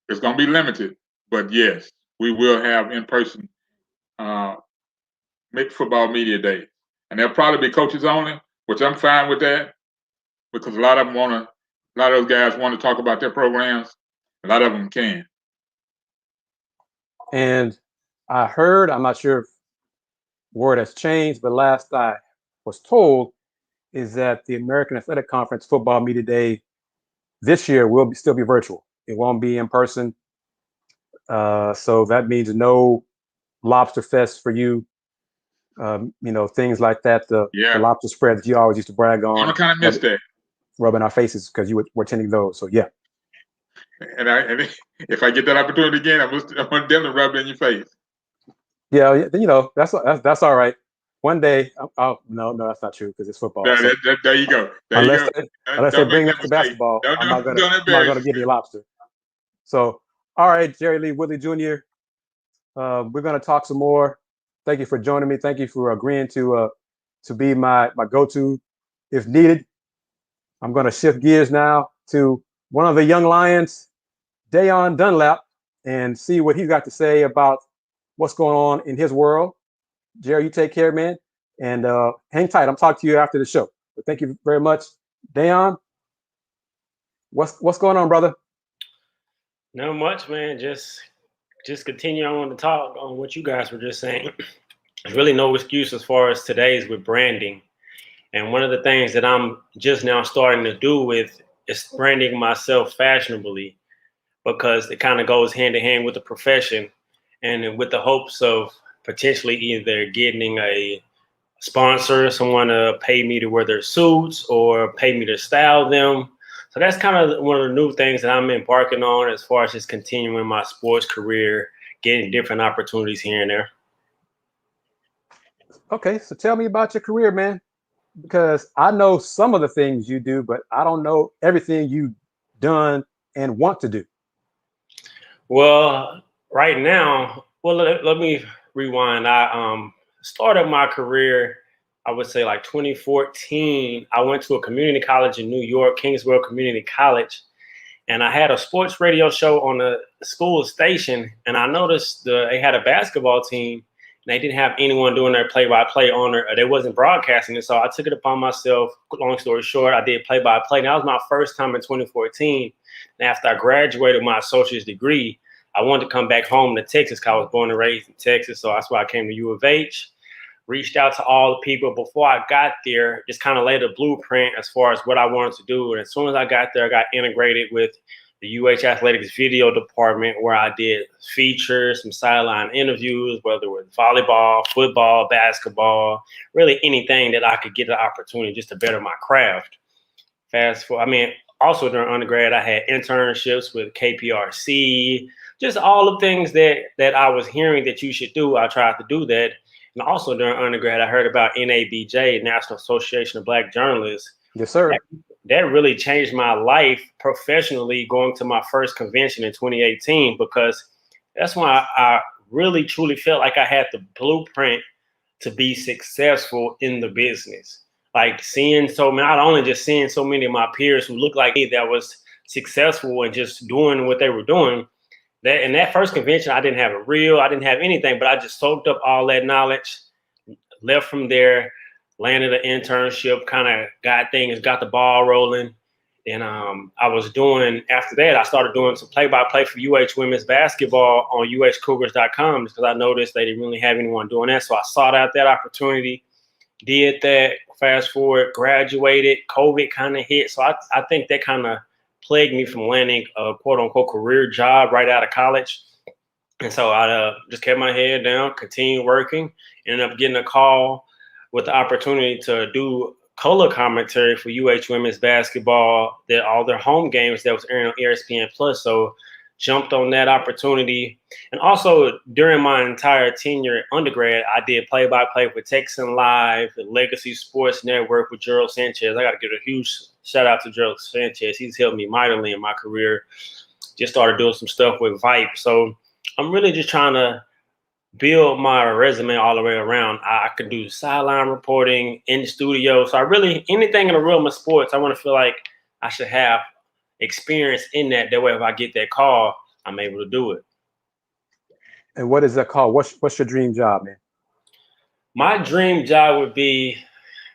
[SPEAKER 2] it's going to be limited, but yes, we will have in-person football media days. And there'll probably be coaches only, which I'm fine with that because a lot of those guys want to talk about their programs. A lot of them can.
[SPEAKER 1] And I heard, I'm not sure if word has changed, but last I was told is that the American Athletic Conference Football Media Day this year will still be virtual. It won't be in person. So that means no lobster fest for you. Things like that. The lobster spread that you always used to brag on.
[SPEAKER 2] I kind of missed that.
[SPEAKER 1] Rubbing our faces because you were attending those. So yeah.
[SPEAKER 2] And if I get that opportunity again, I'm gonna definitely rub it in your face.
[SPEAKER 1] Yeah, that's all right. One day, no, that's not true because it's football.
[SPEAKER 2] There you go.
[SPEAKER 1] Unless they bring us to basketball, I'm not gonna give you lobster. So, all right, Jerry Lee Woodley Jr. We're gonna talk some more. Thank you for joining me. Thank you for agreeing to be my go-to if needed. I'm gonna shift gears now to one of the young Lions, Deion Dunlap, and see what he's got to say about what's going on in his world. Jerry, you take care, man, and hang tight. I'm talking to you after the show. But thank you very much, Deion. What's going on, brother?
[SPEAKER 9] Not much, man. Just continue on to talk on what you guys were just saying. There's really no excuse as far as today's with branding. And one of the things that I'm just now starting to do with is branding myself fashionably, because it kind of goes hand in hand with the profession, and with the hopes of potentially either getting a sponsor, someone to pay me to wear their suits or pay me to style them. So that's kind of one of the new things that I'm embarking on as far as just continuing my sports career, getting different opportunities here and there.
[SPEAKER 1] Okay, so tell me about your career, man, because I know some of the things you do, but I don't know everything you've done and want to do.
[SPEAKER 9] Well, right now, let me rewind. I started my career, I would say like 2014. I went to a community college in New York, Kingsville Community College, and I had a sports radio show on the school station, and I noticed they had a basketball team, and they didn't have anyone doing their play-by-play on it. They wasn't broadcasting it, so I took it upon myself. Long story short, I did play-by-play. That was my first time in 2014. And after I graduated my associate's degree, I wanted to come back home to Texas because I was born and raised in Texas, so that's why I came to U of H. Reached out to all the people before I got there, just kind of laid a blueprint as far as what I wanted to do. And as soon as I got there, I got integrated with the UH Athletics video department, where I did features, some sideline interviews, whether it was volleyball, football, basketball, really anything that I could get the opportunity just to better my craft. Also during undergrad, I had internships with KPRC, just all the things that I was hearing that you should do. I tried to do that. And also during undergrad, I heard about NABJ, National Association of Black Journalists.
[SPEAKER 1] Yes, sir.
[SPEAKER 9] That really changed my life professionally, going to my first convention in 2018, because that's when I really, truly felt like I had the blueprint to be successful in the business. Like not only just seeing so many of my peers who looked like me that was successful and just doing what they were doing. That in that first convention, I didn't have a reel, I didn't have anything, but I just soaked up all that knowledge, left from there, landed an internship, kind of got the ball rolling. And after that, I started doing some play-by-play for UH women's basketball on uhcougars.com, because I noticed they didn't really have anyone doing that. So I sought out that opportunity, did that. Fast forward, graduated, COVID kind of hit. So I think that kind of plagued me from landing a quote-unquote career job right out of college. And so I just kept my head down, continued working, ended up getting a call with the opportunity to do color commentary for UH women's basketball, all their home games that was airing on ESPN Plus. So jumped on that opportunity. And also during my entire tenure undergrad, I did play-by-play for Texan Live, the Legacy Sports Network with Gerald Sanchez. I got to give a huge shout out to Gerald Sanchez. He's helped me mightily in my career. Just started doing some stuff with Vipe. So I'm really just trying to build my resume all the way around. I could do sideline reporting in the studio. So anything in the realm of sports, I want to feel like I should have experience in that. That way, if I get that call, I'm able to do it.
[SPEAKER 1] And what is that call? What's your dream job, man?
[SPEAKER 9] My dream job would be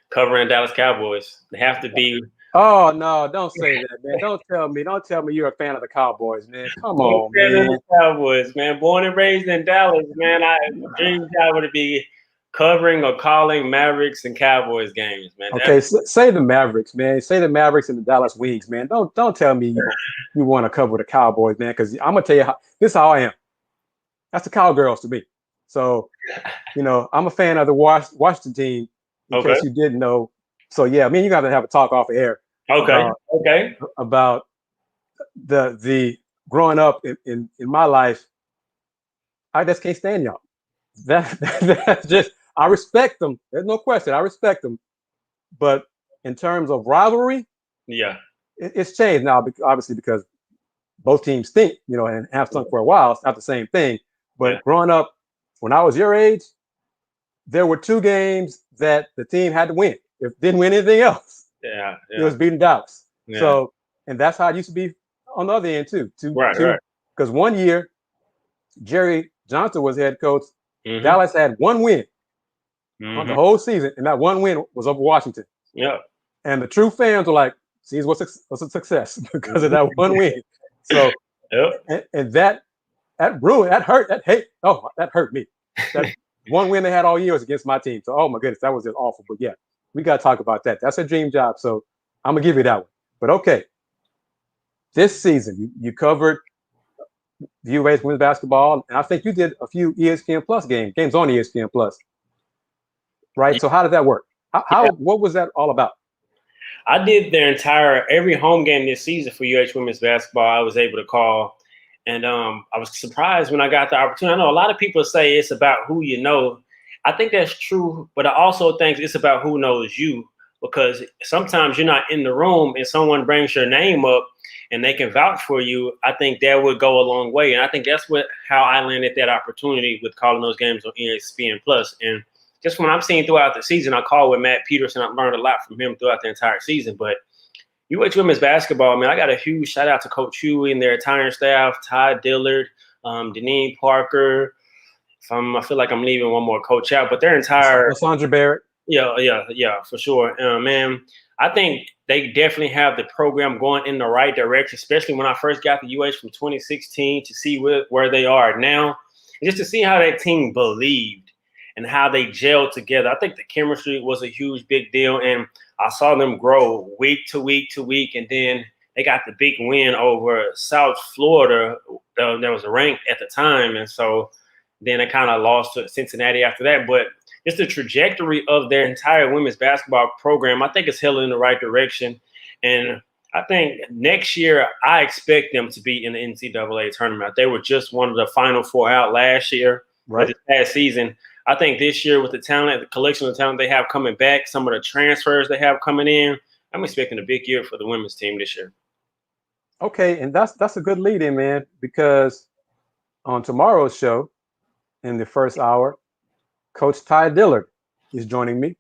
[SPEAKER 9] covering Dallas Cowboys. They have to be.
[SPEAKER 1] Oh no! Don't say that, man. Don't tell me you're a fan of the Cowboys, man. Come on, man.
[SPEAKER 9] The Cowboys, man. Born and raised in Dallas, man. My dream job would be covering or calling Mavericks and Cowboys games, man.
[SPEAKER 1] Okay, say the Mavericks, man. Say the Mavericks and the Dallas Wings, man. Don't tell me you want to cover the Cowboys, man. Because I'm gonna tell you this is how I am. That's the Cowgirls to me. So, I'm a fan of the Washington team. In case you didn't know. So yeah, me and you got to have a talk off the air.
[SPEAKER 9] Okay.
[SPEAKER 1] About the growing up in my life, I just can't stand y'all. That's just, I respect them. There's no question. I respect them. But in terms of rivalry,
[SPEAKER 9] yeah,
[SPEAKER 1] it's changed now, obviously, because both teams stink, and have stunk for a while. It's not the same thing. But growing up, when I was your age, there were 2 games that the team had to win. If didn't win anything else, it was beating Dallas. Yeah. So, and that's how it used to be on the other end too. Right. Because one year, Jerry Johnson was head coach. Mm-hmm. Dallas had 1 win on the whole season, and that 1 win was over Washington.
[SPEAKER 9] Yeah.
[SPEAKER 1] And the true fans were like, "See, what's a success because of that 1 win." So, and that ruined, that hurt, that hurt me. That 1 win they had all year was against my team. So, oh my goodness, that was just awful. But yeah, We got to talk about that. That's a dream job. So I'm going to give you that one. But okay. This season, you covered UVA's women's basketball, and I think you did a few ESPN Plus games on ESPN Plus, right? So how did that work? What was that all about?
[SPEAKER 9] I did every home game this season for UH women's basketball. I was able to call, and I was surprised when I got the opportunity. I know a lot of people say it's about who you know. I think that's true, but I also think it's about who knows you, because sometimes you're not in the room and someone brings your name up and they can vouch for you. I think that would go a long way. And I think that's how I landed that opportunity with calling those games on ESPN Plus. And just when I'm seeing throughout the season, I called with Matt Peterson. I learned a lot from him throughout the entire season. But UH women's basketball, man, I got a huge shout out to Coach Huey and their entire staff, Ty Dillard, Deneen Parker. I feel like I'm leaving one more coach out, but their entire
[SPEAKER 1] Sandra Barrett.
[SPEAKER 9] Yeah, for sure. Man, I think they definitely have the program going in the right direction, especially when I first got to UH from 2016 to see where they are now, and just to see how that team believed and how they gelled together. I think the chemistry was a huge, big deal, and I saw them grow week to week to week, and then they got the big win over South Florida that was ranked at the time, and so then they kind of lost to Cincinnati after that, but just the trajectory of their entire women's basketball program, I think it's heading in the right direction. And I think next year, I expect them to be in the NCAA tournament. They were just one of the Final Four out last year,
[SPEAKER 1] right?
[SPEAKER 9] This past season. I think this year with the talent, the collection of talent they have coming back, some of the transfers they have coming in, I'm expecting a big year for the women's team this year.
[SPEAKER 1] Okay, and that's a good lead in, man, because on tomorrow's show, in the first hour, Coach Ty Dillard is joining me.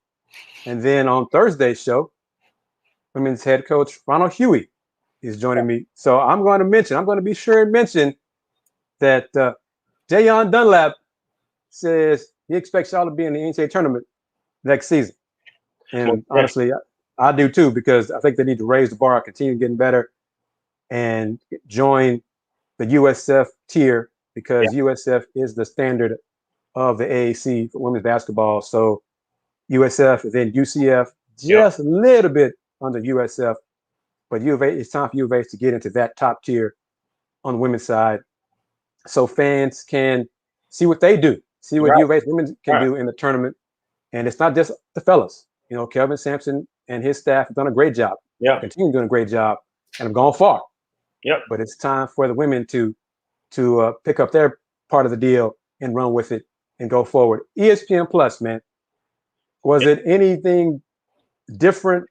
[SPEAKER 1] And then on Thursday's show, women's head coach Ronald Huey is joining me. So I'm going to be sure and mention that Dayon Dunlap says he expects y'all to be in the NCAA tournament next season. And honestly, I do too, because I think they need to raise the bar, continue getting better, and join the USF tier, because USF is the standard of the AAC for women's basketball. So USF and then UCF, just a little bit under USF, but U of A, it's time for U of A to get into that top tier on the women's side, so fans can see what they do, see what U of A's women can do in the tournament. And it's not just the fellas. You know, Kelvin Sampson and his staff have done a great job. Continue doing a great job, and have gone far. But it's time for the women to pick up their part of the deal and run with it and go forward. ESPN Plus, man. Was it anything different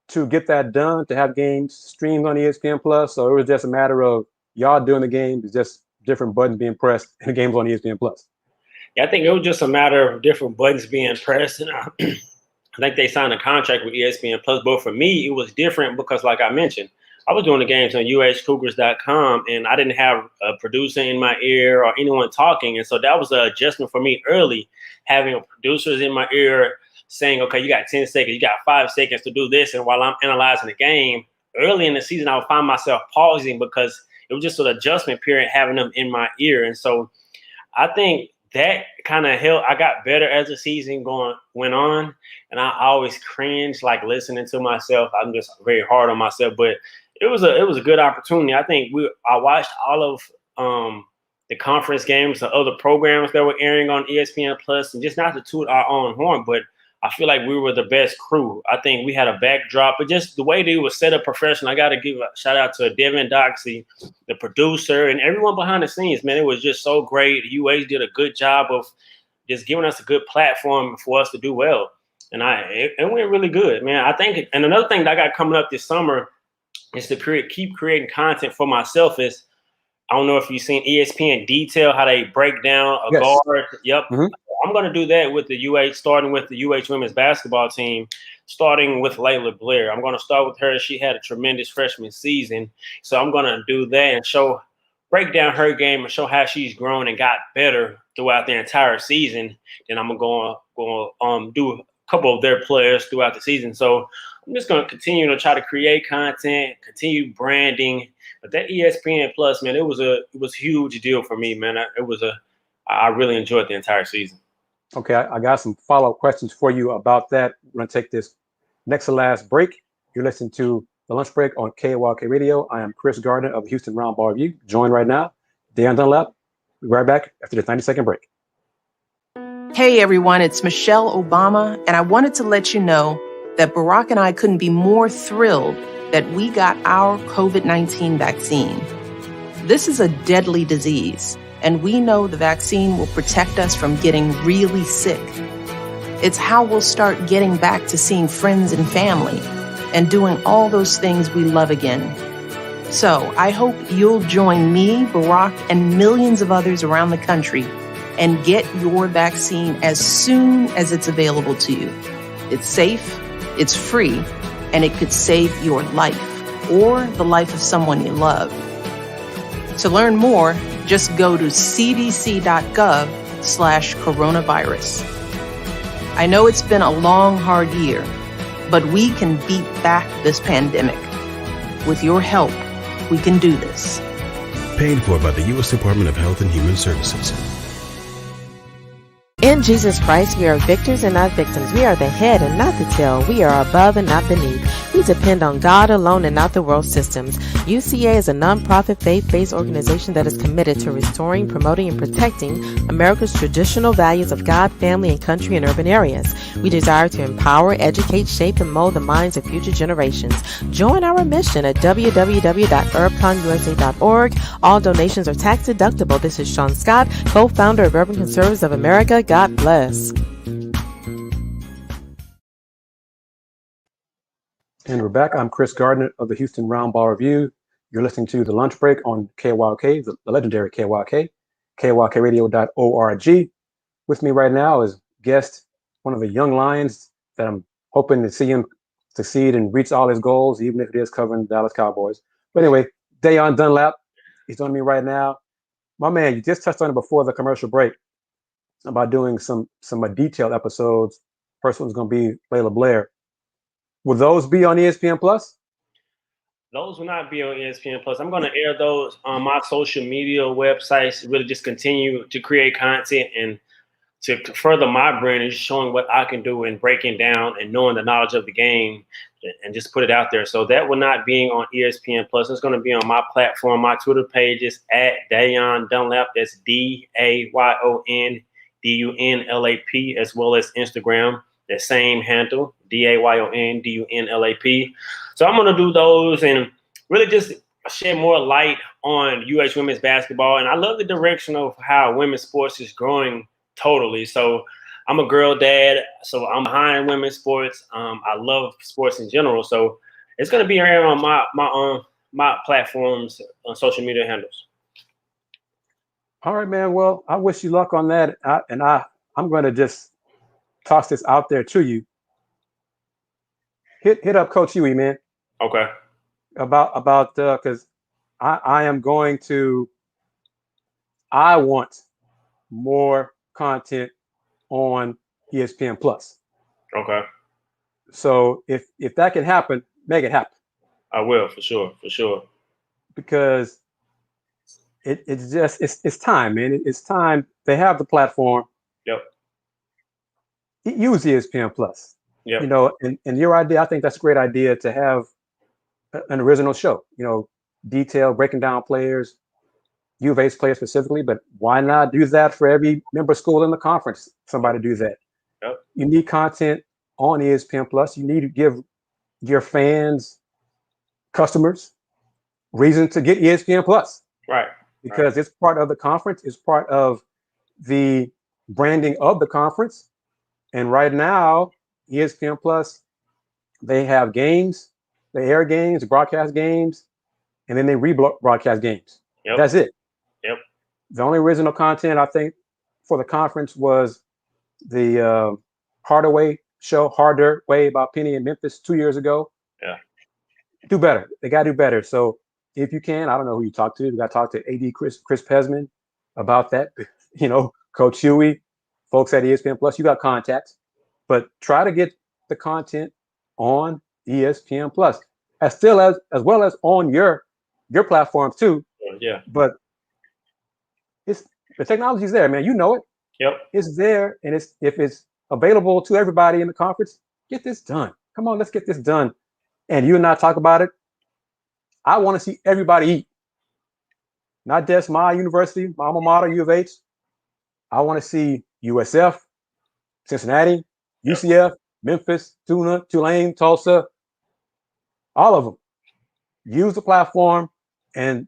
[SPEAKER 1] to get that done, to have games streamed on ESPN Plus? Or it was just a matter of y'all doing the games, just different buttons being pressed and the games on ESPN Plus?
[SPEAKER 9] Yeah, I think it was just a matter of different buttons being pressed. And I think they signed a contract with ESPN Plus. But for me, it was different because, like I mentioned, I was doing the games on UHCougars.com, and I didn't have a producer in my ear or anyone talking. And so that was an adjustment for me early, having producers in my ear saying, okay, you got 10 seconds, you got 5 seconds to do this. And while I'm analyzing the game, early in the season, I would find myself pausing because it was just an adjustment period having them in my ear. And so I think that kind of helped. I got better as the season went on, and I always cringe like listening to myself. I'm just very hard on myself, but it was a good opportunity. I think I watched all of the conference games, the other programs that were airing on ESPN Plus, and just not to toot our own horn, but I feel like we were the best crew. I think we had a backdrop, but just the way they were set up professional. I got to give a shout out to Devin Doxey, the producer, and everyone behind the scenes, man. It was just so great. UH did a good job of just giving us a good platform for us to do well. And it went really good, man. I think, and another thing that I got coming up this summer is to keep creating content for myself. I don't know if you've seen ESPN Detail, how they break down a guard. Mm-hmm. I'm going to do that with the UH, starting with the UH women's basketball team, starting with Layla Blair. I'm going to start with her. She had a tremendous freshman season. So I'm going to do that and break down her game and show how she's grown and got better throughout the entire season. Then I'm going to do a couple of their players throughout the season. So I'm just going to continue to try to create content, continue branding. But that ESPN Plus, man, it was a huge deal for me, man. I really enjoyed the entire season.
[SPEAKER 1] Okay, I got some follow-up questions for you about that. We're going to take this next to last break. You're listening to The Lunch Break on KYOK Radio. I am Kris Gardner of the Houston Roundball Review. Joined right now, Dan Dunlap. We'll be right back after this 90-second break.
[SPEAKER 4] Hey everyone, it's Michelle Obama, and I wanted to let you know that Barack and I couldn't be more thrilled that we got our COVID-19 vaccine. This is a deadly disease, and we know the vaccine will protect us from getting really sick. It's how we'll start getting back to seeing friends and family and doing all those things we love again. So I hope you'll join me, Barack, and millions of others around the country and get your vaccine as soon as it's available to you. It's safe, it's free, and it could save your life or the life of someone you love. To learn more, just go to cdc.gov/coronavirus. I know it's been a long, hard year, but we can beat back this pandemic. With your help, we can do this.
[SPEAKER 5] Paid for by the U.S. Department of Health and Human Services.
[SPEAKER 6] In Jesus Christ, we are victors and not victims. We are the head and not the tail. We are above and not beneath. We depend on God alone and not the world systems. UCA is a nonprofit faith-based organization that is committed to restoring, promoting, and protecting America's traditional values of God, family, and country in urban areas. We desire to empower, educate, shape, and mold the minds of future generations. Join our mission at www.urbconusa.org. All donations are tax deductible. This is Sean Scott, co-founder of Urban Conservatives of America. God bless.
[SPEAKER 1] And we're back. I'm Kris Gardner of the Houston Roundball Review. You're listening to The Lunch Break on KYOK, the legendary KYOK, KYOKradio.org. With me right now is guest, one of the young lions that I'm hoping to see him succeed and reach all his goals, even if it is covering the Dallas Cowboys. But anyway, Dayon Dunlap, he's joining me right now. My man, you just touched on it before the commercial break about doing some detailed episodes. First one's going to be Layla Blair. Will those be on ESPN Plus?
[SPEAKER 9] Those will not be on ESPN Plus. I'm going to air those on my social media websites, really just continue to create content and to further my brand and showing what I can do in breaking down and knowing the knowledge of the game and just put it out there. So that will not be on ESPN Plus. It's going to be on my platform. My Twitter page is at Dayon Dunlap. That's DAYONDUNLAP, as well as Instagram, the same handle, DAYONDUNLAP. So I'm going to do those and really just shed more light on UH women's basketball. And I love the direction of how women's sports is growing totally. So I'm a girl dad, so I'm behind women's sports. I love sports in general. So it's going to be here on my platforms on social media handles.
[SPEAKER 1] All right, man. Well, I wish you luck on that. I'm going to just toss this out there to you. Hit up Coach Huey, man.
[SPEAKER 9] Okay.
[SPEAKER 1] About because I want more content on ESPN Plus.
[SPEAKER 9] Okay.
[SPEAKER 1] So if that can happen, make it happen.
[SPEAKER 9] I will, for sure.
[SPEAKER 1] Because it's time, man. It's time. They have the platform.
[SPEAKER 9] Yep.
[SPEAKER 1] Use ESPN Plus.
[SPEAKER 9] Yep.
[SPEAKER 1] You know, and your idea, I think that's a great idea to have an original show. You know, detailed breaking down players, U of A's players specifically, but why not do that for every member school in the conference? Somebody do that.
[SPEAKER 9] Yep.
[SPEAKER 1] You need content on ESPN Plus. You need to give your fans, customers, reason to get ESPN Plus.
[SPEAKER 9] Right.
[SPEAKER 1] Because it's part of the conference. It's part of the branding of the conference. And right now, ESPN Plus, they have games, they air games, broadcast games, and then they rebroadcast games.
[SPEAKER 9] Yep.
[SPEAKER 1] That's it.
[SPEAKER 9] Yep.
[SPEAKER 1] The only original content I think for the conference was the Harder Way about Penny in Memphis 2 years ago.
[SPEAKER 9] Yeah.
[SPEAKER 1] Do better. They got to do better. So if you can, I don't know who you talk to. You got to talk to AD Chris Pesman about that. You know, Coach Huey, folks at ESPN Plus, you got contacts, but try to get the content on ESPN Plus as well as on your platforms too.
[SPEAKER 9] Yeah.
[SPEAKER 1] But the technology's there, man. You know it.
[SPEAKER 9] Yep.
[SPEAKER 1] It's there, and if it's available to everybody in the conference, get this done. Come on, let's get this done. And you and I talk about it. I want to see everybody eat. Not just my university, my alma mater, U of H. I want to see USF, Cincinnati, UCF, Memphis, Tulane, Tulsa, all of them. Use the platform and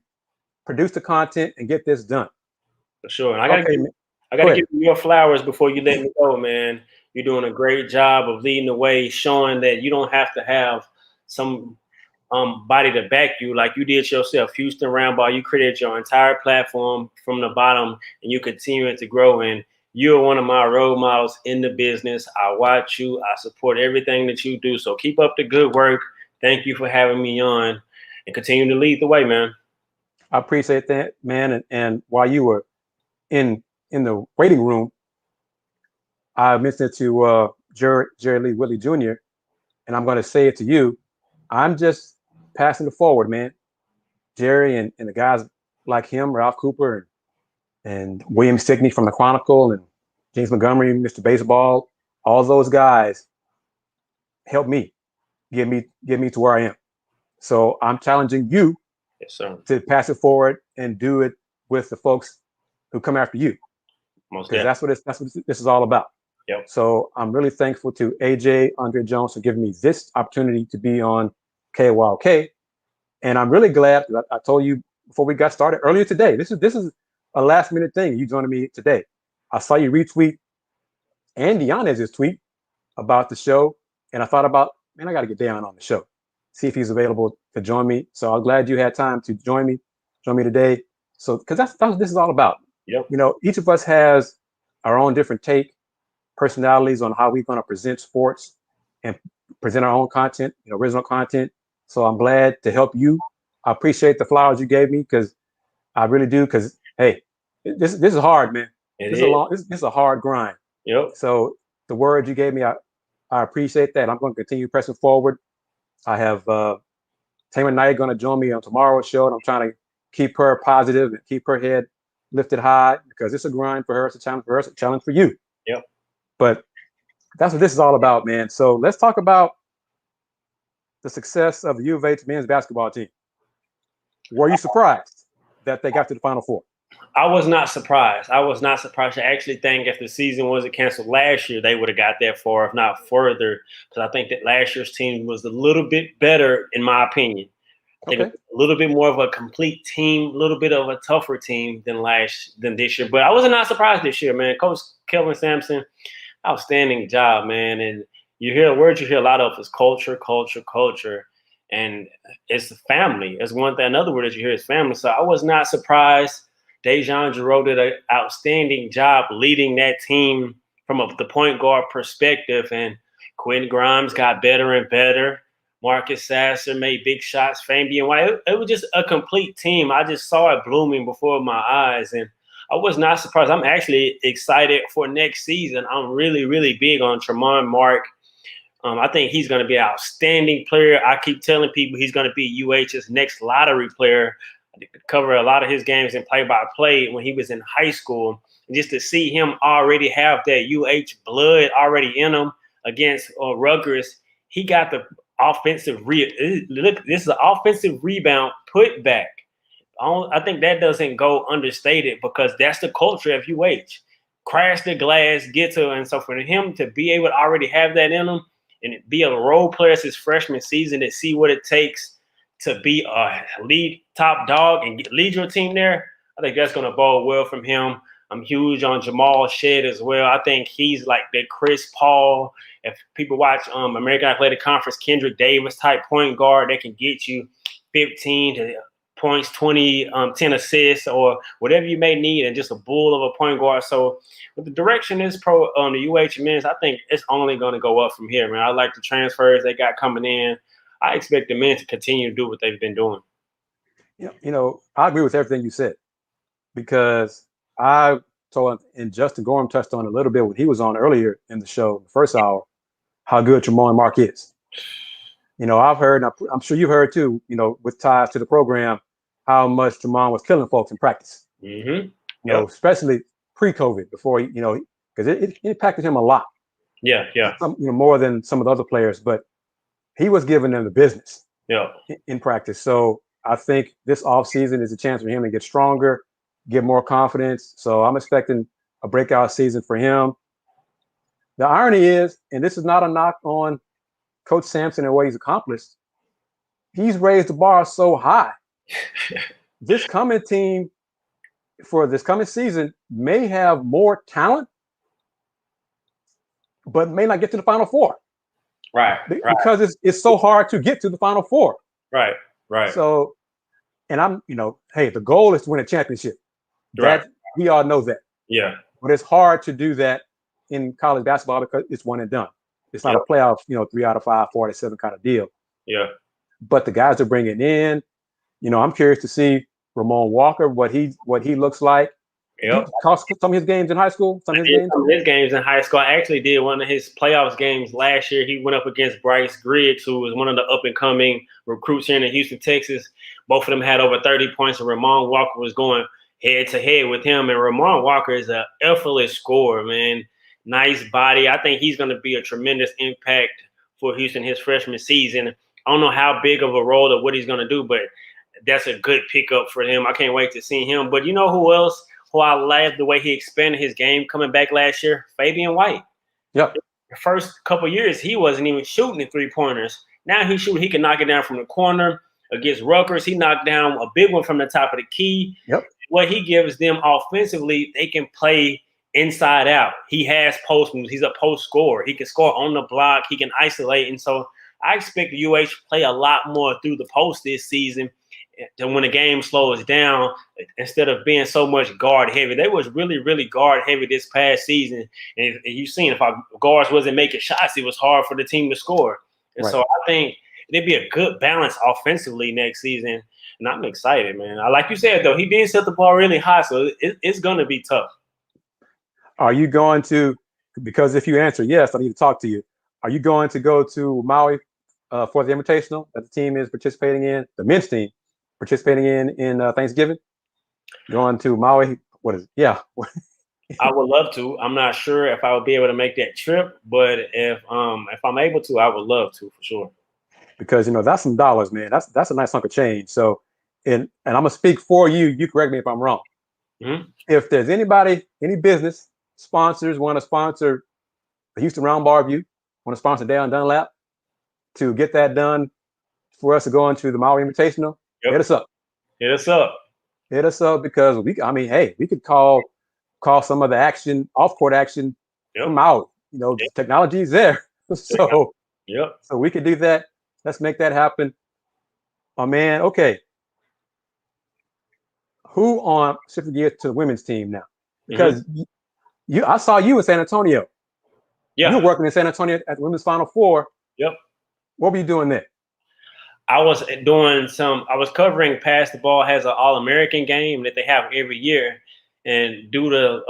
[SPEAKER 1] produce the content and get this done.
[SPEAKER 9] For sure. And I gotta give you your flowers before you let me go, man. You're doing a great job of leading the way, showing that you don't have to have some body to back you like you did yourself. Houston Roundball, you created your entire platform from the bottom, and you continue to grow. And you're one of my role models in the business. I watch you. I support everything that you do. So keep up the good work. Thank you for having me on, and continue to lead the way, man.
[SPEAKER 1] I appreciate that, man. And while you were in the waiting room, I mentioned it to Jerry Lee Whitley Jr., and I'm going to say it to you. I'm just passing it forward, man. Jerry and the guys like him, Ralph Cooper and William Stickney from the Chronicle, and James Montgomery, Mr. Baseball, all those guys help me, get me to where I am. So I'm challenging you,
[SPEAKER 9] yes, sir,
[SPEAKER 1] to pass it forward and do it with the folks who come after you. Because that's what this is all about.
[SPEAKER 9] Yep.
[SPEAKER 1] So I'm really thankful to AJ Andre Jones for giving me this opportunity to be on KYOK. And I'm really glad, because I told you before we got started earlier today, this is a last minute thing. You joining me today. I saw you retweet Andy Yanez's tweet about the show. And I thought about, man, I got to get down on the show, see if he's available to join me. So I'm glad you had time to join me today. So, because that's what this is all about.
[SPEAKER 9] Yep.
[SPEAKER 1] You know, each of us has our own different personalities on how we're going to present sports and present our own content, original content. So I'm glad to help you. I appreciate the flowers you gave me, because I really do. Because hey, this is hard, man. This is a hard grind.
[SPEAKER 9] Yep.
[SPEAKER 1] So the words you gave me, I appreciate that. I'm going to continue pressing forward. I have Tamer Knight going to join me on tomorrow's show, and I'm trying to keep her positive and keep her head lifted high, because it's a grind for her. It's a challenge for her. It's a challenge for you.
[SPEAKER 9] Yep.
[SPEAKER 1] But that's what this is all about, man. So let's talk about the success of the U of H men's basketball team. Were you surprised that they got to the Final Four?
[SPEAKER 9] I was not surprised. I actually think if the season wasn't canceled last year, they would have got that far, if not further, because I think that last year's team was a little bit better, in my opinion. I think a little bit more of a complete team, a little bit of a tougher team than this year. But I was not surprised this year, man. Coach Kelvin Sampson, outstanding job, man. And you hear a lot of is culture. And it's the family. It's one thing. Another word that you hear is family. So I was not surprised. Dejan Giroux did an outstanding job leading that team from the point guard perspective. And Quentin Grimes got better and better. Marcus Sasser made big shots. Fabian White. It was just a complete team. I just saw it blooming before my eyes. And I was not surprised. I'm actually excited for next season. I'm really, really big on Tremont Mark. I think he's going to be an outstanding player. I keep telling people he's going to be UH's next lottery player. I cover a lot of his games in play-by-play when he was in high school. And just to see him already have that UH blood already in him against Rutgers, he got the offensive look. This is an offensive rebound putback. I think that doesn't go understated, because that's the culture of UH. Crash the glass, get to, and so for him to be able to already have that in him and be a role player his freshman season, to see what it takes to be a lead top dog and lead your team there, I think that's going to bode well from him. I'm huge on Jamal Shead as well. I think he's like that Chris Paul. If people watch American Athletic Conference, Kendrick Davis type point guard that can get you 15 points, 20, 10 assists, or whatever you may need, and just a bull of a point guard. So with the direction is on the UH men's, I think it's only going to go up from here, man. I like the transfers they got coming in. I expect the men to continue to do what they've been doing.
[SPEAKER 1] I agree with everything you said, because I told, and Justin Gorham touched on a little bit when he was on earlier in the show, the first hour, how good Tremont Mark is. I've heard, and I'm sure you've heard too, with ties to the program, how much Tremont was killing folks in practice.
[SPEAKER 9] Mm-hmm.
[SPEAKER 1] Especially pre-COVID before because it impacted him a lot.
[SPEAKER 9] Yeah.
[SPEAKER 1] More than some of the other players, but he was giving them the business.
[SPEAKER 9] Yeah.
[SPEAKER 1] In practice. So I think this offseason is a chance for him to get stronger, get more confidence. So I'm expecting a breakout season for him. The irony is, and this is not a knock on Coach Sampson and what he's accomplished, he's raised the bar so high. This coming team for this coming season may have more talent, but may not get to the Final Four.
[SPEAKER 9] Right.
[SPEAKER 1] Because it's so hard to get to the Final Four.
[SPEAKER 9] Right.
[SPEAKER 1] So, and I'm, hey, the goal is to win a championship. That we all know that.
[SPEAKER 9] Yeah.
[SPEAKER 1] But it's hard to do that in college basketball because it's one and done. It's not a playoff, 3 out of 5, 4 out of 7 kind of deal.
[SPEAKER 9] Yeah.
[SPEAKER 1] But the guys are bringing in, I'm curious to see Ramon Walker, what he looks like.
[SPEAKER 9] Yep.
[SPEAKER 1] He cost some of his games in high school. Some of
[SPEAKER 9] his games in high school. I actually did one of his playoffs games last year. He went up against Bryce Griggs, who was one of the up-and-coming recruits here in Houston, Texas. Both of them had over 30 points, and Ramon Walker was going head-to-head with him. And Ramon Walker is an effortless scorer, man. Nice body. I think he's going to be a tremendous impact for Houston his freshman season. I don't know how big of a role or what he's going to do, but that's a good pickup for him. I can't wait to see him. But you know who else? Who I love the way he expanded his game coming back last year? Fabian White.
[SPEAKER 1] Yep.
[SPEAKER 9] The first couple of years, he wasn't even shooting the three-pointers. Now he's shooting. He can knock it down from the corner. Against Rutgers, he knocked down a big one from the top of the key.
[SPEAKER 1] Yep.
[SPEAKER 9] What he gives them offensively, they can play inside out. He has post moves. He's a post scorer. He can score on the block. He can isolate. And so I expect the UH to play a lot more through the post this season. And when the game slows down, instead of being so much guard heavy, they was really, really guard heavy this past season. And you've seen if our guards wasn't making shots, it was hard for the team to score. And so I think it'd be a good balance offensively next season. And I'm excited, man. Like you said, though, he did set the ball really high, so it's going to be tough.
[SPEAKER 1] Are you going to, because if you answer yes, I need to talk to you. Are you going to go to Maui for the Invitational that the team is participating in, the men's team participating in Thanksgiving? Going to Maui? What is it? Yeah.
[SPEAKER 9] I would love to. I'm not sure if I would be able to make that trip, but if I'm able to, I would love to for sure.
[SPEAKER 1] Because that's some dollars, man. That's a nice hunk of change. So, and I'm gonna speak for you. You correct me if I'm wrong.
[SPEAKER 9] Mm-hmm.
[SPEAKER 1] If there's any business sponsors want to sponsor the Houston Roundball Review, want to sponsor Dale and Dunlap to get that done for us to go into the Maui Invitational, hit us up.
[SPEAKER 9] Hit us up.
[SPEAKER 1] Hit us up because we could call some of the action, off-court action from Maui. Technology is there. So we could do that. Let's make that happen. Oh man, okay. Who on shifting gears to the women's team now? Because I saw you in San Antonio.
[SPEAKER 9] Yeah.
[SPEAKER 1] You were working in San Antonio at the Women's Final Four.
[SPEAKER 9] Yep.
[SPEAKER 1] What were you doing there?
[SPEAKER 9] I was covering Pass the Ball has an All-American game that they have every year. And due to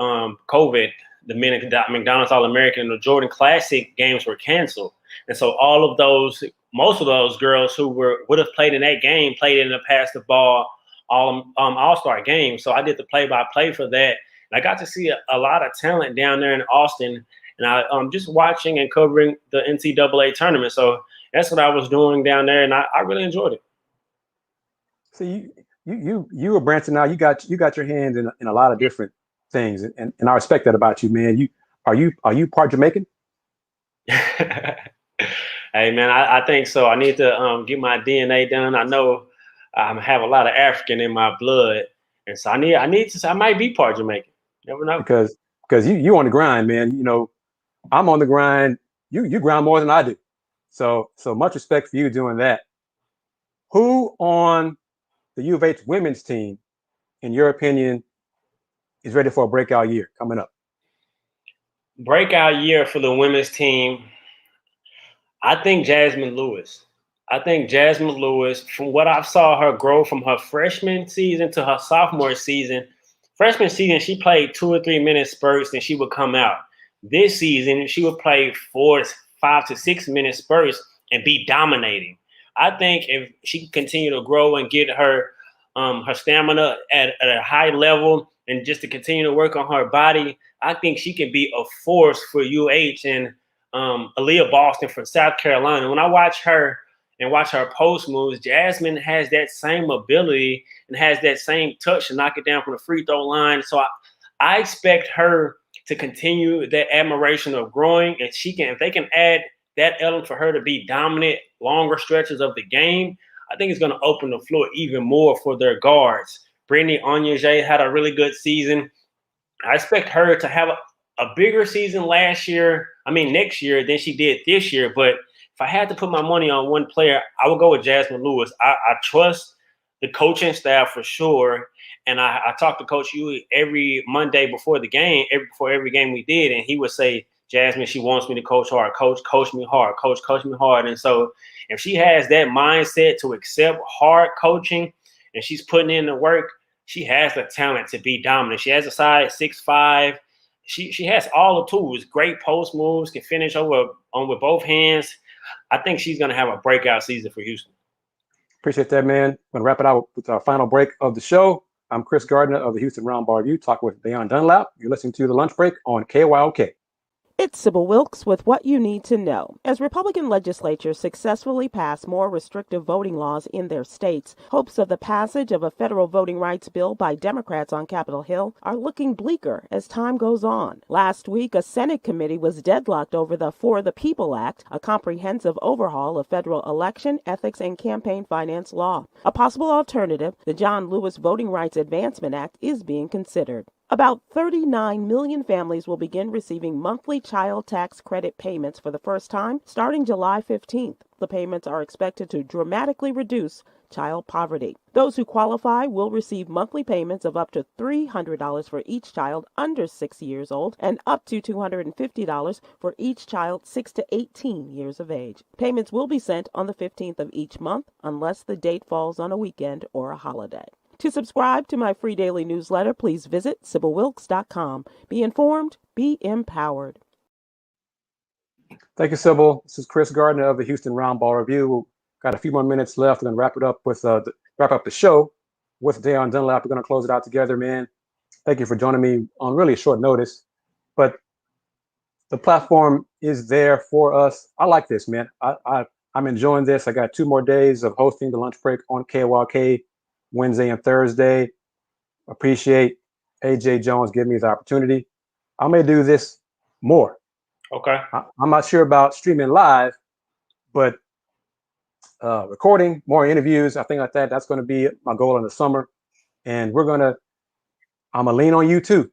[SPEAKER 9] COVID, the McDonald's All-American and the Jordan Classic games were canceled. And so most of those girls who would have played in that game played in the Pass the Ball All-Star game. So I did the play-by-play for that. And I got to see a lot of talent down there in Austin. And I'm just watching and covering the NCAA tournament. So that's what I was doing down there, and I really enjoyed it.
[SPEAKER 1] So you were branching out. You got your hands in a lot of different things, and I respect that about you, man. Are you part Jamaican?
[SPEAKER 9] Hey, man, I think so. I need to get my DNA done. I know I have a lot of African in my blood, and so I might be part Jamaican. Never know. Because
[SPEAKER 1] you on the grind, man. I'm on the grind. You grind more than I do. So much respect for you doing that. Who on the U of H women's team, in your opinion, is ready for a breakout year coming up?
[SPEAKER 9] Breakout year for the women's team. I think Jasmine Lewis. From what I saw her grow from her freshman season to her sophomore season, freshman season, she played 2 or 3 minute spurts and she would come out. This season, she would play 5 to 6 minute spurts and be dominating. I think if she can continue to grow and get her stamina at a high level and just to continue to work on her body, I think she can be a force for UH. And Aaliyah Boston from South Carolina, when I watch her and watch her post moves, Jasmine has that same ability and has that same touch to knock it down from the free throw line. So I expect her to continue that admiration of growing, and if they can add that element for her to be dominant longer stretches of the game, I think it's going to open the floor even more for their guards. Brittany Onyeje had a really good season. I expect her to have a bigger season next year than she did this year. But if I had to put my money on one player, I would go with Jasmine Lewis. I trust the coaching staff for sure. And I talked to Coach Huey every Monday before the game, before every game we did. And he would say, Jasmine, she wants me to coach hard. Coach me hard. Coach me hard. And so if she has that mindset to accept hard coaching and she's putting in the work, she has the talent to be dominant. She has a size 6'5". She has all the tools. Great post moves, can finish with both hands. I think she's going to have a breakout season for Houston.
[SPEAKER 1] Appreciate that, man. I'm going to wrap it out with our final break of the show. I'm Kris Gardner of the Houston Roundball Review, talking with Deion Dunlap. You're listening to The Lunch Break on KYOK.
[SPEAKER 8] It's Sybil Wilkes with what you need to know. As Republican legislatures successfully pass more restrictive voting laws in their states, hopes of the passage of a federal voting rights bill by Democrats on Capitol Hill are looking bleaker as time goes on. Last week, a Senate committee was deadlocked over the For the People Act, a comprehensive overhaul of federal election, ethics, and campaign finance law. A possible alternative, the John Lewis Voting Rights Advancement Act, is being considered. About 39 million families will begin receiving monthly child tax credit payments for the first time starting July 15th. The payments are expected to dramatically reduce child poverty. Those who qualify will receive monthly payments of up to $300 for each child under 6 years old and up to $250 for each child 6 to 18 years of age. Payments will be sent on the 15th of each month unless the date falls on a weekend or a holiday. To subscribe to my free daily newsletter, please visit SybilWilkes.com. Be informed, be empowered.
[SPEAKER 1] Thank you, Sybil. This is Kris Gardner of the Houston Roundball Review. We've got a few more minutes left. We're going to wrap it up with wrap up the show with Deion Dunlap. We're going to close it out together, man. Thank you for joining me on really short notice, but the platform is there for us. I like this, man. I'm enjoying this. I got 2 more days of hosting the lunch break on KYOK. Wednesday and Thursday. Appreciate AJ Jones giving me the opportunity. I may do this more.
[SPEAKER 9] Okay.
[SPEAKER 1] I'm not sure about streaming live, but recording more interviews, I think like that. That's going to be my goal in the summer. And I'm going to lean on you too,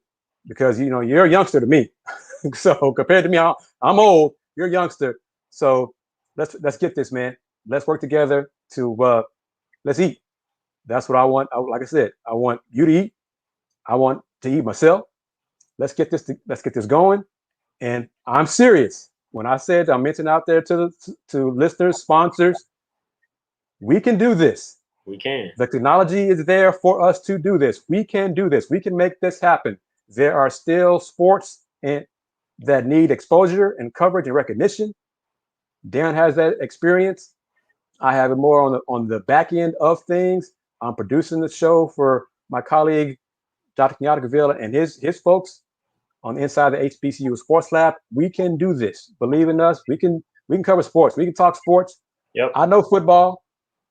[SPEAKER 1] because you're a youngster to me. So compared to me, I'm old. You're a youngster. So let's get this, man. Let's work together to let's eat. That's what I want. Like I said, I want you to eat. I want to eat myself. Let's get this going. And I'm serious. When I said, I mentioned out there to listeners, sponsors, we can do this.
[SPEAKER 9] We can.
[SPEAKER 1] The technology is there for us to do this. We can do this. We can make this happen. There are still sports that need exposure and coverage and recognition. Dan has that experience. I have it more on the back end of things. I'm producing the show for my colleague, Dr. Kenyatta Gavila, and his folks on the inside of the HBCU Sports Lab. We can do this. Believe in us. We can cover sports. We can talk sports.
[SPEAKER 9] Yep.
[SPEAKER 1] I know football.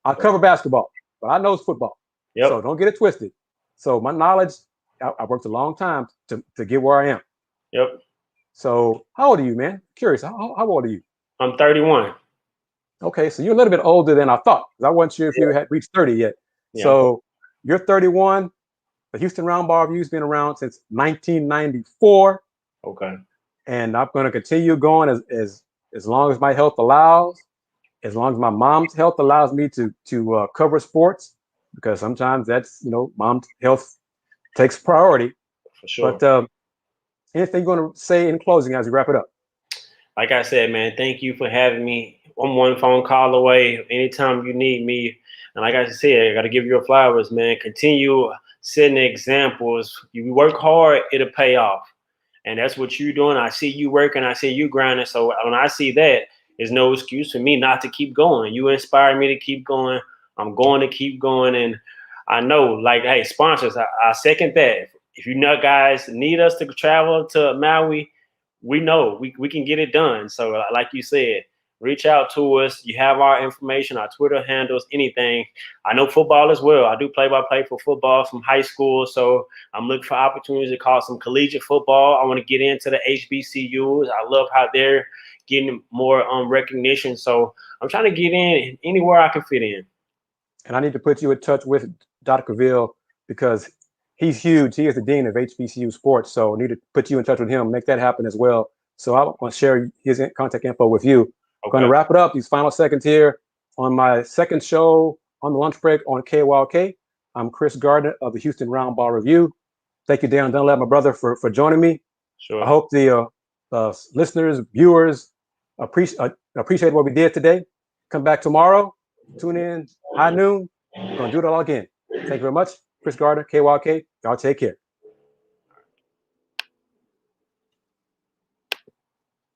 [SPEAKER 1] I cover basketball, but I know football.
[SPEAKER 9] Yep.
[SPEAKER 1] So don't get it twisted. So my knowledge, I worked a long time to get where I am.
[SPEAKER 9] Yep. So
[SPEAKER 1] how old are you, man? Curious. How old are you?
[SPEAKER 9] I'm 31.
[SPEAKER 1] Okay, so you're a little bit older than I thought. I wasn't sure if you had reached 30 yet. Yeah. So you're 31. The Houston Roundball Review's been around since 1994.
[SPEAKER 9] Okay.
[SPEAKER 1] And I'm going to continue going as long as my health allows, as long as my mom's health allows me to cover sports, because sometimes that's, mom's health takes priority.
[SPEAKER 9] For sure.
[SPEAKER 1] But anything you're going to say in closing as we wrap it up?
[SPEAKER 9] Like I said, man, thank you for having me. I'm one phone call away anytime you need me. And like I said, I got to give you your flowers, man. Continue setting examples. You work hard, it'll pay off. And that's what you're doing. I see you working. I see you grinding. So when I see that, there's no excuse for me not to keep going. You inspire me to keep going. I'm going to keep going. And I know, like, hey, sponsors, I second that. if you know guys need us to travel to Maui, we know we can get it done. So like you said, reach out to us. You have our information, our Twitter handles, anything. I know football as well. I do play-by-play for football from high school. So I'm looking for opportunities to call some collegiate football. I want to get into the HBCUs. I love how they're getting more recognition. So I'm trying to get in anywhere I can fit in.
[SPEAKER 1] And I need to put you in touch with Dr. Cavill because he's huge. He is the dean of HBCU sports. So I need to put you in touch with him, make that happen as well. So I want to share his contact info with you. Okay. I'm going to wrap it up these final seconds here on my second show on the lunch break on KYOK. I'm Kris Gardner of the Houston Roundball Review. Thank you, Dan Dunlap, my brother, for joining me.
[SPEAKER 9] Sure.
[SPEAKER 1] I hope the listeners, viewers appreciate what we did today. Come back tomorrow. Tune in high noon. We're going to do it all again. Thank you very much. Kris Gardner, KYOK. Y'all take care.